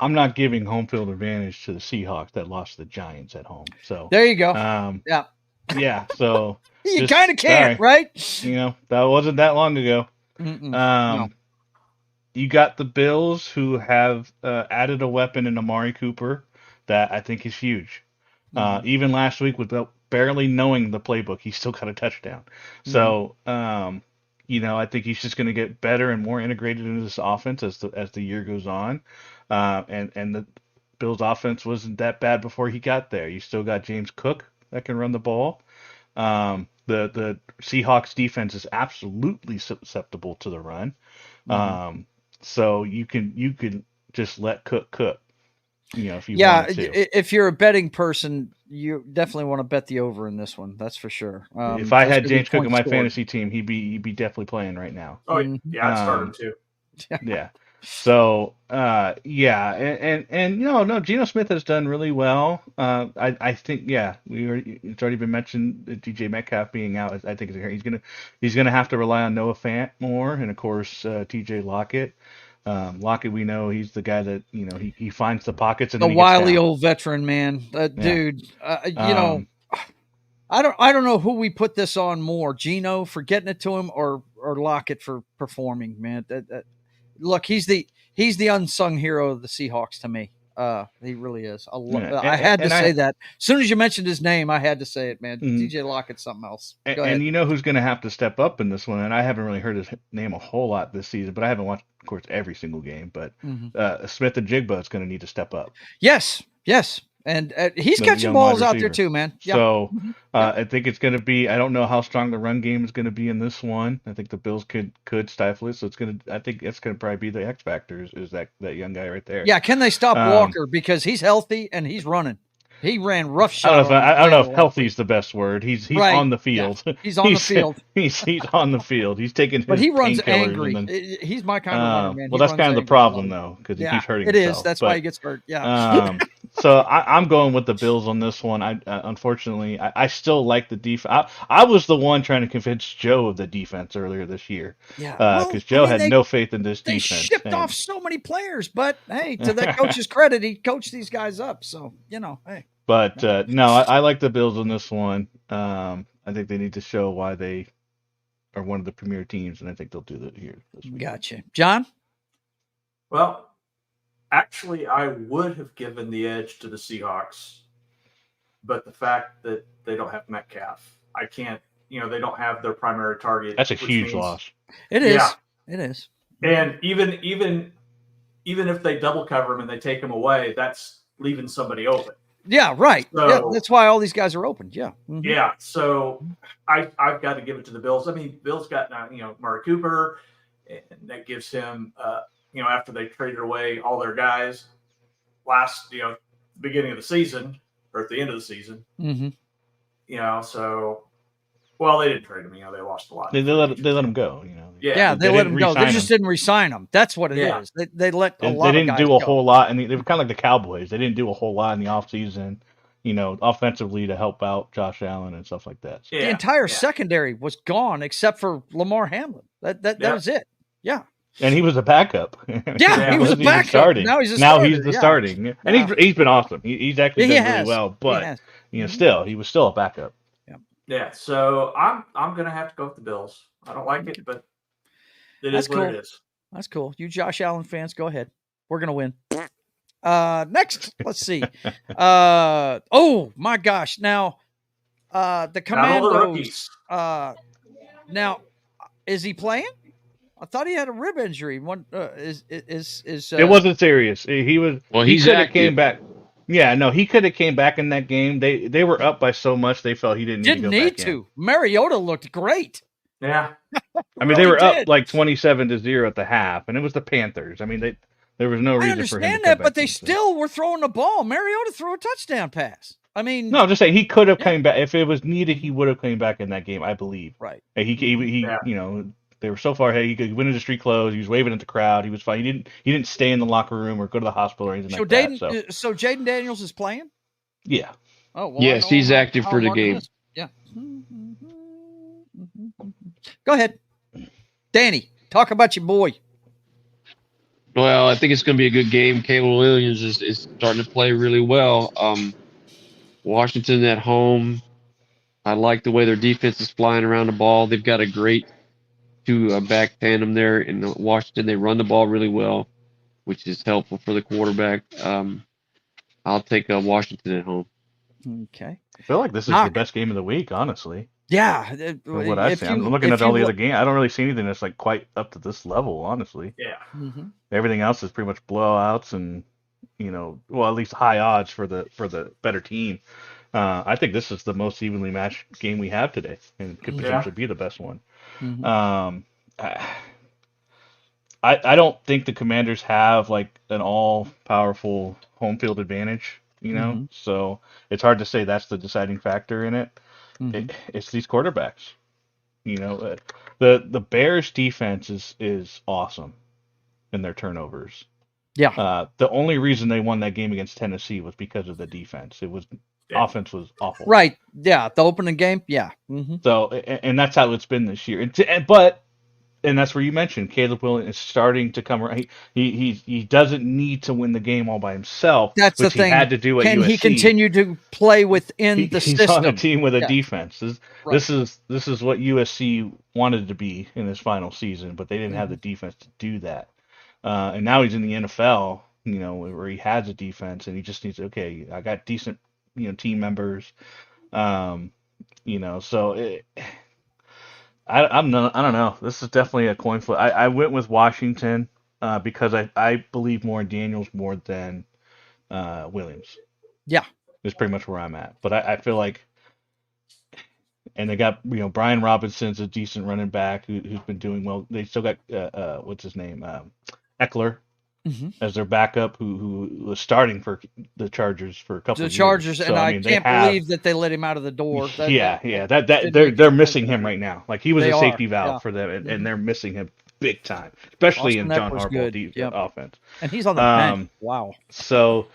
[SPEAKER 4] I'm not giving home field advantage to the Seahawks that lost to the Giants at home. So
[SPEAKER 2] there you go.
[SPEAKER 4] Yeah. So
[SPEAKER 2] you kind of can't, right?
[SPEAKER 4] That wasn't that long ago.
[SPEAKER 2] No.
[SPEAKER 4] You got the Bills, who have added a weapon in Amari Cooper that I think is huge. Even last week, without barely knowing the playbook, he still got a touchdown. So, I think he's just going to get better and more integrated into this offense as the year goes on. And the Bills' offense wasn't that bad before he got there. You still got James Cook that can run the ball. The Seahawks defense is absolutely susceptible to the run. So you can just let Cook cook, if you wanted to.
[SPEAKER 2] If you're a betting person, you definitely want to bet the over in this one. That's for sure.
[SPEAKER 4] If I had James Cook in my fantasy team, he'd be definitely playing right now.
[SPEAKER 5] Oh yeah, I'd start him too.
[SPEAKER 4] Yeah. So and Geno Smith has done really well. I think it's already been mentioned that DJ Metcalf being out. I think he's gonna have to rely on Noah Fant more, and of course TJ Lockett. Lockett, we know he's the guy that he finds the pockets and
[SPEAKER 2] the wily old veteran man. Dude, I don't know who we put this on more, Geno for getting it to him or Lockett for performing, man. Look, he's the unsung hero of the Seahawks to me. He really is. I had to say that. As soon as you mentioned his name, I had to say it, man. DJ Lockett's something else. Go ahead.
[SPEAKER 4] And you know who's going to have to step up in this one? And I haven't really heard his name a whole lot this season, but I haven't watched, of course, every single game. But Smith and Jigba is going to need to step up.
[SPEAKER 2] Yes. And he's catching balls out there too, man. Yeah.
[SPEAKER 4] So I think it's going to be. I don't know how strong the run game is going to be in this one. I think the Bills could stifle it. So I think it's going to probably be the X factor is that young guy right there.
[SPEAKER 2] Yeah. Can they stop Walker because he's healthy and he's running? He ran roughshod.
[SPEAKER 4] I don't know if healthy is the best word. He's right. On the field.
[SPEAKER 2] Yeah. He's on the field.
[SPEAKER 4] He's on the field. He's taking.
[SPEAKER 2] But he runs angry. He's my kind of runner, man.
[SPEAKER 4] Well, that's kind of the problem though, because he keeps hurting himself.
[SPEAKER 2] It is. That's why he gets hurt. Yeah.
[SPEAKER 4] So I'm going with the Bills on this one. Unfortunately, I still like the defense. I was the one trying to convince Joe of the defense earlier this year. Yeah. Because Joe had no faith in this defense.
[SPEAKER 2] They shipped off so many players, but hey, to that coach's credit, he coached these guys up. So hey.
[SPEAKER 4] But no, I like the Bills on this one. I think they need to show why they are one of the premier teams, and I think they'll do that here this week.
[SPEAKER 2] Gotcha. John?
[SPEAKER 5] Well, actually, I would have given the edge to the Seahawks, but the fact that they don't have Metcalf, I can't. They don't have their primary target.
[SPEAKER 4] That's a huge loss.
[SPEAKER 2] It is. Yeah. It is.
[SPEAKER 5] And even if they double cover him and they take him away, that's leaving somebody open.
[SPEAKER 2] Yeah, right. So, that's why all these guys are open. Yeah.
[SPEAKER 5] Mm-hmm. Yeah. So I've got to give it to the Bills. I mean, Bills got Amari Cooper, and that gives him after they traded away all their guys last beginning of the season or at the end of the season.
[SPEAKER 2] Mm-hmm.
[SPEAKER 5] So they didn't trade him. They lost a lot.
[SPEAKER 4] They let him go.
[SPEAKER 2] Yeah, they let him go. They just didn't re-sign him. That's what it is. They let a lot.
[SPEAKER 4] They didn't do a whole lot, and they were kind of like the Cowboys. They didn't do a whole lot in the offseason, offensively to help out Josh Allen and stuff like that. So.
[SPEAKER 2] The entire secondary was gone except for Lamar Hamlin. That was it. Yeah.
[SPEAKER 4] And he was a backup.
[SPEAKER 2] Yeah, he was a backup. Now he's
[SPEAKER 4] the starting. And he's been awesome. He's actually done really well, but still, he was still a backup.
[SPEAKER 5] Yeah, so I'm gonna have to go with the Bills. I don't like it, but it is what it is.
[SPEAKER 2] That's cool. You Josh Allen fans, go ahead. We're gonna win. Next, let's see. Oh my gosh! Now, the Commandos. Now, is he playing? I thought he had a rib injury. It
[SPEAKER 4] wasn't serious. He was.
[SPEAKER 3] Well,
[SPEAKER 4] he could have came back. Yeah, no, he could have came back in that game. They were up by so much they felt he didn't need to go back.
[SPEAKER 2] Mariota looked great.
[SPEAKER 5] Yeah.
[SPEAKER 4] I mean, they were up like 27-0 at the half, and it was the Panthers. I mean, There was no
[SPEAKER 2] I
[SPEAKER 4] reason for him to
[SPEAKER 2] understand
[SPEAKER 4] come
[SPEAKER 2] that,
[SPEAKER 4] back
[SPEAKER 2] but they
[SPEAKER 4] in.
[SPEAKER 2] still were throwing the ball. Mariota threw a touchdown pass. I mean,
[SPEAKER 4] No, I'm just saying he could have
[SPEAKER 2] Yeah.
[SPEAKER 4] came back if it was needed. He would have came back in that game, I believe.
[SPEAKER 2] right.
[SPEAKER 4] And he
[SPEAKER 5] Yeah.
[SPEAKER 4] you know, they were so far ahead. He could win into street clothes. He was waving at the crowd. He was fine. He didn't stay in the locker room or go to the hospital or anything
[SPEAKER 2] So
[SPEAKER 4] like that.
[SPEAKER 2] So Jaden Daniels is playing.
[SPEAKER 4] Yeah,
[SPEAKER 2] Oh well,
[SPEAKER 3] Yes,
[SPEAKER 2] I know
[SPEAKER 3] he's active
[SPEAKER 2] how
[SPEAKER 3] for
[SPEAKER 2] I'm
[SPEAKER 3] the
[SPEAKER 2] marking
[SPEAKER 3] game.
[SPEAKER 2] this. Yeah. Go ahead, Danny. Talk about your boy.
[SPEAKER 3] Well, I think it's going to be a good game. Caleb Williams is starting to play really well. Washington at home. I like the way their defense is flying around the ball. They've got a great back tandem there in Washington. They run the ball really well, which is helpful for the quarterback. I'll take Washington at home.
[SPEAKER 2] Okay.
[SPEAKER 4] I feel like this is the
[SPEAKER 2] Knock.
[SPEAKER 4] best game of the week, honestly.
[SPEAKER 2] Yeah.
[SPEAKER 4] From what I've seen, I'm looking at all the other games. I don't really see anything that's like quite up to this level, honestly.
[SPEAKER 5] Yeah.
[SPEAKER 2] Mm-hmm.
[SPEAKER 4] Everything else is pretty much blowouts and well, at least high odds for the better team. I think this is the most evenly matched game we have today, and could potentially be the best one.
[SPEAKER 2] Mm-hmm.
[SPEAKER 4] I don't think the Commanders have like an all-powerful home field advantage,
[SPEAKER 2] Mm-hmm.
[SPEAKER 4] so it's hard to say that's the deciding factor in it.
[SPEAKER 2] Mm-hmm.
[SPEAKER 4] It's these quarterbacks. The Bears defense is awesome in their turnovers.
[SPEAKER 2] Yeah.
[SPEAKER 4] The only reason they won that game against Tennessee was because of the defense. Offense was awful.
[SPEAKER 2] Right. Yeah. The opening game. Yeah. Mm-hmm.
[SPEAKER 4] So, and that's how it's been this year. And that's where you mentioned Caleb Williams is starting to come around. He doesn't need to win the game all by himself.
[SPEAKER 2] That's
[SPEAKER 4] which
[SPEAKER 2] the thing.
[SPEAKER 4] He had to do at
[SPEAKER 2] Can
[SPEAKER 4] USC.
[SPEAKER 2] he continue to play within the
[SPEAKER 4] He's
[SPEAKER 2] system?
[SPEAKER 4] on a team with a
[SPEAKER 2] Yeah.
[SPEAKER 4] defense. This is what USC wanted to be in his final season, but they didn't have the defense to do that. And now he's in the NFL, where he has a defense, and he just needs, okay, I got decent, team members, so I don't know. This is definitely a coin flip. I went with Washington because I believe more in Daniels more than Williams.
[SPEAKER 2] Yeah.
[SPEAKER 4] Is pretty much where I'm at. But I feel like, and they got Brian Robinson's a decent running back who's been doing well. They still got what's his name, Eckler, as their backup who was starting for the Chargers for a couple of years.
[SPEAKER 2] The Chargers, and
[SPEAKER 4] So,
[SPEAKER 2] I can't believe that they let him out of the door.
[SPEAKER 4] They're missing him right now. Like he was a safety valve
[SPEAKER 2] yeah.
[SPEAKER 4] for them, and they're missing him big time, especially in John Harbaugh's offense.
[SPEAKER 2] And he's on the bench. Wow.
[SPEAKER 4] So,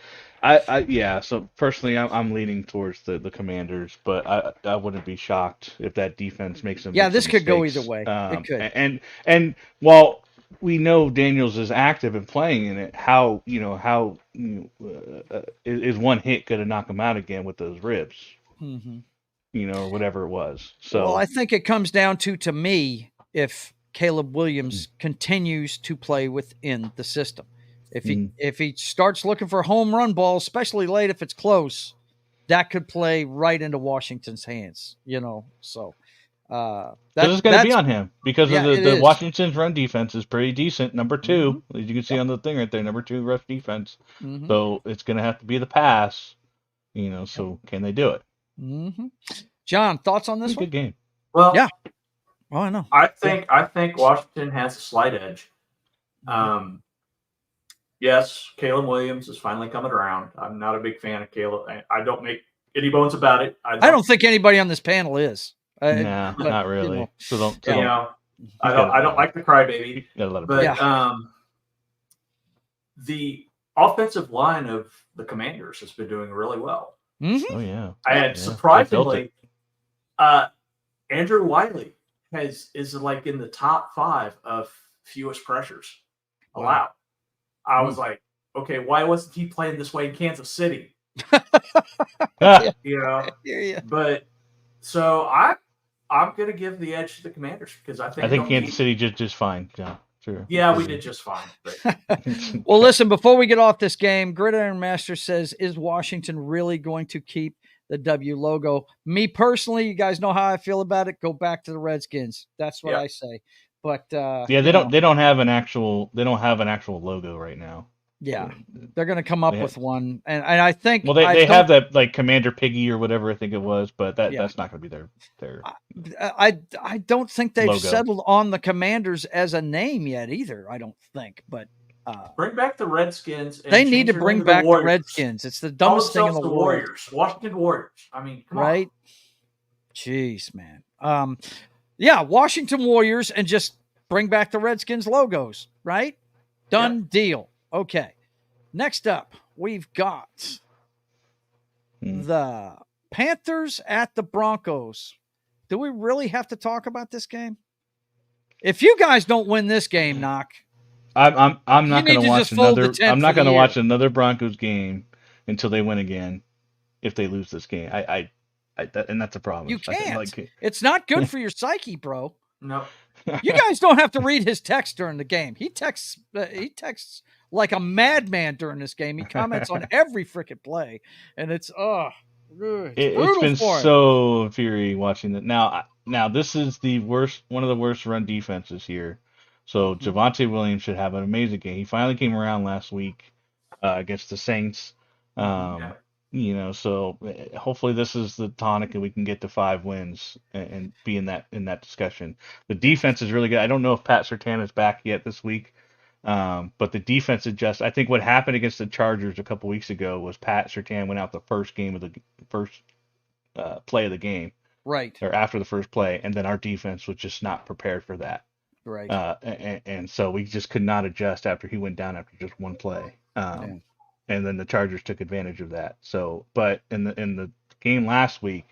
[SPEAKER 4] So personally, I'm leaning towards the Commanders, but I wouldn't be shocked if that defense makes them.
[SPEAKER 2] Yeah, this could go either way. It
[SPEAKER 4] could. And while we know Daniels is active and playing in it, is one hit going to knock him out again with those ribs? Or whatever it was. So,
[SPEAKER 2] well, I think it comes down to me, if Caleb Williams continues to play within the system. If he starts looking for home run balls, especially late if it's close, that could play right into Washington's hands. So
[SPEAKER 4] it's going to be on him because of the
[SPEAKER 2] is.
[SPEAKER 4] Washington's run defense is pretty decent. Number 2, as you can see on the thing right there, number 2 rush defense. So it's going to have to be the pass. So can they do it?
[SPEAKER 2] John, thoughts on this one?
[SPEAKER 4] Good game.
[SPEAKER 5] Well,
[SPEAKER 2] yeah. Oh, I know.
[SPEAKER 5] I think Washington has a slight edge. Yes, Caleb Williams is finally coming around. I'm not a big fan of Caleb. I don't make any bones about it. I
[SPEAKER 2] don't think anybody on this panel is.
[SPEAKER 4] Nah, not really. So don't.
[SPEAKER 5] I don't like the crybaby. But the offensive line of the Commanders has been doing really well.
[SPEAKER 4] Oh yeah.
[SPEAKER 5] And surprisingly, Andrew Wiley is like in the top 5 of fewest pressures allowed. I was like, okay, why wasn't he playing this way in Kansas City? But so I'm gonna give the edge to the Commanders because I think
[SPEAKER 4] Kansas City did just fine, John. Sure.
[SPEAKER 5] Yeah, we did just fine. But.
[SPEAKER 2] Well, listen, before we get off this game, Gridiron Master says, is Washington really going to keep the W logo? Me personally, you guys know how I feel about it. Go back to the Redskins. That's what I say. But
[SPEAKER 4] they don't have an actual logo right now.
[SPEAKER 2] Yeah, they're going to come up with one, and I think
[SPEAKER 4] they have that like Commander Piggy or whatever I think it was, but that's not going to be their.
[SPEAKER 2] I don't think they've
[SPEAKER 4] logo.
[SPEAKER 2] settled on the Commanders as a name yet either. I don't think, but
[SPEAKER 5] Bring back the Redskins. And
[SPEAKER 2] They need to
[SPEAKER 5] change their
[SPEAKER 2] bring
[SPEAKER 5] name
[SPEAKER 2] back the
[SPEAKER 5] Warriors.
[SPEAKER 2] Redskins. It's the
[SPEAKER 5] Call
[SPEAKER 2] dumbest thing in
[SPEAKER 5] themselves
[SPEAKER 2] the
[SPEAKER 5] the
[SPEAKER 2] world.
[SPEAKER 5] Warriors. Washington Warriors. I mean, come
[SPEAKER 2] Right? Jeez, man. Yeah, Washington Warriors, and just bring back the Redskins logos, right? Done deal. Okay. Next up, we've got the Panthers at the Broncos. Do we really have to talk about this game? If you guys don't win this game, Knock,
[SPEAKER 4] I'm not going to watch
[SPEAKER 2] just fold the
[SPEAKER 4] another.
[SPEAKER 2] tent
[SPEAKER 4] I'm
[SPEAKER 2] for
[SPEAKER 4] not
[SPEAKER 2] the
[SPEAKER 4] going to
[SPEAKER 2] year.
[SPEAKER 4] watch another Broncos game until they win again. If they lose this game, and that's a problem.
[SPEAKER 2] You can't. It's not good for your psyche, bro.
[SPEAKER 5] No.
[SPEAKER 2] You guys don't have to read his text during the game. He texts like a madman during this game. He comments on every freaking play, and it's
[SPEAKER 4] it's been so infuriating watching that. Now this is the worst, one of the worst run defenses here. So Javonte Williams should have an amazing game. He finally came around last week against the Saints. You know, so hopefully this is the tonic and we can get to 5 wins and be in that discussion. The defense is really good. I don't know if Pat Surtain is back yet this week, but the defense I think what happened against the Chargers a couple weeks ago was Pat Surtain went out the first play of the game,
[SPEAKER 2] right,
[SPEAKER 4] or after the first play, and then our defense was just not prepared for that,
[SPEAKER 2] right,
[SPEAKER 4] and so we just could not adjust after he went down after just one play. And then the Chargers took advantage of that. So, but in the game last week,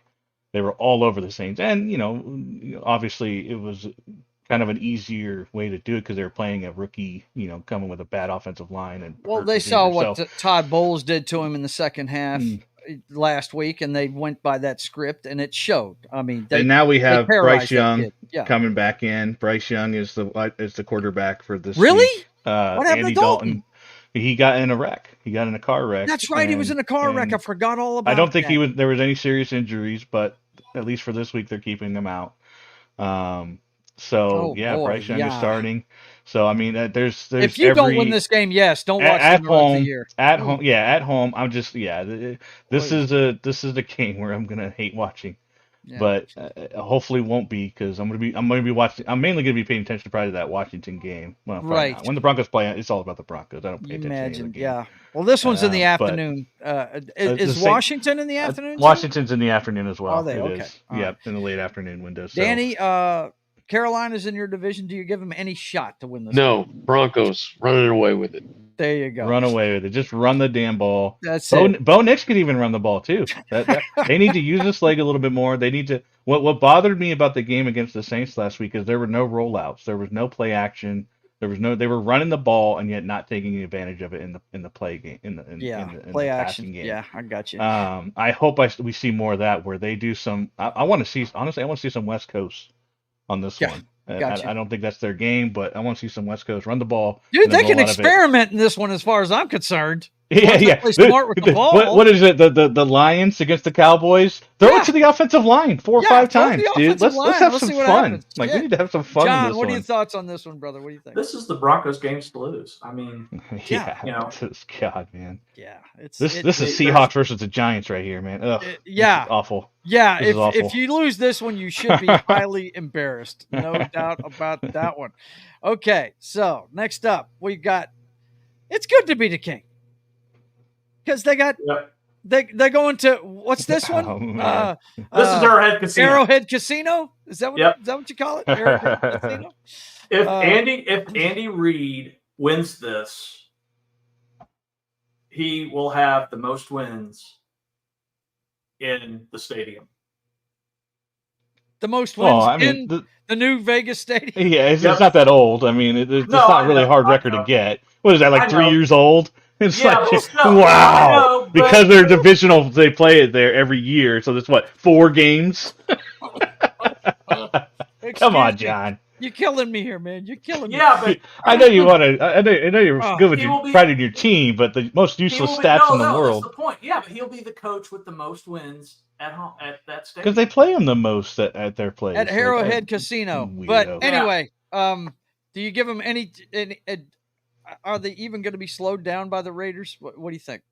[SPEAKER 4] they were all over the Saints, and you know, obviously it was kind of an easier way to do it because they were playing a rookie, you know, coming with a bad offensive line. And
[SPEAKER 2] they saw what Todd Bowles did to him in the second half last week, and they went by that script, and it showed. I mean,
[SPEAKER 4] and now we have Bryce Young coming back in. Bryce Young is the quarterback for this.
[SPEAKER 2] Really?
[SPEAKER 4] Week.
[SPEAKER 2] What happened to Dalton?
[SPEAKER 4] He got in a wreck. He got in a car wreck.
[SPEAKER 2] That's right. He was in a car wreck. I forgot all about it.
[SPEAKER 4] I don't think there was any serious injuries, but at least for this week, they're keeping him out. Bryce Young is starting. So, I mean, there's
[SPEAKER 2] if you don't win this game, don't watch
[SPEAKER 4] at home.
[SPEAKER 2] The year.
[SPEAKER 4] At home, at home. I'm just this is a game where I'm gonna hate watching. Yeah. But hopefully won't be, because I'm gonna be watching. I'm mainly gonna be paying attention to probably that Washington game. Well, right. When the Broncos play, it's all about the Broncos. I don't pay attention to any of the game.
[SPEAKER 2] Yeah. Well, this one's in the afternoon. Is Washington in the afternoon?
[SPEAKER 4] Washington's in the afternoon as well.
[SPEAKER 2] Are they?
[SPEAKER 4] It is. Yep, in the late afternoon window. So.
[SPEAKER 2] Danny, Carolina's in your division. Do you give them any shot to win this?
[SPEAKER 3] No,
[SPEAKER 2] game?
[SPEAKER 3] Broncos running away with it.
[SPEAKER 2] There you go.
[SPEAKER 4] Run away with it. Just run the damn ball.
[SPEAKER 2] That's it.
[SPEAKER 4] Bo Nix could even run the ball too. They need to use this leg a little bit more. They need to. What bothered me about the game against the Saints last week is there were no rollouts. There was no play action. They were running the ball and yet not taking advantage of it in the play game in the
[SPEAKER 2] play
[SPEAKER 4] the
[SPEAKER 2] action
[SPEAKER 4] passing game.
[SPEAKER 2] Yeah, I got you.
[SPEAKER 4] I hope we see more of that where they do some. I want to see some West Coast on this one.
[SPEAKER 2] Gotcha.
[SPEAKER 4] I don't think that's their game, but I want to see some West Coast run the ball.
[SPEAKER 2] Dude, they can experiment in this one as far as I'm concerned.
[SPEAKER 4] Yeah.
[SPEAKER 2] Play smart with the ball.
[SPEAKER 4] What is it? The Lions against the Cowboys? Throw it to the offensive line 4 or 5 times, dude. Let's have some fun. We need to have some fun.
[SPEAKER 2] John, what are your thoughts on this one, brother? What do you think?
[SPEAKER 5] This is the Broncos' games to lose. I mean,
[SPEAKER 4] God, man.
[SPEAKER 2] Yeah,
[SPEAKER 4] this is Seahawks versus the Giants right here, man. Ugh, awful.
[SPEAKER 2] Yeah, if you lose this one, you should be highly embarrassed. No doubt about that one. Okay, so next up, we got. It's good to be the king. Because they got they're going to what's this one?
[SPEAKER 5] This is Arrowhead Casino.
[SPEAKER 2] Arrowhead Casino? Is that what you call it? Arrowhead Casino?
[SPEAKER 5] If Andy Reid wins this, he will have the most wins in the stadium.
[SPEAKER 2] The most wins in the new Vegas stadium.
[SPEAKER 4] Yeah, it's not that old. I mean, it's not really a hard record to get. What is that, like 3 years old? It's wow. Because they're divisional, they play it there every year. So that's 4 games? Come on, John.
[SPEAKER 2] You're killing me here, man. You're killing me.
[SPEAKER 5] Yeah, but
[SPEAKER 4] I know you want to. I know you're good with your pride in your team, but the most useless stats in the world.
[SPEAKER 5] That's the point. Yeah, but he'll be the coach with the most wins at home at that stadium.
[SPEAKER 4] Because they play him the most at their place.
[SPEAKER 2] At Arrowhead Casino. Weirdo. But anyway, do you give them any are they even going to be slowed down by the Raiders? What do you think?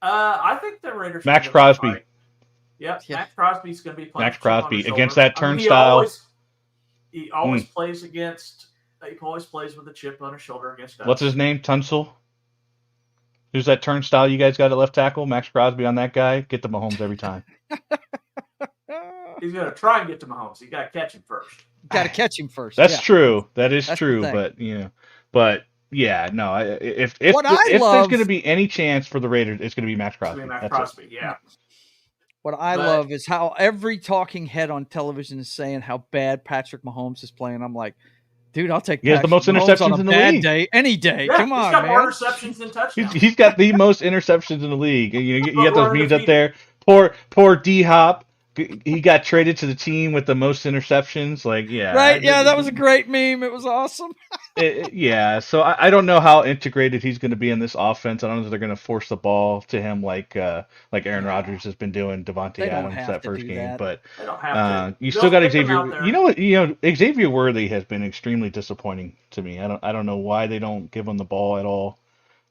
[SPEAKER 5] I think the Raiders.
[SPEAKER 4] Max Crosby.
[SPEAKER 5] Yep, Max Crosby's going to be playing.
[SPEAKER 4] Max Crosby against that turnstile.
[SPEAKER 5] He always plays against he always plays with a chip on his shoulder against us.
[SPEAKER 4] What's his name? Tunsil? Who's that turnstile you guys got at left tackle? Max Crosby on that guy? Get to Mahomes every time.
[SPEAKER 5] He's going to try and get to Mahomes. You got to catch him first.
[SPEAKER 2] Got to catch him first.
[SPEAKER 4] That's true. That is
[SPEAKER 2] That's
[SPEAKER 4] true.
[SPEAKER 2] the thing.
[SPEAKER 4] But yeah, no. If there's going to be any chance for the Raiders, it's going to be Max Crosby.
[SPEAKER 5] Yeah.
[SPEAKER 2] What I love is how every talking head on television is saying how bad Patrick Mahomes is playing. I'm like, dude, I'll take.
[SPEAKER 4] He has the most interceptions in the league.
[SPEAKER 2] Day, any day.
[SPEAKER 5] Yeah,
[SPEAKER 2] Come on,
[SPEAKER 5] he's got
[SPEAKER 2] man.
[SPEAKER 5] more interceptions than touchdowns.
[SPEAKER 4] He's got the most interceptions in the league. You got those memes up there. Poor D Hop. He got traded to the team with the most interceptions. Like, yeah.
[SPEAKER 2] Right? Yeah, that was a great meme. It was awesome.
[SPEAKER 4] Yeah, so I don't know how integrated he's going to be in this offense. I don't know if they're going to force the ball to him like Aaron Rodgers has been doing Devontae Adams that first game. But
[SPEAKER 5] they don't have to.
[SPEAKER 4] You still got Xavier. You know what? Xavier Worthy has been extremely disappointing to me. I don't know why they don't give him the ball at all,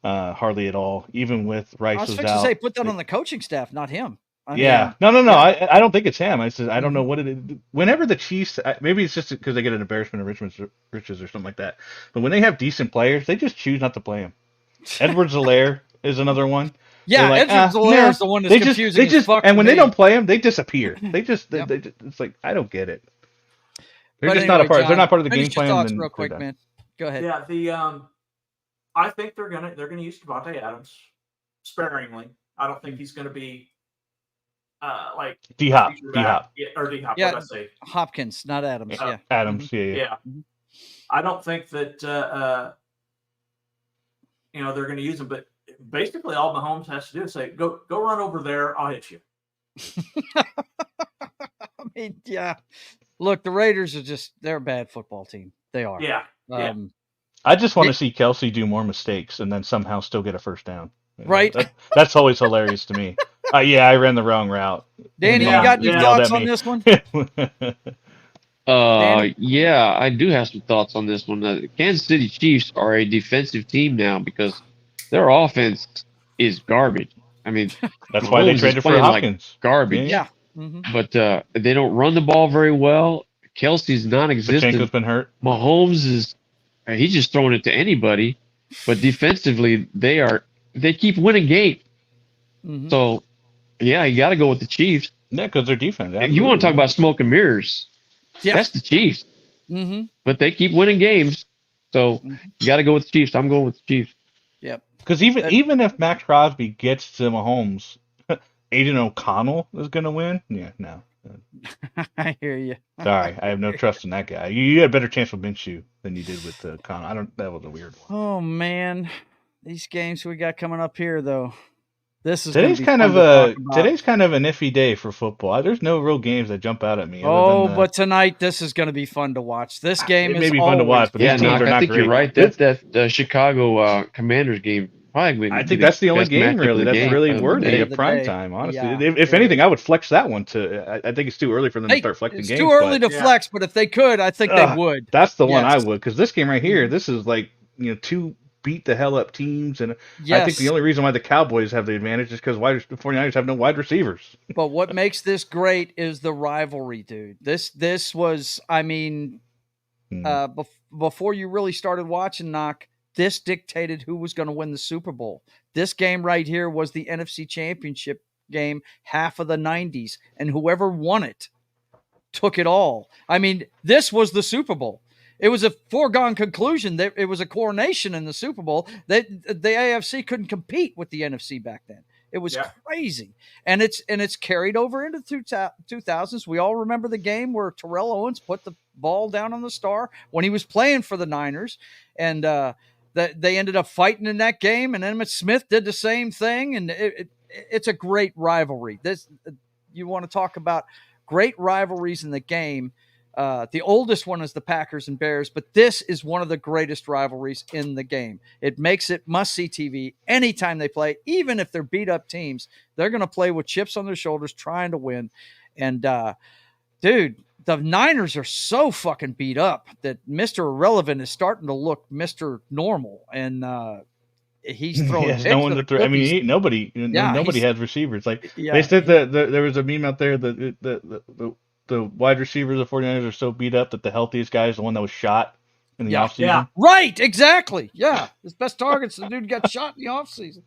[SPEAKER 4] hardly at all. Even with Rice
[SPEAKER 2] I was
[SPEAKER 4] out.
[SPEAKER 2] to say put that on the coaching staff, not him.
[SPEAKER 4] No. I don't think it's him. I don't know what it is. Whenever the Chiefs, maybe it's just because they get an embarrassment of riches or something like that. But when they have decent players, they just choose not to play them. Edwards-Helaire is another one.
[SPEAKER 2] Yeah, Edwards-Helaire is the one that's confusing.
[SPEAKER 4] And when they don't play them, they disappear. They just it's like, I don't get it. They're just not a part. They're not part of the game plan.
[SPEAKER 2] Thoughts real quick, man. Go ahead.
[SPEAKER 5] Yeah, I think they're gonna use Devontae Adams sparingly. I don't think he's gonna be. Like
[SPEAKER 4] D-Hop.
[SPEAKER 5] Or D-Hop,
[SPEAKER 2] yeah,
[SPEAKER 5] what did I say?
[SPEAKER 2] Hopkins, not Adams. Yeah.
[SPEAKER 4] Adams,
[SPEAKER 2] mm-hmm.
[SPEAKER 4] yeah.
[SPEAKER 5] I don't think that they're going to use him, but basically all Mahomes has to do is say, go run over there, I'll hit you.
[SPEAKER 2] I mean, yeah. Look, the Raiders they're a bad football team. They are.
[SPEAKER 5] Yeah.
[SPEAKER 4] I just want to see Kelsey do more mistakes and then somehow still get a first down.
[SPEAKER 2] Right.
[SPEAKER 4] That's always hilarious to me. I ran the wrong route.
[SPEAKER 2] Danny, you got any thoughts on this one?
[SPEAKER 3] Yeah, I do have some thoughts on this one. The Kansas City Chiefs are a defensive team now because their offense is garbage. I mean,
[SPEAKER 4] that's why they traded for Hopkins.
[SPEAKER 3] Like garbage.
[SPEAKER 2] Yeah. Mm-hmm.
[SPEAKER 3] But they don't run the ball very well. Kelsey's non-existent.
[SPEAKER 4] Pachenko's been hurt.
[SPEAKER 3] Mahomes he's just throwing it to anybody. But defensively, they keep winning games.
[SPEAKER 2] Mm-hmm.
[SPEAKER 3] So, yeah, you got to go with the Chiefs.
[SPEAKER 4] Yeah, because their defense.
[SPEAKER 3] Absolutely. You want to talk about smoke and mirrors? Yeah. That's the Chiefs.
[SPEAKER 2] Mm-hmm.
[SPEAKER 3] But they keep winning games. So, you got to go with the Chiefs. I'm going with the Chiefs.
[SPEAKER 2] Yep.
[SPEAKER 4] Because even if Max Crosby gets to Mahomes, Aiden O'Connell is going to win? Yeah, no.
[SPEAKER 2] I hear you.
[SPEAKER 4] Sorry, I have no trust in that guy. You had a better chance with Minshew than you did with O'Connell. That was a weird one.
[SPEAKER 2] Oh, man. These games we got coming up here, though.
[SPEAKER 4] Today's kind of an iffy day for football. There's no real games that jump out at me.
[SPEAKER 2] But tonight this is going to be fun to watch. This game is
[SPEAKER 4] fun to watch, but these teams are not
[SPEAKER 3] I think
[SPEAKER 4] great.
[SPEAKER 3] You're right. That Chicago Commanders game probably.
[SPEAKER 4] I think that's the only game really that's really worthy of prime time. Honestly, if anything, I would flex that one to. I think it's too early for them to start flexing games.
[SPEAKER 2] It's too early to flex, but if they could, I think they would.
[SPEAKER 4] That's the one I would, because this game right here, this is like two beat the hell up teams, and I think the only reason why the Cowboys have the advantage is because the 49ers have no wide receivers.
[SPEAKER 2] But what makes this great is the rivalry, dude. This was, I mean, before you really started watching, Knock, this dictated who was going to win the Super Bowl. This game right here was the NFC Championship game, half of the 90s, and whoever won it took it all. I mean, this was the Super Bowl. It was a foregone conclusion. It was a coronation in the Super Bowl. The AFC couldn't compete with the NFC back then. It was crazy. And it's carried over into 2000s. We all remember the game where Terrell Owens put the ball down on the star when he was playing for the Niners. And they ended up fighting in that game. And Emmitt Smith did the same thing. And it's a great rivalry. You want to talk about great rivalries in the game. The oldest one is the Packers and Bears, but this is one of the greatest rivalries in the game. It makes it must-see TV anytime they play, even if they're beat-up teams. They're going to play with chips on their shoulders trying to win. And, dude, the Niners are so fucking beat up that Mr. Irrelevant is starting to look Mr. Normal. And he's throwing
[SPEAKER 4] no one to throw. I mean, nobody has receivers. Like they said that there was a meme out there that the wide receivers of the 49ers are so beat up that the healthiest guy is the one that was shot in the
[SPEAKER 2] Yeah.
[SPEAKER 4] offseason.
[SPEAKER 5] Yeah.
[SPEAKER 2] Right, exactly. Yeah. His best targets, the dude got shot in the offseason.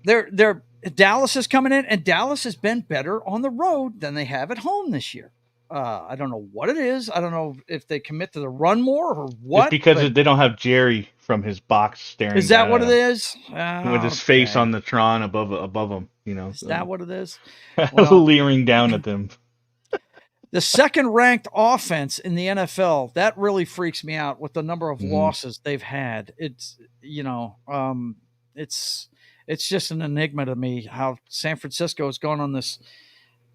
[SPEAKER 2] They're Dallas is coming in, and Dallas has been better on the road than they have at home this year. I don't know what it is. I don't know if they commit to the run more or what.
[SPEAKER 4] It's because they don't have Jerry from his box staring.
[SPEAKER 2] Is that
[SPEAKER 4] down
[SPEAKER 2] what
[SPEAKER 4] at
[SPEAKER 2] it
[SPEAKER 4] him
[SPEAKER 2] is?
[SPEAKER 4] with his face on the Tron above him?
[SPEAKER 2] Is that what it is?
[SPEAKER 4] Leering down at them.
[SPEAKER 2] The second ranked offense in the NFL, that really freaks me out with the number of losses they've had. It's it's just an enigma to me how San Francisco has gone on this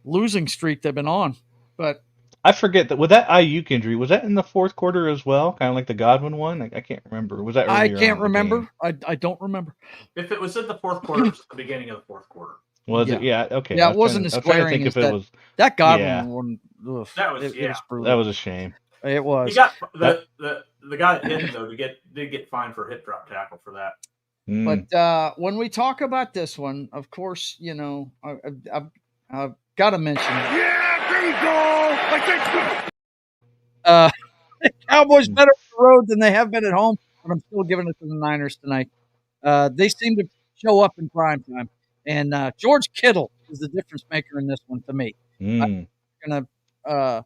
[SPEAKER 2] losing streak they've been on. But
[SPEAKER 4] I forget that with that Ayuk injury, was that in the fourth quarter as well? Kind of like the Godwin one? I can't remember. Was that earlier?
[SPEAKER 2] I can't
[SPEAKER 4] on
[SPEAKER 2] remember. I don't remember.
[SPEAKER 5] If it was in the fourth quarter, it was the beginning of the fourth quarter.
[SPEAKER 4] Was it? Yeah. Okay.
[SPEAKER 2] Yeah, it wasn't as glaring as that. That Godwin one. Ugh,
[SPEAKER 5] that was
[SPEAKER 2] it was brutal.
[SPEAKER 4] That was a shame.
[SPEAKER 2] It was.
[SPEAKER 5] He got the guy that hit him though did get fined for a hit drop tackle for that.
[SPEAKER 2] But when we talk about this one, of course, I've got to mention. Yeah, there you go. Cowboys better on the road than they have been at home, but I'm still giving it to the Niners tonight. They seem to show up in prime time, and George Kittle is the difference maker in this one to me. I'm going to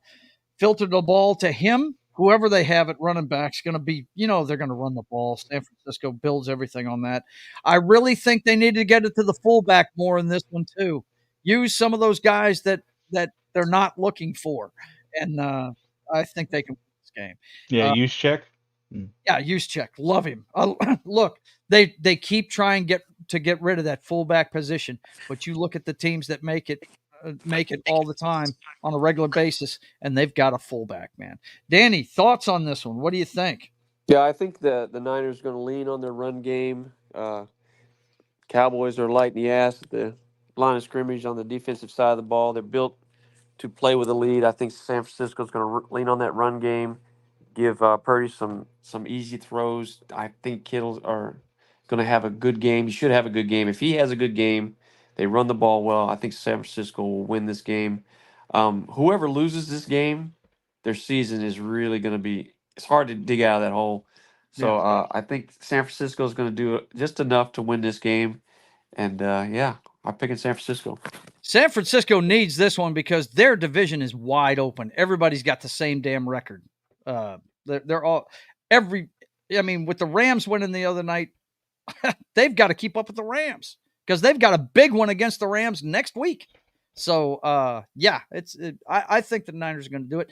[SPEAKER 2] filter the ball to him. Whoever they have at running back is going to be, they're going to run the ball. San Francisco builds everything on that. I really think they need to get it to the fullback more in this one too. Use some of those guys that they're not looking for, and I think they can win this game.
[SPEAKER 4] Yeah, Juszczyk.
[SPEAKER 2] Yeah, Juszczyk. Love him. Look, they keep trying to get rid of that fullback position, but you look at the teams that make it all the time on a regular basis, and they've got a fullback, man. Danny, thoughts on this one? What do you think?
[SPEAKER 6] Yeah, I think the Niners are going to lean on their run game. Cowboys are light in the ass at the line of scrimmage on the defensive side of the ball. They're built to play with a lead. I think San Francisco's going to lean on that run game, give Purdy some easy throws. I think Kittle's are going to have a good game. He should have a good game. If he has a good game, they run the ball well. I think San Francisco will win this game. Whoever loses this game, their season is really going to be – it's hard to dig out of that hole. So I think San Francisco is going to do just enough to win this game. And, I'm picking San Francisco.
[SPEAKER 2] San Francisco needs this one because their division is wide open. Everybody's got the same damn record. They're all – with the Rams winning the other night, they've got to keep up with the Rams because they've got a big one against the Rams next week. So, I think the Niners are going to do it.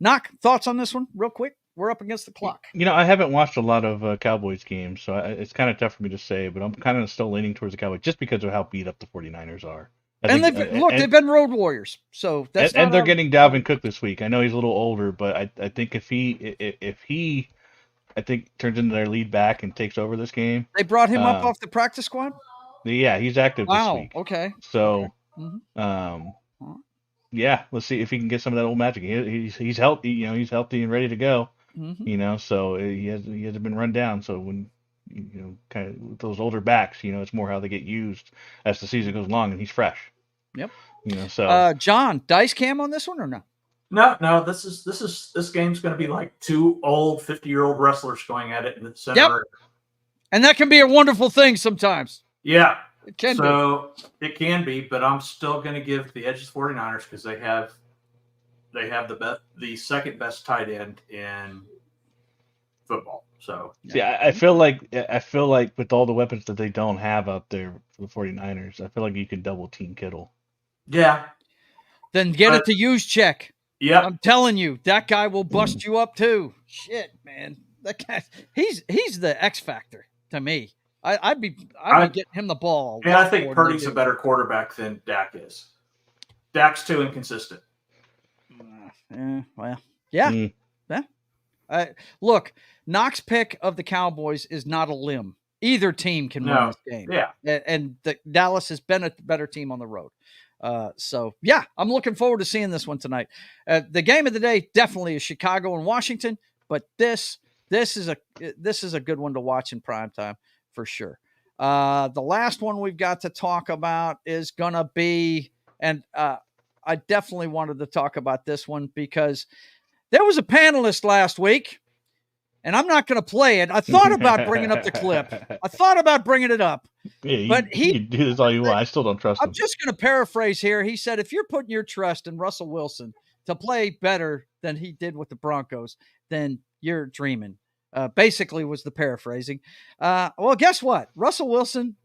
[SPEAKER 2] Knock, thoughts on this one real quick? We're up against the clock.
[SPEAKER 4] I haven't watched a lot of Cowboys games, so it's kind of tough for me to say, but I'm kind of still leaning towards the Cowboys just because of how beat up the 49ers are.
[SPEAKER 2] They've been road warriors, so that's
[SPEAKER 4] and they're getting Dalvin Cook this week. I know he's a little older, but I think if he turns into their lead back and takes over this game.
[SPEAKER 2] They brought him up off the practice squad?
[SPEAKER 4] Yeah, he's active this week.
[SPEAKER 2] Okay.
[SPEAKER 4] So, yeah, let's see if he can get some of that old magic. He's healthy, he's healthy and ready to go. So he hasn't been run down. So when kind of with those older backs, it's more how they get used as the season goes along, and he's fresh.
[SPEAKER 2] Yep.
[SPEAKER 4] So
[SPEAKER 2] John, dice cam on this one or no?
[SPEAKER 5] No. This game's going to be like two old 50-year-old wrestlers going at it in the center.
[SPEAKER 2] Yep. And that can be a wonderful thing sometimes.
[SPEAKER 5] Yeah.
[SPEAKER 2] It can be.
[SPEAKER 5] It can be, but I'm still going to give the edge to the 49ers because they have the second best tight end in football. So
[SPEAKER 4] I feel like with all the weapons that they don't have out there for the 49ers, I feel like you can double team Kittle.
[SPEAKER 5] Yeah.
[SPEAKER 2] Then get it to Juszczyk.
[SPEAKER 5] Yeah.
[SPEAKER 2] I'm telling you, that guy will bust you up too. Shit, man. That guy, he's the X factor to me. I'd be getting him the ball.
[SPEAKER 5] And I think Purdy's a better quarterback than Dak is. Dak's too inconsistent.
[SPEAKER 2] Look, Knox's pick of the Cowboys is not a limb. Either team can win this game.
[SPEAKER 5] Yeah.
[SPEAKER 2] And Dallas has been a better team on the road. I'm looking forward to seeing this one tonight. The game of the day definitely is Chicago and Washington, but this is a good one to watch in prime time for sure. The last one we've got to talk about is gonna be, and I definitely wanted to talk about this one because there was a panelist last week, and I'm not going to play it. I thought about bringing up the clip. I thought about bringing it up.
[SPEAKER 4] Yeah,
[SPEAKER 2] but
[SPEAKER 4] you do this all you want. I still don't trust him.
[SPEAKER 2] I'm just going to paraphrase here. He said, if you're putting your trust in Russell Wilson to play better than he did with the Broncos, then you're dreaming. Basically was the paraphrasing. Well, guess what? Russell Wilson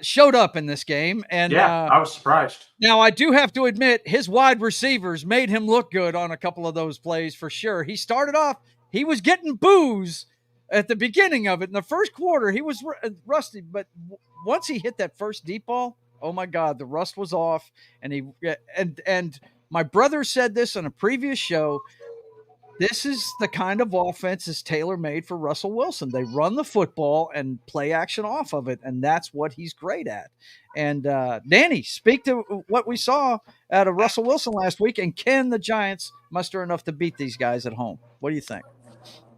[SPEAKER 2] showed up in this game. And
[SPEAKER 5] I was surprised.
[SPEAKER 2] Now, I do have to admit, his wide receivers made him look good on a couple of those plays for sure. He started off, he was getting boos at the beginning of it. In the first quarter, he was rusty. But once he hit that first deep ball, oh my God, the rust was off. And my brother said this on a previous show. This is the kind of offense is tailor-made for Russell Wilson. They run the football and play action off of it, and that's what he's great at. And Danny, speak to what we saw out of Russell Wilson last week, and can the Giants muster enough to beat these guys at home? What do you think?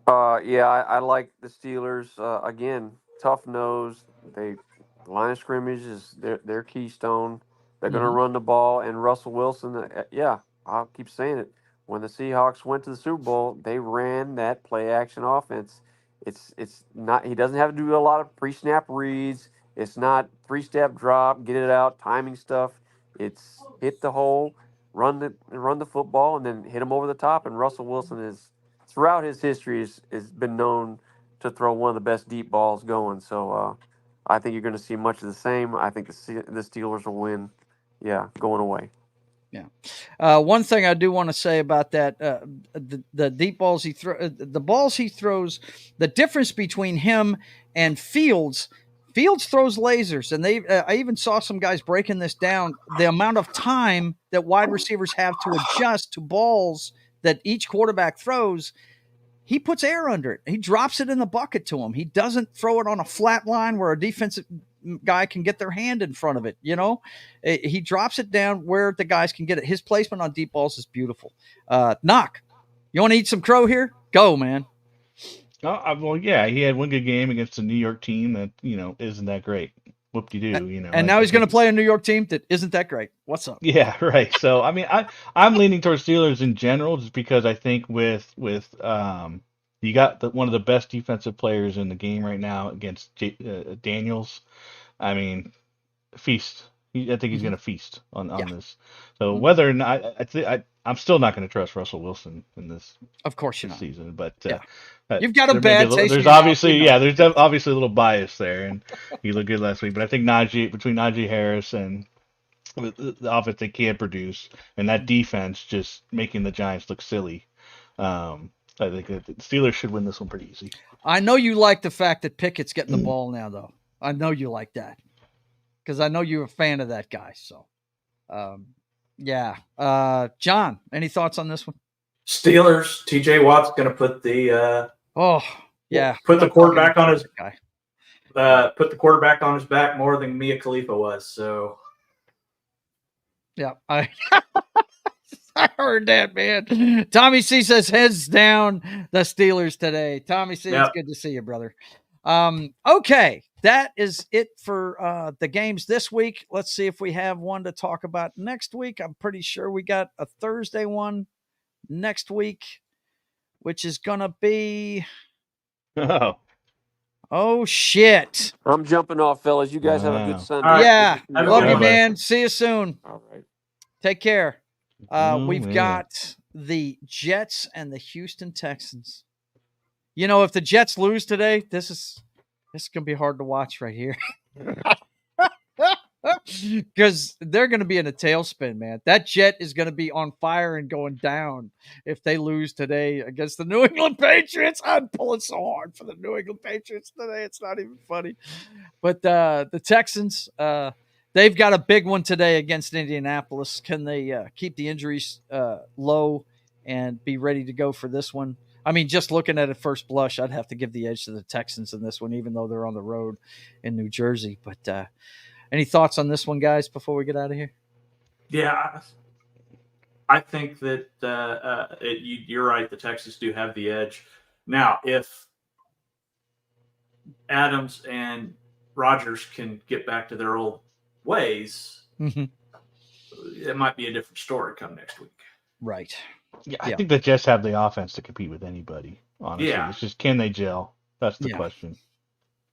[SPEAKER 6] I like the Steelers. Again, tough nose. The line of scrimmage is their keystone. They're going to run the ball, and Russell Wilson, I'll keep saying it. When the Seahawks went to the Super Bowl, they ran that play-action offense. It's not. He doesn't have to do a lot of pre-snap reads. It's not three-step drop, get it out, timing stuff. It's hit the hole, run the football, and then hit him over the top. And Russell Wilson is, throughout his history, has been known to throw one of the best deep balls going. So I think you're going to see much of the same. I think the Steelers will win. Yeah, going away.
[SPEAKER 2] Yeah. One thing I do want to say about that, the deep balls the balls he throws, the difference between him and Fields throws lasers, and I even saw some guys breaking this down. The amount of time that wide receivers have to adjust to balls that each quarterback throws, he puts air under it. He drops it in the bucket to him. He doesn't throw it on a flat line where a defensive guy can get their hand in front of it. He drops it down where the guys can get it. His placement on deep balls is beautiful. Knock, you want to eat some crow here? Go, man.
[SPEAKER 4] Well, yeah, he had one good game against a New York team that isn't that great. Whoop-de-doo,
[SPEAKER 2] And now he's going to play a New York team that isn't that great. What's up?
[SPEAKER 4] Yeah, right. So I mean, I'm leaning towards Steelers in general, just because I think with you got one of the best defensive players in the game right now against Daniels. I mean, feast. I think he's going to feast on this. So whether or not I'm still not going to trust Russell Wilson in this.
[SPEAKER 2] Of course you're not.
[SPEAKER 4] Season, but
[SPEAKER 2] you've got a bad taste.
[SPEAKER 4] There's obviously there's obviously a little bias there, and he looked good last week. But I think between Najee Harris and the offense they can produce, and that defense just making the Giants look silly. I think the Steelers should win this one pretty easy.
[SPEAKER 2] I know you like the fact that Pickett's getting the ball now, though. I know you like that because I know you're a fan of that guy. So, John, any thoughts on this one?
[SPEAKER 5] Steelers. T.J. Watt's going to put the put the quarterback on his put the quarterback on his back more than Mia Khalifa was. So,
[SPEAKER 2] yeah, I heard that, man. Tommy C says heads down the Steelers today. Tommy C, It's good to see you, brother. Okay, that is it for the games this week. Let's see if we have one to talk about next week. I'm pretty sure we got a Thursday one next week, which is gonna be oh shit.
[SPEAKER 6] I'm jumping off, fellas. You guys have a good Sunday.
[SPEAKER 5] Right.
[SPEAKER 2] Yeah, love you, man. See you soon.
[SPEAKER 6] All right.
[SPEAKER 2] Take care. We've got the Jets and the Houston Texans. If the Jets lose today, this is going to be hard to watch right here. Because they're going to be in a tailspin, man. That Jet is going to be on fire and going down if they lose today against the New England Patriots. I'm pulling so hard for the New England Patriots today. It's not even funny. But the Texans, they've got a big one today against Indianapolis. Can they keep the injuries low and be ready to go for this one? I mean, just looking at it first blush, I'd have to give the edge to the Texans in this one, even though they're on the road in New Jersey. But any thoughts on this one, guys, before we get out of here?
[SPEAKER 5] Yeah, I think that you're right. The Texans do have the edge. Now, if Adams and Rodgers can get back to their old ways, it might be a different story come next week.
[SPEAKER 2] Right.
[SPEAKER 4] Yeah, I think the Jets have the offense to compete with anybody. Honestly, it's just can they gel? That's the question.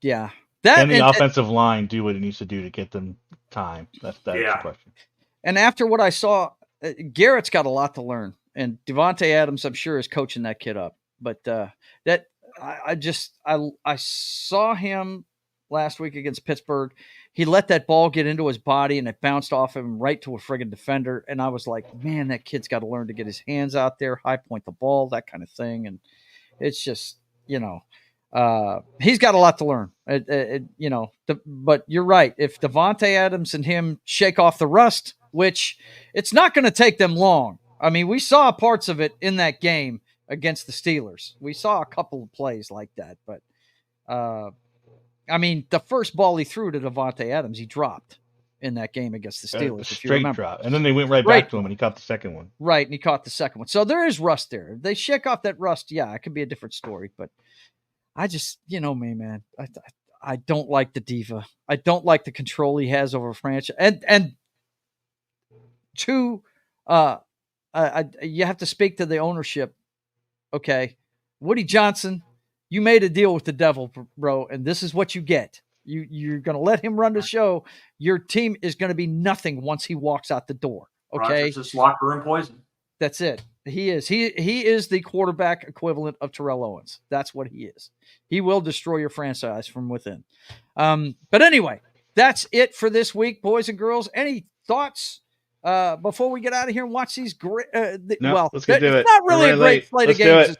[SPEAKER 2] Yeah,
[SPEAKER 4] can the offensive line do what it needs to do to get them time? That's the question.
[SPEAKER 2] And after what I saw, Garrett's got a lot to learn, and Devontae Adams, I'm sure, is coaching that kid up. But I saw him last week against Pittsburgh. He let that ball get into his body, and it bounced off him right to a friggin' defender. And I was like, man, that kid's got to learn to get his hands out there, high point the ball, that kind of thing. And it's just, he's got a lot to learn. But you're right. If Devontae Adams and him shake off the rust, which it's not going to take them long. I mean, we saw parts of it in that game against the Steelers. We saw a couple of plays like that, but the first ball he threw to Devontae Adams, he dropped in that game against the Steelers.
[SPEAKER 4] Straight drop. And then they went right back to him and he caught the second one.
[SPEAKER 2] Right, and he caught the second one. So there is rust there. If they shake off that rust, it could be a different story. But I just, me, man, I don't like the diva. I don't like the control he has over franchise. And two, you have to speak to the ownership. Okay, Woody Johnson, you made a deal with the devil, bro, and this is what you get. You're going to let him run the show. Your team is going to be nothing once he walks out the door. Okay,
[SPEAKER 5] Rodgers is locker room poison.
[SPEAKER 2] That's it. He is. He is the quarterback equivalent of Terrell Owens. That's what he is. He will destroy your franchise from within. But anyway, that's it for this week, boys and girls. Any thoughts before we get out of here and watch these great?
[SPEAKER 4] Let's get do it.
[SPEAKER 2] It's not really a great slate of games.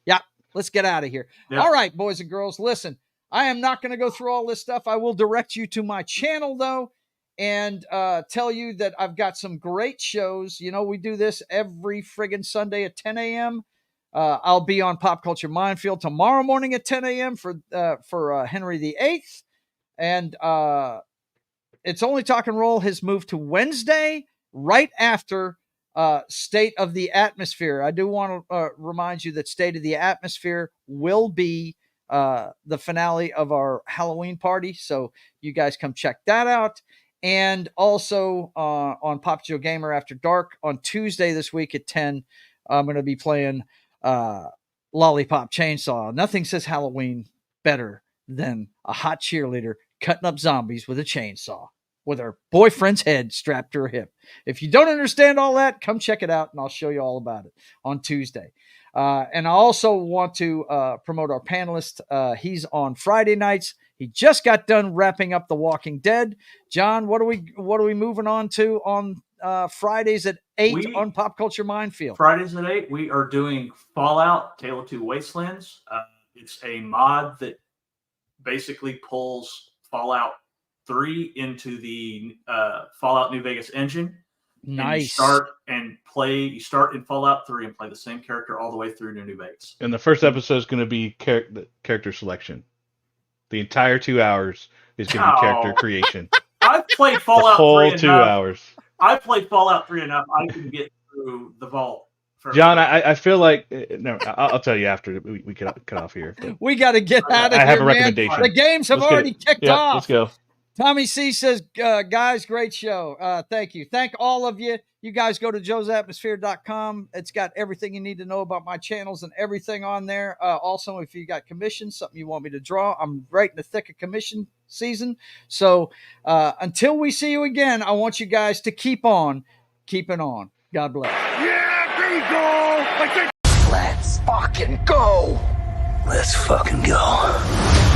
[SPEAKER 2] Yeah, let's get out of here.
[SPEAKER 5] Yeah.
[SPEAKER 2] All right, boys and girls, listen. I am not going to go through all this stuff. I will direct you to my channel, though, and tell you that I've got some great shows. We do this every friggin' Sunday at 10 a.m. I'll be on Pop Culture Minefield tomorrow morning at 10 a.m. for Henry VIII. And It's Only Talk and Roll has moved to Wednesday right after State of the Atmosphere. I do want to remind you that State of the Atmosphere will be the finale of our Halloween party. So you guys come check that out. And also on Pop Joe Gamer After Dark on Tuesday this week at 10, I'm going to be playing Lollipop Chainsaw. Nothing says Halloween better than a hot cheerleader cutting up zombies with a chainsaw with her boyfriend's head strapped to her hip. If you don't understand all that, come check it out, and I'll show you all about it on Tuesday. And I also want to promote our panelist. He's on Friday nights. He just got done wrapping up The Walking Dead. John, what are we moving on to on Fridays at 8 on Pop Culture Minefield?
[SPEAKER 5] Fridays at 8, we are doing Fallout: Tale of Two Wastelands. It's a mod that basically pulls Fallout 3 into the Fallout New Vegas engine.
[SPEAKER 2] Nice.
[SPEAKER 5] And you start in Fallout 3 and play the same character all the way through to New Vegas.
[SPEAKER 4] And the first episode is going to be character selection. The entire 2 hours is going to be character creation.
[SPEAKER 5] I've played Fallout 3
[SPEAKER 4] whole
[SPEAKER 5] enough.
[SPEAKER 4] 2 hours.
[SPEAKER 5] I've played Fallout 3 enough. I can get through the vault.
[SPEAKER 4] John, I feel like no. I'll tell you after we cut off here.
[SPEAKER 2] We got to get out of here.
[SPEAKER 4] I have a
[SPEAKER 2] man.
[SPEAKER 4] recommendation.
[SPEAKER 2] The games have already kicked off.
[SPEAKER 4] Let's go.
[SPEAKER 2] Tommy C says, guys, great show. Thank you. Thank all of you. You guys go to joesatmosphere.com. It's got everything you need to know about my channels and everything on there. Also, if you got commissions, something you want me to draw, I'm right in the thick of commission season. So until we see you again, I want you guys to keep on keeping on. God bless.
[SPEAKER 7] Yeah, there you go. Let's fucking go. Let's fucking go.